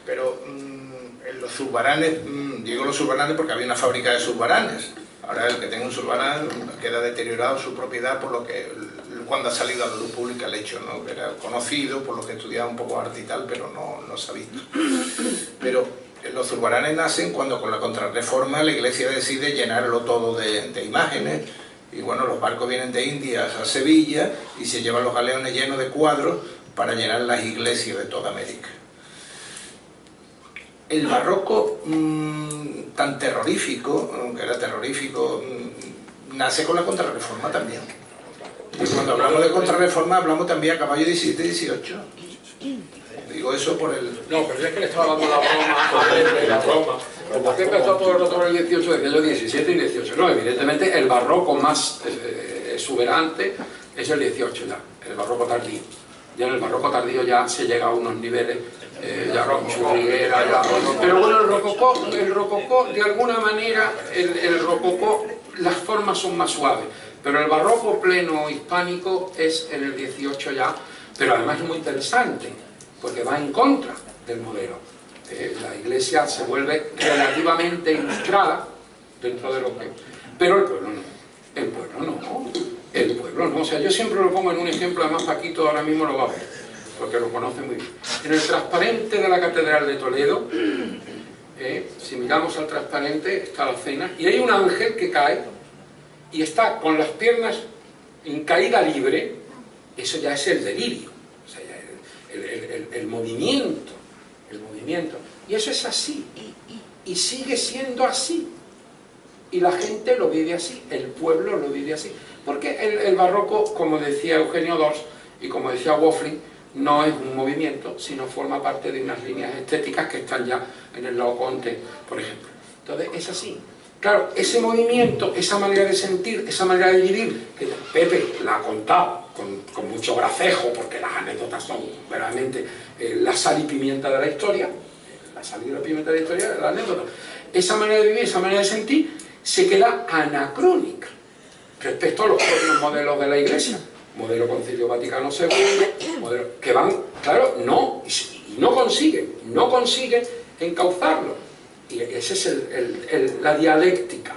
Pero en los Zurbaranes, digo los Zurbaranes porque había una fábrica de Zurbaranes. Ahora el que tenga un Zurbarán queda deteriorado su propiedad por lo que, cuando ha salido a la luz pública el hecho, ¿no? Que era conocido por lo que estudiaba un poco arte y tal, pero no se ha visto. Pero los Zurbaranes nacen cuando con la Contrarreforma la Iglesia decide llenarlo todo de imágenes. Y bueno, los barcos vienen de Indias a Sevilla y se llevan los galeones llenos de cuadros para llenar las iglesias de toda América. El barroco tan terrorífico, que era terrorífico, nace con la Contrarreforma también. Y cuando hablamos de Contrarreforma hablamos también a caballo 17 y 18. Digo eso por el... No, pero es que le estaba dando la broma. ¿Por qué empezó todo el rato por el 18? Decía yo 17 y 18. No, evidentemente el barroco más exuberante es el 18 ya, el barroco tardío. Ya en el barroco tardío ya se llega a unos niveles, ya con churriguera, ya... Pero bueno, el rococó de alguna manera, el rococó, las formas son más suaves. Pero el barroco pleno hispánico es en el 18 ya, pero además es muy interesante, porque va en contra del modelo. La Iglesia se vuelve relativamente ilustrada dentro de lo que... Pero el pueblo no. El pueblo no. O sea, yo siempre lo pongo en un ejemplo, además Paquito ahora mismo lo va a ver, porque lo conoce muy bien. En el transparente de la Catedral de Toledo, si miramos al transparente, está la cena, y hay un ángel que cae, y está con las piernas en caída libre. Eso ya es el delirio. O sea, ya el movimiento. Y eso es así. Y sigue siendo así. Y la gente lo vive así, el pueblo lo vive así. Porque el barroco, como decía Eugenio Dors y como decía Wofling, no es un movimiento, sino forma parte de unas líneas estéticas que están ya en el Laoconte, por ejemplo. Entonces es así. Claro, ese movimiento, esa manera de sentir, esa manera de vivir, que Pepe la ha contado con mucho gracejo, porque las anécdotas son verdaderamente la sal y pimienta de la historia, la sal y la pimienta de la historia, la anécdota. Esa manera de vivir, esa manera de sentir, se queda anacrónica respecto a los propios modelos de la Iglesia. Modelo Concilio Vaticano II, modelo que van, claro, no consiguen encauzarlo. Y esa es la dialéctica.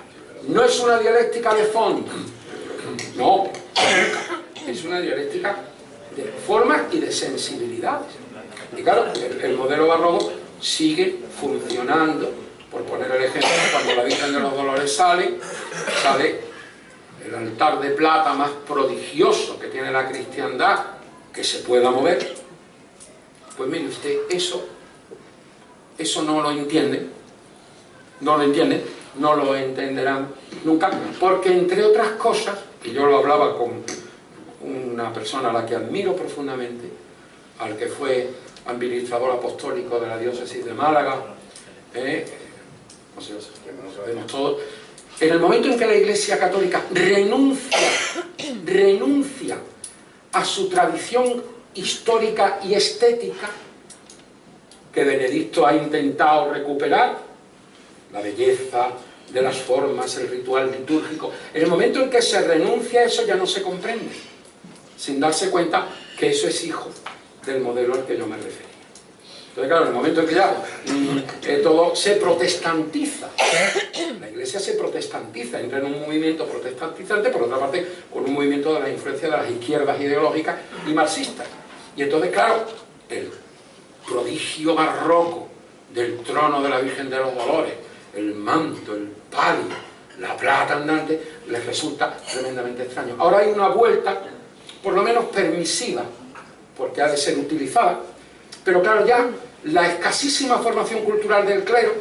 No es una dialéctica de fondo, no, es una dialéctica de formas y de sensibilidades. Y claro, el modelo barroco sigue funcionando. Por poner el ejemplo, cuando la Virgen de los Dolores sale el altar de plata más prodigioso que tiene la cristiandad, que se pueda mover. Pues mire usted, eso no lo entienden. No lo entenderán nunca, porque entre otras cosas, que yo lo hablaba con una persona a la que admiro profundamente, al que fue administrador apostólico de la diócesis de Málaga, no sé, lo sabemos todos, en el momento en que la Iglesia Católica renuncia a su tradición histórica y estética, que Benedicto ha intentado recuperar, la belleza de las formas, el ritual litúrgico. En el momento en que se renuncia a eso ya no se comprende, sin darse cuenta que eso es hijo del modelo al que yo me refería. Entonces, claro, en el momento en que ya todo se protestantiza, la Iglesia se protestantiza, entra en un movimiento protestantizante, por otra parte, con un movimiento de la influencia de las izquierdas ideológicas y marxistas. Y entonces, claro, el prodigio barroco del trono de la Virgen de los Dolores, el manto, el palio, la plata andante, les resulta tremendamente extraño. Ahora hay una vuelta, por lo menos permisiva, porque ha de ser utilizada, pero claro, ya la escasísima formación cultural del clero,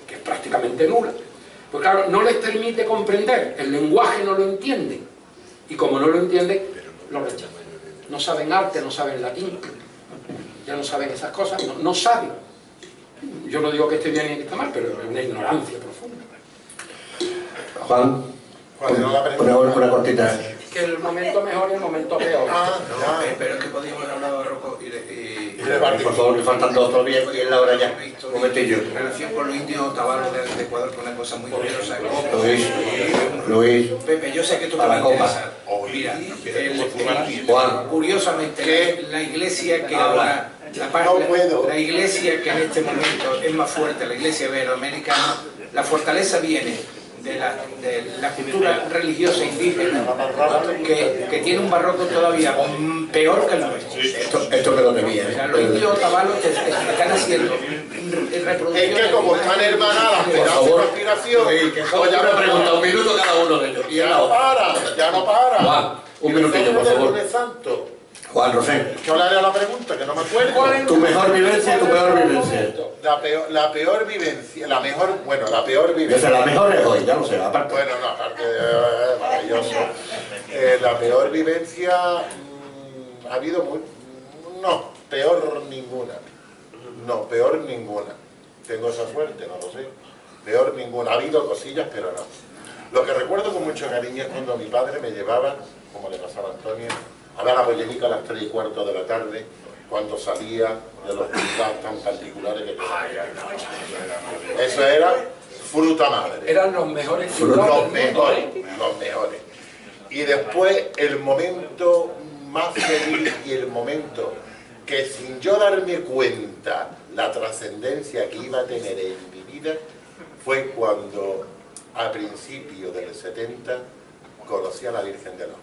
que es prácticamente nula, pues claro, no les permite comprender, el lenguaje no lo entienden, y como no lo entienden, lo rechazan. No saben arte, no saben latín, ya no saben esas cosas, no saben. Yo no digo que esté bien ni que esté mal, pero es una ignorancia profunda. Juan, una cortita. Que el momento mejor y el momento peor. Pero es que podíamos hablar de barroco y Por favor, que faltan dos todavía y es la hora ya. Un momentillo. en relación con los indios otabalos de Ecuador, que es una cosa muy curiosa. Luis, Pepe, yo sé que tú te a va la a copa. interesar. Mira, Juan. curiosamente, la iglesia que ahora, la iglesia que en este momento es más fuerte, la iglesia iberoamericana, la fortaleza viene de la cultura religiosa indígena, que tiene un barroco todavía peor que el nuestro. Esto me lo debía, O sea, los indios otabalos están haciendo reproducciones. Es que como están hermanadas por arte y conspiración, pues ya me he preguntado un minuto cada uno de ellos. ya no para. Juan, un minutillo, por favor. Santo. Juan Rosén, ¿Qué hablaré a la pregunta? Que no me acuerdo. tu mejor vivencia y tu peor vivencia. La peor vivencia, la peor Yo vivencia. sé, la mejor es hoy, ya lo sé, aparte. Bueno, no, aparte, maravilloso. La peor vivencia, ha habido no, peor ninguna. No, peor ninguna. Tengo esa suerte, no lo sé. Peor ninguna. Ha habido cosillas, pero no. Lo que recuerdo con mucho cariño es cuando mi padre me llevaba, como le pasaba a Antonio, a ver a Boyelica a las 3:15 de la tarde, cuando salía de los lugares tan particulares que tenía. Eso era fruta madre. Eran los mejores Los mejores. Y después el momento más feliz y el momento que sin yo darme cuenta la trascendencia que iba a tener en mi vida fue cuando a principios del 70 conocí a la Virgen de los.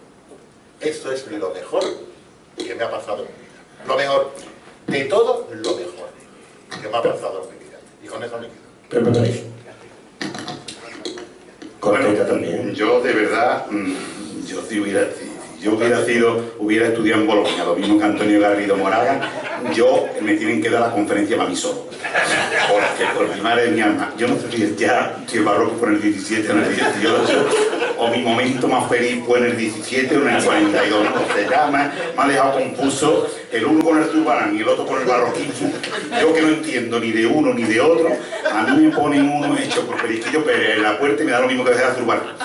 Eso es lo mejor que me ha pasado en mi vida. Lo mejor, de todo, lo mejor que me ha pasado en mi vida. Y con eso me quedo. Pepe País. Cortita también. Yo de verdad, yo hubiera estudiado en Bolonia, lo mismo que Antonio Garrido Moraga, yo me tienen que dar la conferencia para mí solo. Porque por mi madre de mi alma, yo no sé si ya estoy barroco por el 17 o en el 18, o mi momento más feliz fue en el 17 o en el 42, no sé, ya me ha dejado confuso el uno con el turbanán y el otro con el barroquismo. Yo que no entiendo ni de uno ni de otro, a mí me ponen uno hecho por Periquillo Pérez en la puerta y me da lo mismo que dejar turbanán.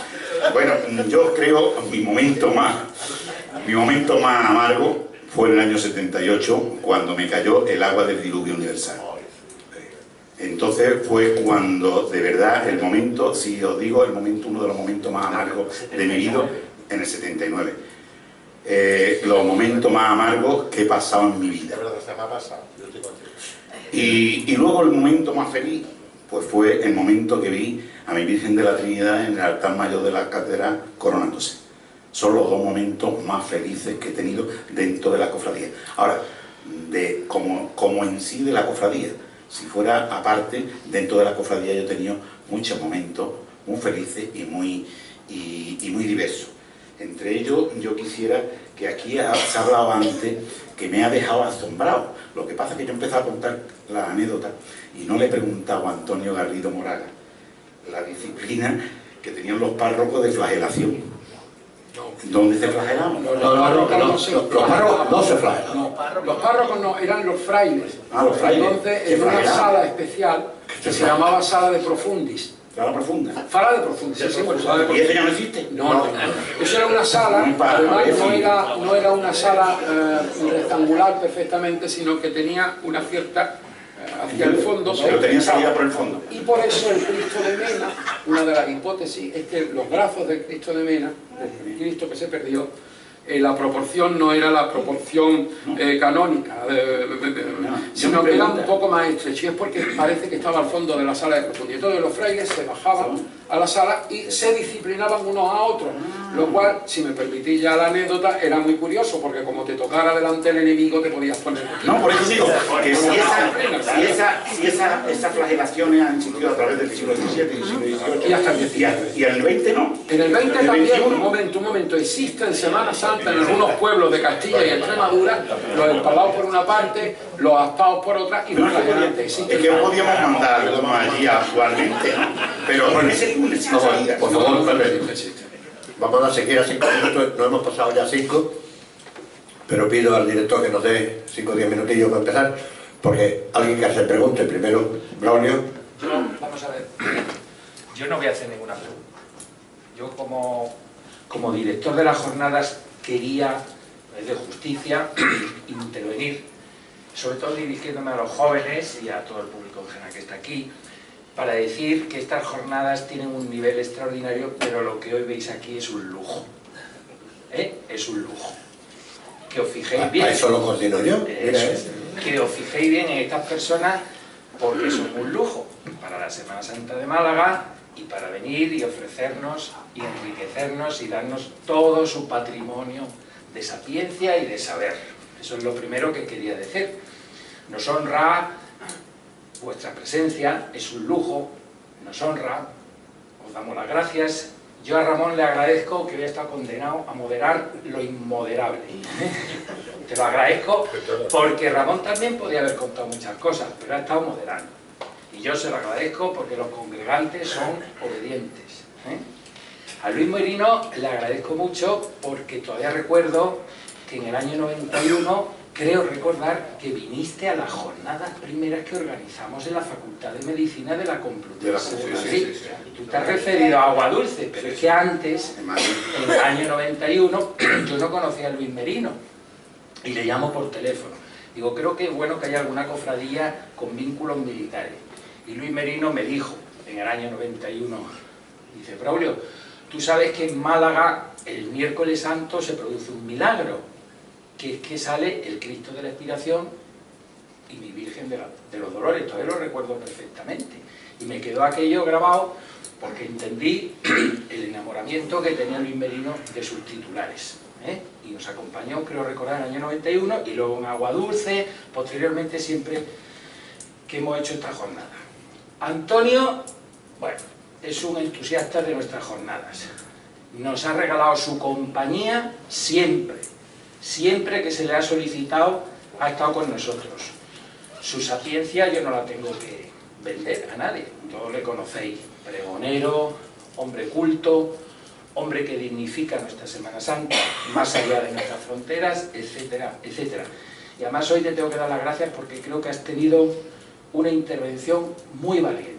Bueno, yo creo mi momento más amargo fue en el año 78, cuando me cayó el agua del diluvio universal. Entonces fue cuando, de verdad, el momento, si os digo, uno de los momentos más amargos de mi vida, en el 79. Los momentos más amargos que he pasado en mi vida. De verdad, se me ha pasado. Yo estoy contigo. Y luego el momento más feliz, pues fue el momento que vi a mi Virgen de la Trinidad en el altar mayor de la catedral coronándose. Son los dos momentos más felices que he tenido dentro de la cofradía. Ahora, como en sí de la cofradía, si fuera aparte, dentro de la cofradía yo he tenido muchos momentos muy felices y muy diversos. Entre ellos, yo quisiera que aquí se ha hablado antes, que me ha dejado asombrado. Lo que pasa es que yo empecé a contar la anécdota y no le he preguntado a Antonio Garrido Moraga la disciplina que tenían los párrocos de flagelación. ¿Dónde se flagelaban? Los párrocos no se flagelan. Los párrocos no, eran los frailes. Los frailes. Entonces, ¿Se en una flagelaban? sala especial que se llamaba Sala de Profundis. Sala profunda. Sala de Profundis, sí, bueno, Sala de ¿Y Profundis. eso ya no existe? No. Eso era una sala, además no era una sala rectangular perfectamente, sino que tenía una cierta, hacia el fondo. Pero tenía salida por el fondo. Y por eso el Cristo de Mena, una de las hipótesis es que los brazos del Cristo de Mena, del Cristo que se perdió, la proporción no era la proporción canónica, sino que era un poco más estrecho, y es porque parece que estaba al fondo de la sala de profundidad. Entonces los frailes se bajaban a la sala y se disciplinaban unos a otros, lo cual, si me permitís ya la anécdota, era muy curioso, porque como te tocara delante el enemigo te podías poner... No, por eso digo, que si esas flagelaciones han existido a través del siglo XVII y siglo XVIII, y hasta el XIX. y en el XX no. En el 20 el también, 21. un momento, existe en Semana Santa en algunos pueblos de Castilla y Extremadura, los empalados por una parte, los aspados por otra y los flagelantes. Es que podíamos mandar allí actualmente, pero en ese tiempo no salía. Por favor, Pepe, vamos a dar siquiera 5 minutos, no hemos pasado ya 5, pero pido al director que nos dé 5 o 10 minutillos para empezar, porque alguien que hace preguntas, primero, Braulio. Vamos a ver, yo no voy a hacer ninguna pregunta. Yo como director de las jornadas quería, de justicia, intervenir, sobre todo dirigiéndome a los jóvenes y a todo el público en general que está aquí, para decir que estas jornadas tienen un nivel extraordinario, pero lo que hoy veis aquí es un lujo. Es un lujo. Que os fijéis bien. A eso lo coordino yo. Que os fijéis bien en estas personas, porque son un lujo para la Semana Santa de Málaga y para venir y ofrecernos y enriquecernos y darnos todo su patrimonio de sapiencia y de saber. Eso es lo primero que quería decir. Nos honra vuestra presencia, es un lujo, nos honra, os damos las gracias. Yo a Ramón le agradezco que haya estado condenado a moderar lo inmoderable. Te lo agradezco porque Ramón también podía haber contado muchas cosas, pero ha estado moderando. Y yo se lo agradezco porque los congregantes son obedientes. A Luis Merino le agradezco mucho porque todavía recuerdo que en el año 91, creo recordar que viniste a las jornadas primeras que organizamos en la Facultad de Medicina de la Complutense de Madrid. Tú te has referido a Agua Dulce, pero es que antes, en el año 91, yo no conocía a Luis Merino y le llamo por teléfono. Digo, creo que es bueno que haya alguna cofradía con vínculos militares. Y Luis Merino me dijo, en el año 91, dice, Braulio, tú sabes que en Málaga el miércoles santo se produce un milagro, que es que sale el Cristo de la Expiración y mi Virgen de los Dolores. Todavía lo recuerdo perfectamente. Y me quedó aquello grabado porque entendí el enamoramiento que tenía Luis Merino de sus titulares. Y nos acompañó, creo recordar, en el año 91, y luego en Agua Dulce, posteriormente siempre que hemos hecho esta jornada. Antonio, bueno, es un entusiasta de nuestras jornadas. Nos ha regalado su compañía siempre. Siempre que se le ha solicitado, ha estado con nosotros. Su sapiencia yo no la tengo que vender a nadie, todos le conocéis. Pregonero, hombre culto, hombre que dignifica nuestra Semana Santa, más allá de nuestras fronteras, etcétera, etcétera. Y además hoy te tengo que dar las gracias porque creo que has tenido una intervención muy valiente.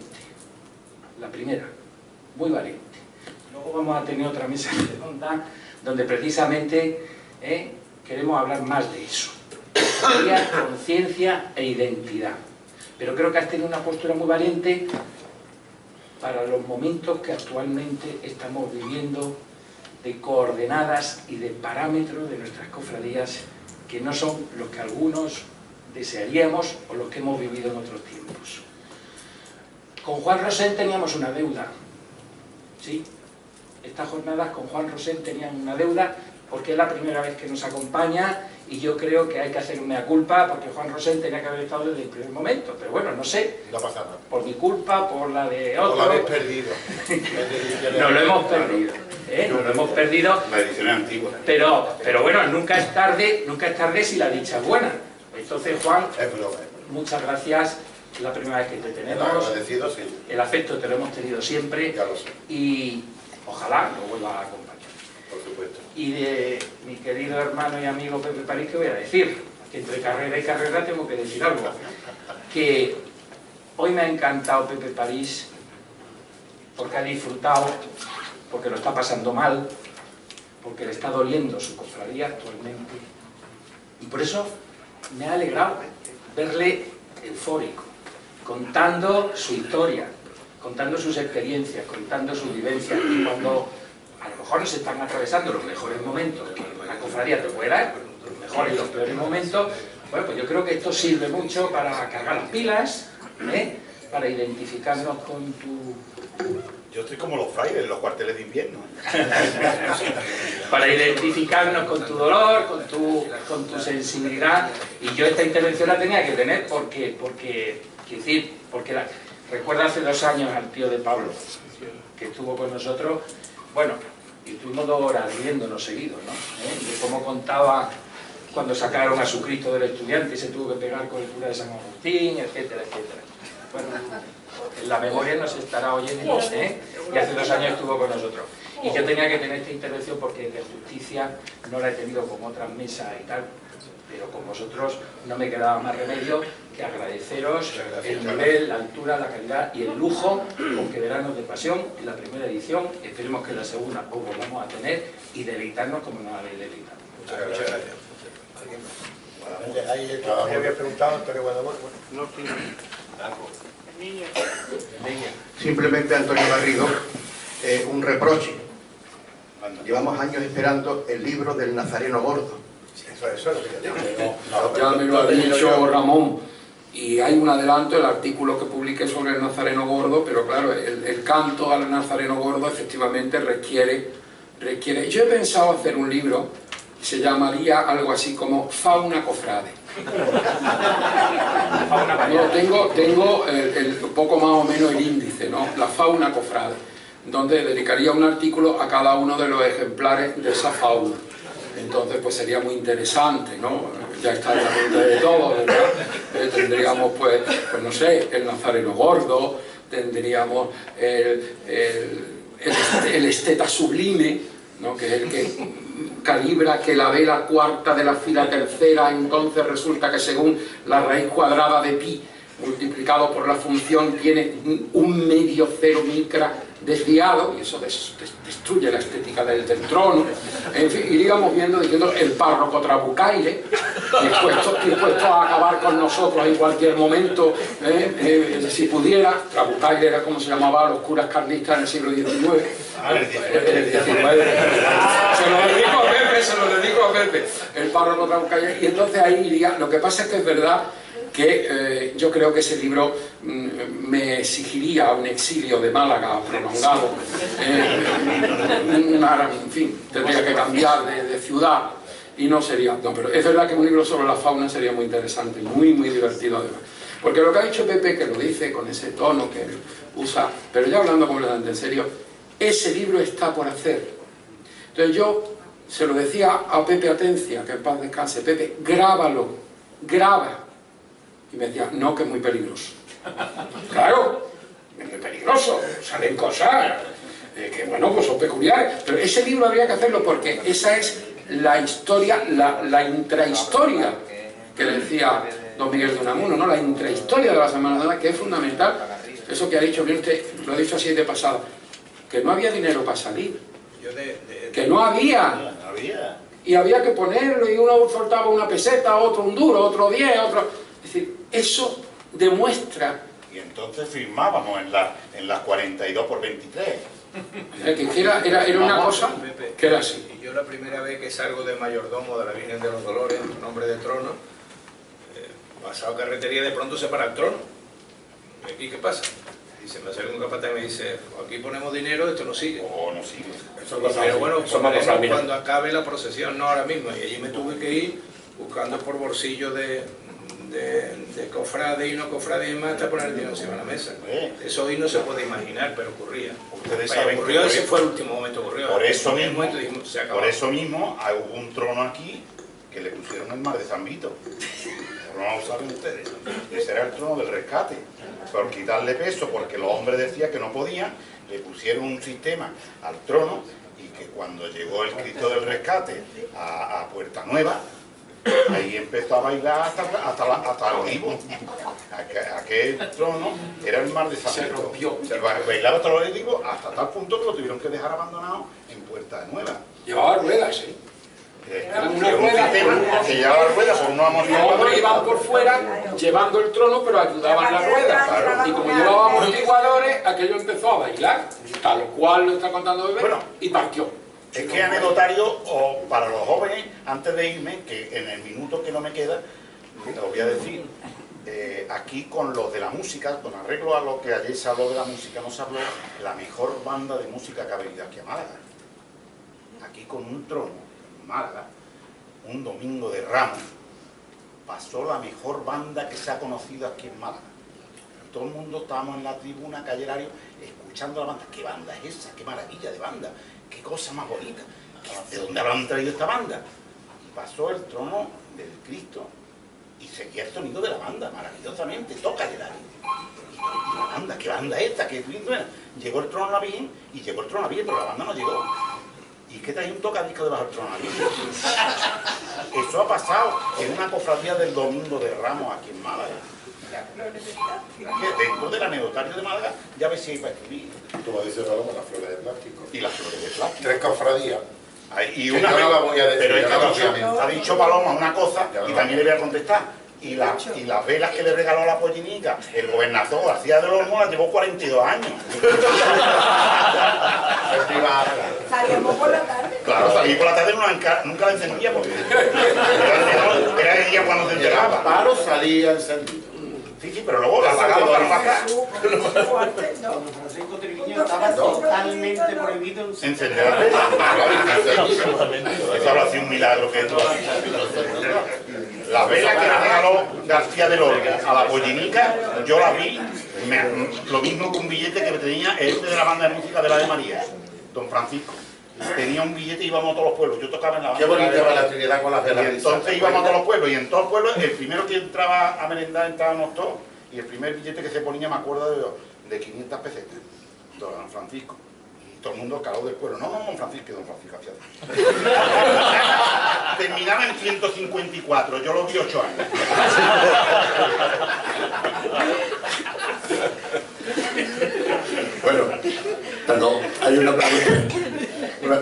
La primera, muy valiente. Luego vamos a tener otra mesa redonda donde precisamente queremos hablar más de eso. Conciencia e identidad. Pero creo que has tenido una postura muy valiente para los momentos que actualmente estamos viviendo, de coordenadas y de parámetros de nuestras cofradías que no son los que algunos desearíamos o los que hemos vivido en otros tiempos. Con Juan Rosén teníamos una deuda, ¿sí? Estas jornadas con Juan Rosén tenían una deuda porque es la primera vez que nos acompaña y yo creo que hay que hacer un mea culpa porque Juan Rosén tenía que haber estado desde el primer momento, pero bueno, no sé, No pasa nada. por mi culpa, por la de otro... Lo habéis perdido. Nos lo hemos perdido, nos lo hemos perdido, La edición es antigua. pero bueno, nunca es tarde si la dicha es buena. Entonces, Juan, Es broma. muchas gracias, es la primera vez que te El tenemos, agradecido, sí. el afecto te lo hemos tenido siempre Ya lo sé, y ojalá lo vuelva a acompañar. por supuesto. Y de mi querido hermano y amigo Pepe París, ¿qué voy a decir? Que entre carrera y carrera tengo que decir algo. Que hoy me ha encantado Pepe París porque ha disfrutado, porque lo está pasando mal, porque le está doliendo su cofradía actualmente. Y por eso me ha alegrado verle eufórico, contando su historia, contando sus experiencias, contando sus vivencias. Y cuando a lo mejor nos están atravesando los mejores momentos que la cofradía cofradía te puede dar, los mejores y los peores momentos. Bueno, pues yo creo que esto sirve mucho para cargar las pilas, para identificarnos con tu... Yo estoy como los frailes en los cuarteles de invierno. Para identificarnos con tu dolor, con tu sensibilidad. Y yo esta intervención la tenía que tener porque recuerdo hace 2 años al tío de Pablo, que estuvo con nosotros, bueno, y estuvimos 2 horas riéndonos seguidos, ¿no? De cómo contaba cuando sacaron a su Cristo del estudiante y se tuvo que pegar con el cura de San Agustín, etcétera, etcétera. Bueno, en la memoria nos estará oyendo, y hace 2 años estuvo con nosotros. Y yo tenía que tener esta intervención porque de justicia no la he tenido con otras mesas y tal, pero con vosotros no me quedaba más remedio que agradeceros el nivel, la altura, la calidad y el lujo con que Veranos de Pasión en la primera edición, esperemos que en la segunda os volvamos a tener y deleitarnos como nos habéis deleitado. Muchas gracias. Ahí me había preguntado Antonio Guadamón. No, Simplemente, Antonio Garrido, un reproche. Llevamos años esperando el libro del Nazareno Gordo. Eso es lo que yo digo. Ya me lo ha dicho Ramón, y hay un adelanto, el artículo que publiqué sobre el Nazareno Gordo, pero claro, el canto al Nazareno Gordo efectivamente requiere... Yo he pensado hacer un libro, se llamaría algo así como Fauna Cofrade. No, tengo un poco más o menos el índice, ¿no? La fauna cofrade, donde dedicaría un artículo a cada uno de los ejemplares de esa fauna. Entonces pues sería muy interesante, ¿no? Ya está en la mente de todos, ¿verdad? Tendríamos pues no sé, el Nazareno Gordo, tendríamos el esteta sublime, ¿no? Que es el que calibra que la vela cuarta de la fila tercera, entonces resulta que según la raíz cuadrada de pi multiplicado por la función tiene un medio cero micra desviado, y eso destruye la estética del trono. En fin, iríamos diciendo el párroco Trabucaire, dispuesto a acabar con nosotros en cualquier momento, si pudiera. Trabucaire era como se llamaba a los curas carlistas en el siglo XIX. Se lo dedico a Pepe, el párroco Trabucaire. Y entonces ahí iría. Lo que pasa es que es verdad que yo creo que ese libro me exigiría un exilio de Málaga prolongado, en fin, tendría que cambiar de ciudad y no sería... No, pero es verdad que un libro sobre la fauna sería muy interesante, muy divertido además. Porque lo que ha dicho Pepe, que lo dice con ese tono que usa, pero ya hablando completamente en serio, ese libro está por hacer. Entonces yo se lo decía a Pepe Atencia, que en paz descanse: Pepe, grábalo, graba. Y me decía, no, que es muy peligroso. Claro, es muy peligroso, salen cosas que, bueno, pues son peculiares. Pero ese libro habría que hacerlo porque esa es la historia, la intrahistoria que decía don Miguel de Unamuno, ¿no? La intrahistoria de la Semana Santa, que es fundamental. Eso que ha dicho, mire usted, lo ha dicho así de pasada, que no había dinero para salir. Que no había. Y había que ponerlo, y uno soltaba una peseta, otro un duro, otro 10, otro... Es decir, eso demuestra... Y entonces firmábamos en las 42 por 23. Que era una cosa que era así. Y yo la primera vez que salgo de mayordomo de la Virgen de los Dolores, en nombre de trono, pasado carretería, de pronto se para el trono. ¿Y qué pasa? Y se me acerca un capataz y me dice, aquí ponemos dinero, esto no sigue. O no sigue. Pero bueno, cuando acabe la procesión, no ahora mismo. Y allí me tuve que ir buscando por bolsillo de cofrade y no cofrade y más hasta poner el dinero encima de la mesa. Eso hoy no se puede imaginar, pero ocurría. Ustedes saben ocurrió, que ese fue el último momento que ocurrió. Por eso mismo hubo un trono aquí que le pusieron el mar de San Vito. No lo saben ustedes. Ese era el trono del rescate. Por quitarle peso, porque los hombres decían que no podían, le pusieron un sistema al trono, y que cuando llegó el Cristo del Rescate a Puerta Nueva, ahí empezó a bailar hasta el olivo. Aquel trono era el mar de San Vito. Y bailaba hasta el olivo hasta tal punto que lo tuvieron que dejar abandonado en Puerta Nueva. Llevaba ruedas, ¿sí? Eran una rueda que llevaba ruedas por unos amortiguadores. Los hombres iban por fuera llevando el trono, pero ayudaban la rueda. Claro. Y como llevaba amortiguadores, aquello empezó a bailar, tal cual lo está contando Bebé, y partió. Es que anecdotario, o para los jóvenes, antes de irme, que en el minuto que no me queda, os voy a decir, aquí con los de la música, con arreglo a lo que ayer se habló de la música, nos habló la mejor banda de música que ha venido aquí a Málaga. Aquí con un trono, en Málaga, un domingo de Ramos, pasó la mejor banda que se ha conocido aquí en Málaga. Y todo el mundo estábamos en la tribuna, calle Lario, escuchando la banda. ¿Qué banda es esa? ¡Qué maravilla de banda! ¡Qué cosa más bonita! ¿De dónde habrán traído esta banda? Y pasó el trono del Cristo y seguía el sonido de la banda, maravillosamente, toca el Lario. Y la banda, ¿qué banda es esta? ¿Qué suena? Llegó el trono a la Virgen y llegó el trono a la Virgen, pero la banda no llegó. ¿Y qué trae un tocadisco debajo del trono a la Virgen? Eso ha pasado en una cofradía del Domingo de Ramos aquí en Málaga. Que dentro del anecdotario de Málaga ya ves si hay para escribir. Tú lo dices, Paloma, las flores de plástico. Y las flores de plástico. 3 cofradías. Y Que una yo no la voy a decir, pero es yo que no la voy a mentir. ha dicho Paloma una cosa Ya y no. también le voy a contestar. Y las velas que le regaló la pollinica, el gobernador García del Olmo las llevó 42 años. Salíamos por la tarde. Claro, salí por la tarde nunca la encendía porque era el día cuando se El enteraba. paro salía encendido. Sí, pero luego la apagaba para bajar. Francisco Triviño estaba totalmente prohibido Encender las velas. Eso habrá sido un milagro que esto. La vela que le regaló García del Olmo a la pollinica, yo la vi, lo mismo que un billete que tenía este de la banda de música de la de María, don Francisco. Tenía un billete y íbamos a todos los pueblos. Yo tocaba en la banda. Qué bonita de va la Trinidad con las Y velas. entonces íbamos a todos los pueblos, y en todos los pueblos, el primero que entraba a merendar entrábamos todos, y el primer billete que se ponía, me acuerdo, de 500 pesetas, don Francisco. Y todo el mundo calado del pueblo. No, don Francisco, que don Francisco hacía. Terminaba en 154, yo lo vi 8 años. Bueno, perdón, hay una pregunta.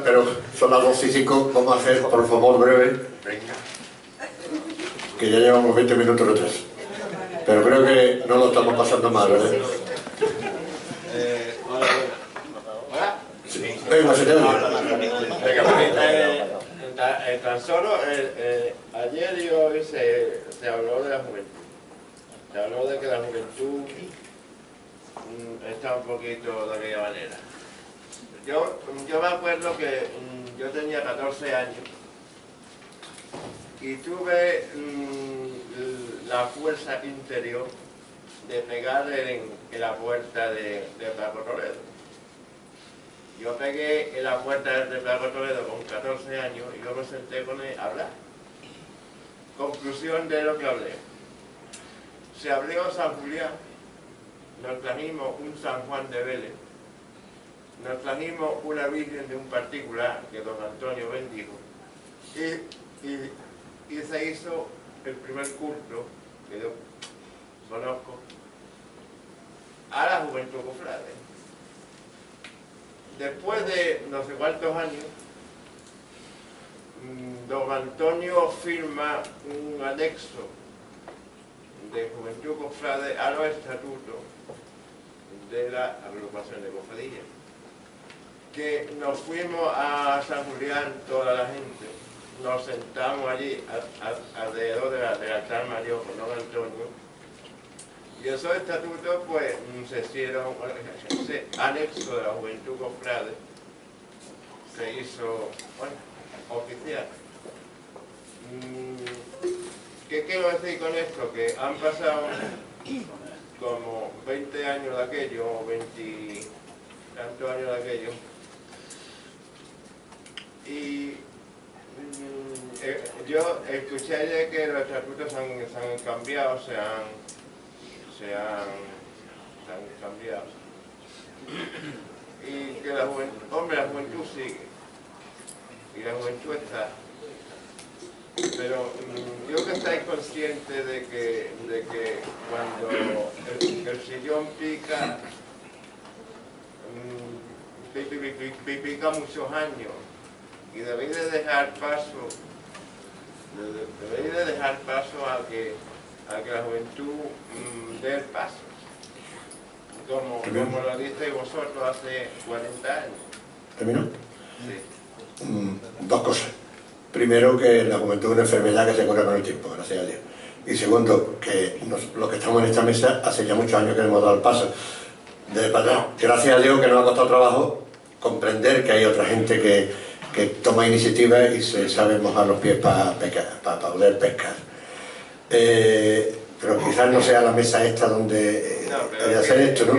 Pero son las 2:05, vamos a hacer, por favor, breve. Venga. Que ya llevamos 20 minutos los tres. Pero creo que no lo estamos pasando mal, ¿verdad? Hola. Sí. Venga, señor. Tan solo ayer y hoy se habló de la juventud. Se habló de que la juventud está un poquito de aquella manera. Yo me acuerdo que yo tenía 14 años y tuve la fuerza interior de pegar en la puerta de Paco Toledo. Yo pegué en la puerta de Paco Toledo con 14 años y yo me senté con él a hablar. Conclusión de lo que hablé. Se abrió San Julián, nos trajimos un San Juan de Vélez, nos trajimos una Virgen de un particular que don Antonio bendijo y se hizo el primer culto que yo conozco a la Juventud Cofrade. Después de no sé cuántos años, don Antonio firma un anexo de Juventud Cofrade a los estatutos de la agrupación de cofradías. Que nos fuimos a San Julián, toda la gente, nos sentamos allí alrededor del altar mayor con don Antonio, y esos estatutos pues se hicieron, ese anexo de la Juventud Cofrade se hizo, bueno, oficial. ¿Qué quiero decir con esto? Que han pasado como 20 años de aquello, o 20 tantos años de aquello, y yo escuché ayer que los estatutos se han cambiado, se han cambiado, y que la juventud sigue, y la juventud está. Pero yo creo que estáis conscientes de que cuando el sillón pica, pica muchos años, y debéis de dejar paso a que la juventud dé el paso, como lo disteis vosotros hace 40 años. ¿Terminó? Sí. dos cosas. Primero, que la juventud es una enfermedad que se cura con el tiempo, gracias a Dios. Y segundo, que los que estamos en esta mesa hace ya muchos años que hemos dado el paso de parar. Gracias a Dios que nos ha costado trabajo comprender que hay otra gente que toma iniciativa y se sabe mojar los pies para poder pescar. Pero quizás no sea la mesa esta donde de hacer esto, ¿no?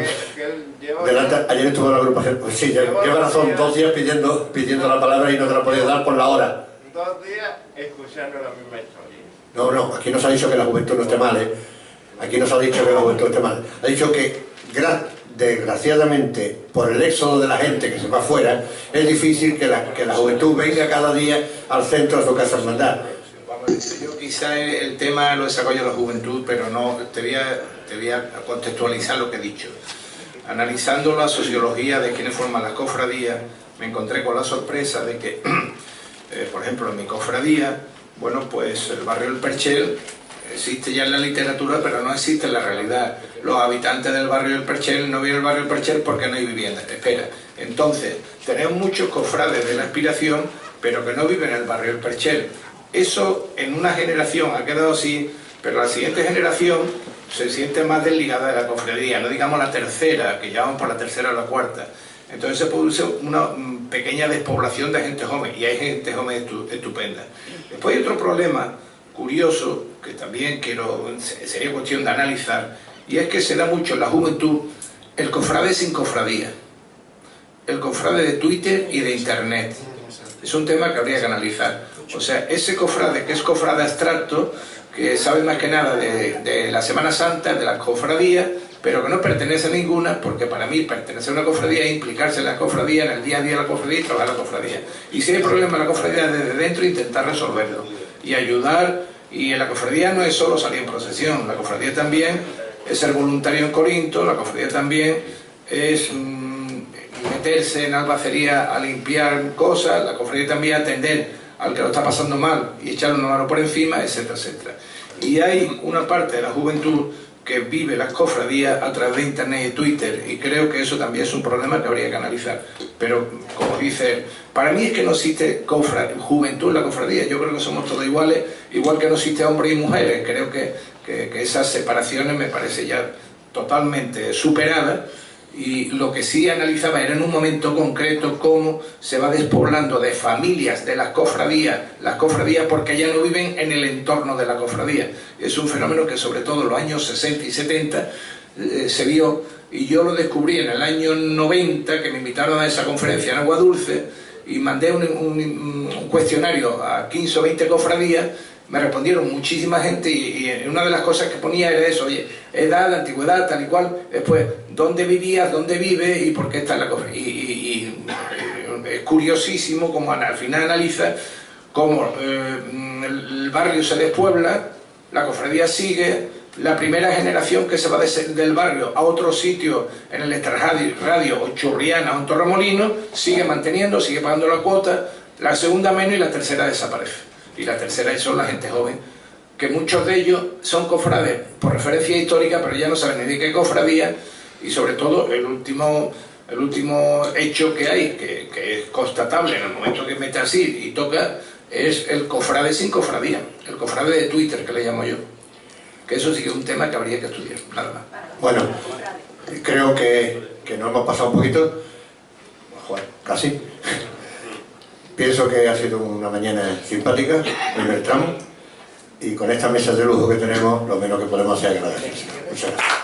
Ayer estuvo en la agrupación, pues sí, lleva razón, 2 días pidiendo la palabra y no te la podía dar por la hora. 2 días escuchando la misma historia. No, aquí no se ha dicho que la juventud no esté mal, ¿eh? Aquí no se ha dicho que la juventud esté mal. Ha dicho que, desgraciadamente, por el éxodo de la gente que se va afuera, es difícil que la juventud venga cada día al centro de su casa hermandad. Yo quizá el tema lo desarrollo de la juventud, pero no, te voy a contextualizar lo que he dicho. Analizando la sociología de quienes forman las cofradías, me encontré con la sorpresa de que, por ejemplo, en mi cofradía, bueno, pues el barrio del Perchel existe ya en la literatura, pero no existe en la realidad. Los habitantes del barrio del Perchel no viven el barrio del Perchel porque no hay vivienda. Espera, entonces, tenemos muchos cofrades de la Inspiración, pero que no viven en el barrio del Perchel. Eso en una generación ha quedado así, pero la siguiente generación se siente más desligada de la cofradía, no digamos la tercera, que ya vamos por la tercera o la cuarta. Entonces se produce una pequeña despoblación de gente joven, y hay gente joven estupenda. Después hay otro problema curioso, que también sería cuestión de analizar, y es que se da mucho en la juventud el cofrade sin cofradía, el cofrade de Twitter y de Internet. Es un tema que habría que analizar. O sea, ese cofrade que es cofrade abstracto, que sabe más que nada de la Semana Santa, de las cofradías, pero que no pertenece a ninguna, porque para mí pertenecer a una cofradía es implicarse en la cofradía, en el día a día de la cofradía y trabajar la cofradía. Y si hay problemas en la cofradía, desde dentro intentar resolverlo y ayudar. Y en la cofradía no es solo salir en procesión, la cofradía también es ser voluntario en Corinto, la cofradía también es meterse en albacería a limpiar cosas, la cofradía también atender al que lo está pasando mal y echarle una mano por encima, etcétera, etcétera. Y hay una parte de la juventud que vive las cofradías a través de Internet y Twitter, y creo que eso también es un problema que habría que analizar. Pero, como dice, para mí es que no existe juventud en la cofradía, yo creo que somos todos iguales, igual que no existe hombres y mujeres. Creo que esas separaciones me parece ya totalmente superadas, y lo que sí analizaba era en un momento concreto cómo se va despoblando de familias de las cofradías porque ya no viven en el entorno de la cofradía. Es un fenómeno que sobre todo en los años 60 y 70 se vio, y yo lo descubrí en el año 90, que me invitaron a esa conferencia en Agua Dulce, y mandé un cuestionario a 15 o 20 cofradías. Me respondieron muchísima gente, y una de las cosas que ponía era eso: oye, edad, antigüedad, tal y cual, después, ¿dónde vivías, dónde vives y por qué está en la cofradía? Y es curiosísimo como al final analiza cómo el barrio se despuebla, la cofradía sigue, la primera generación que se va del barrio a otro sitio en el extrarradio o Churriana o en Torremolinos sigue manteniendo, sigue pagando la cuota, la segunda menos y la tercera desaparece. Y la tercera son la gente joven, que muchos de ellos son cofrades por referencia histórica, pero ya no saben ni de qué cofradía. Y sobre todo el último hecho que hay, que es constatable en el momento que mete así y toca, es el cofrade sin cofradía, el cofrade de Twitter, que le llamo yo. Que eso sí que es un tema que habría que estudiar, nada más. Bueno, creo que nos hemos pasado un poquito, casi. Pienso que ha sido una mañana simpática, primer tramo, y con esta mesa de lujo que tenemos, lo menos que podemos hacer es agradecer. Muchas gracias.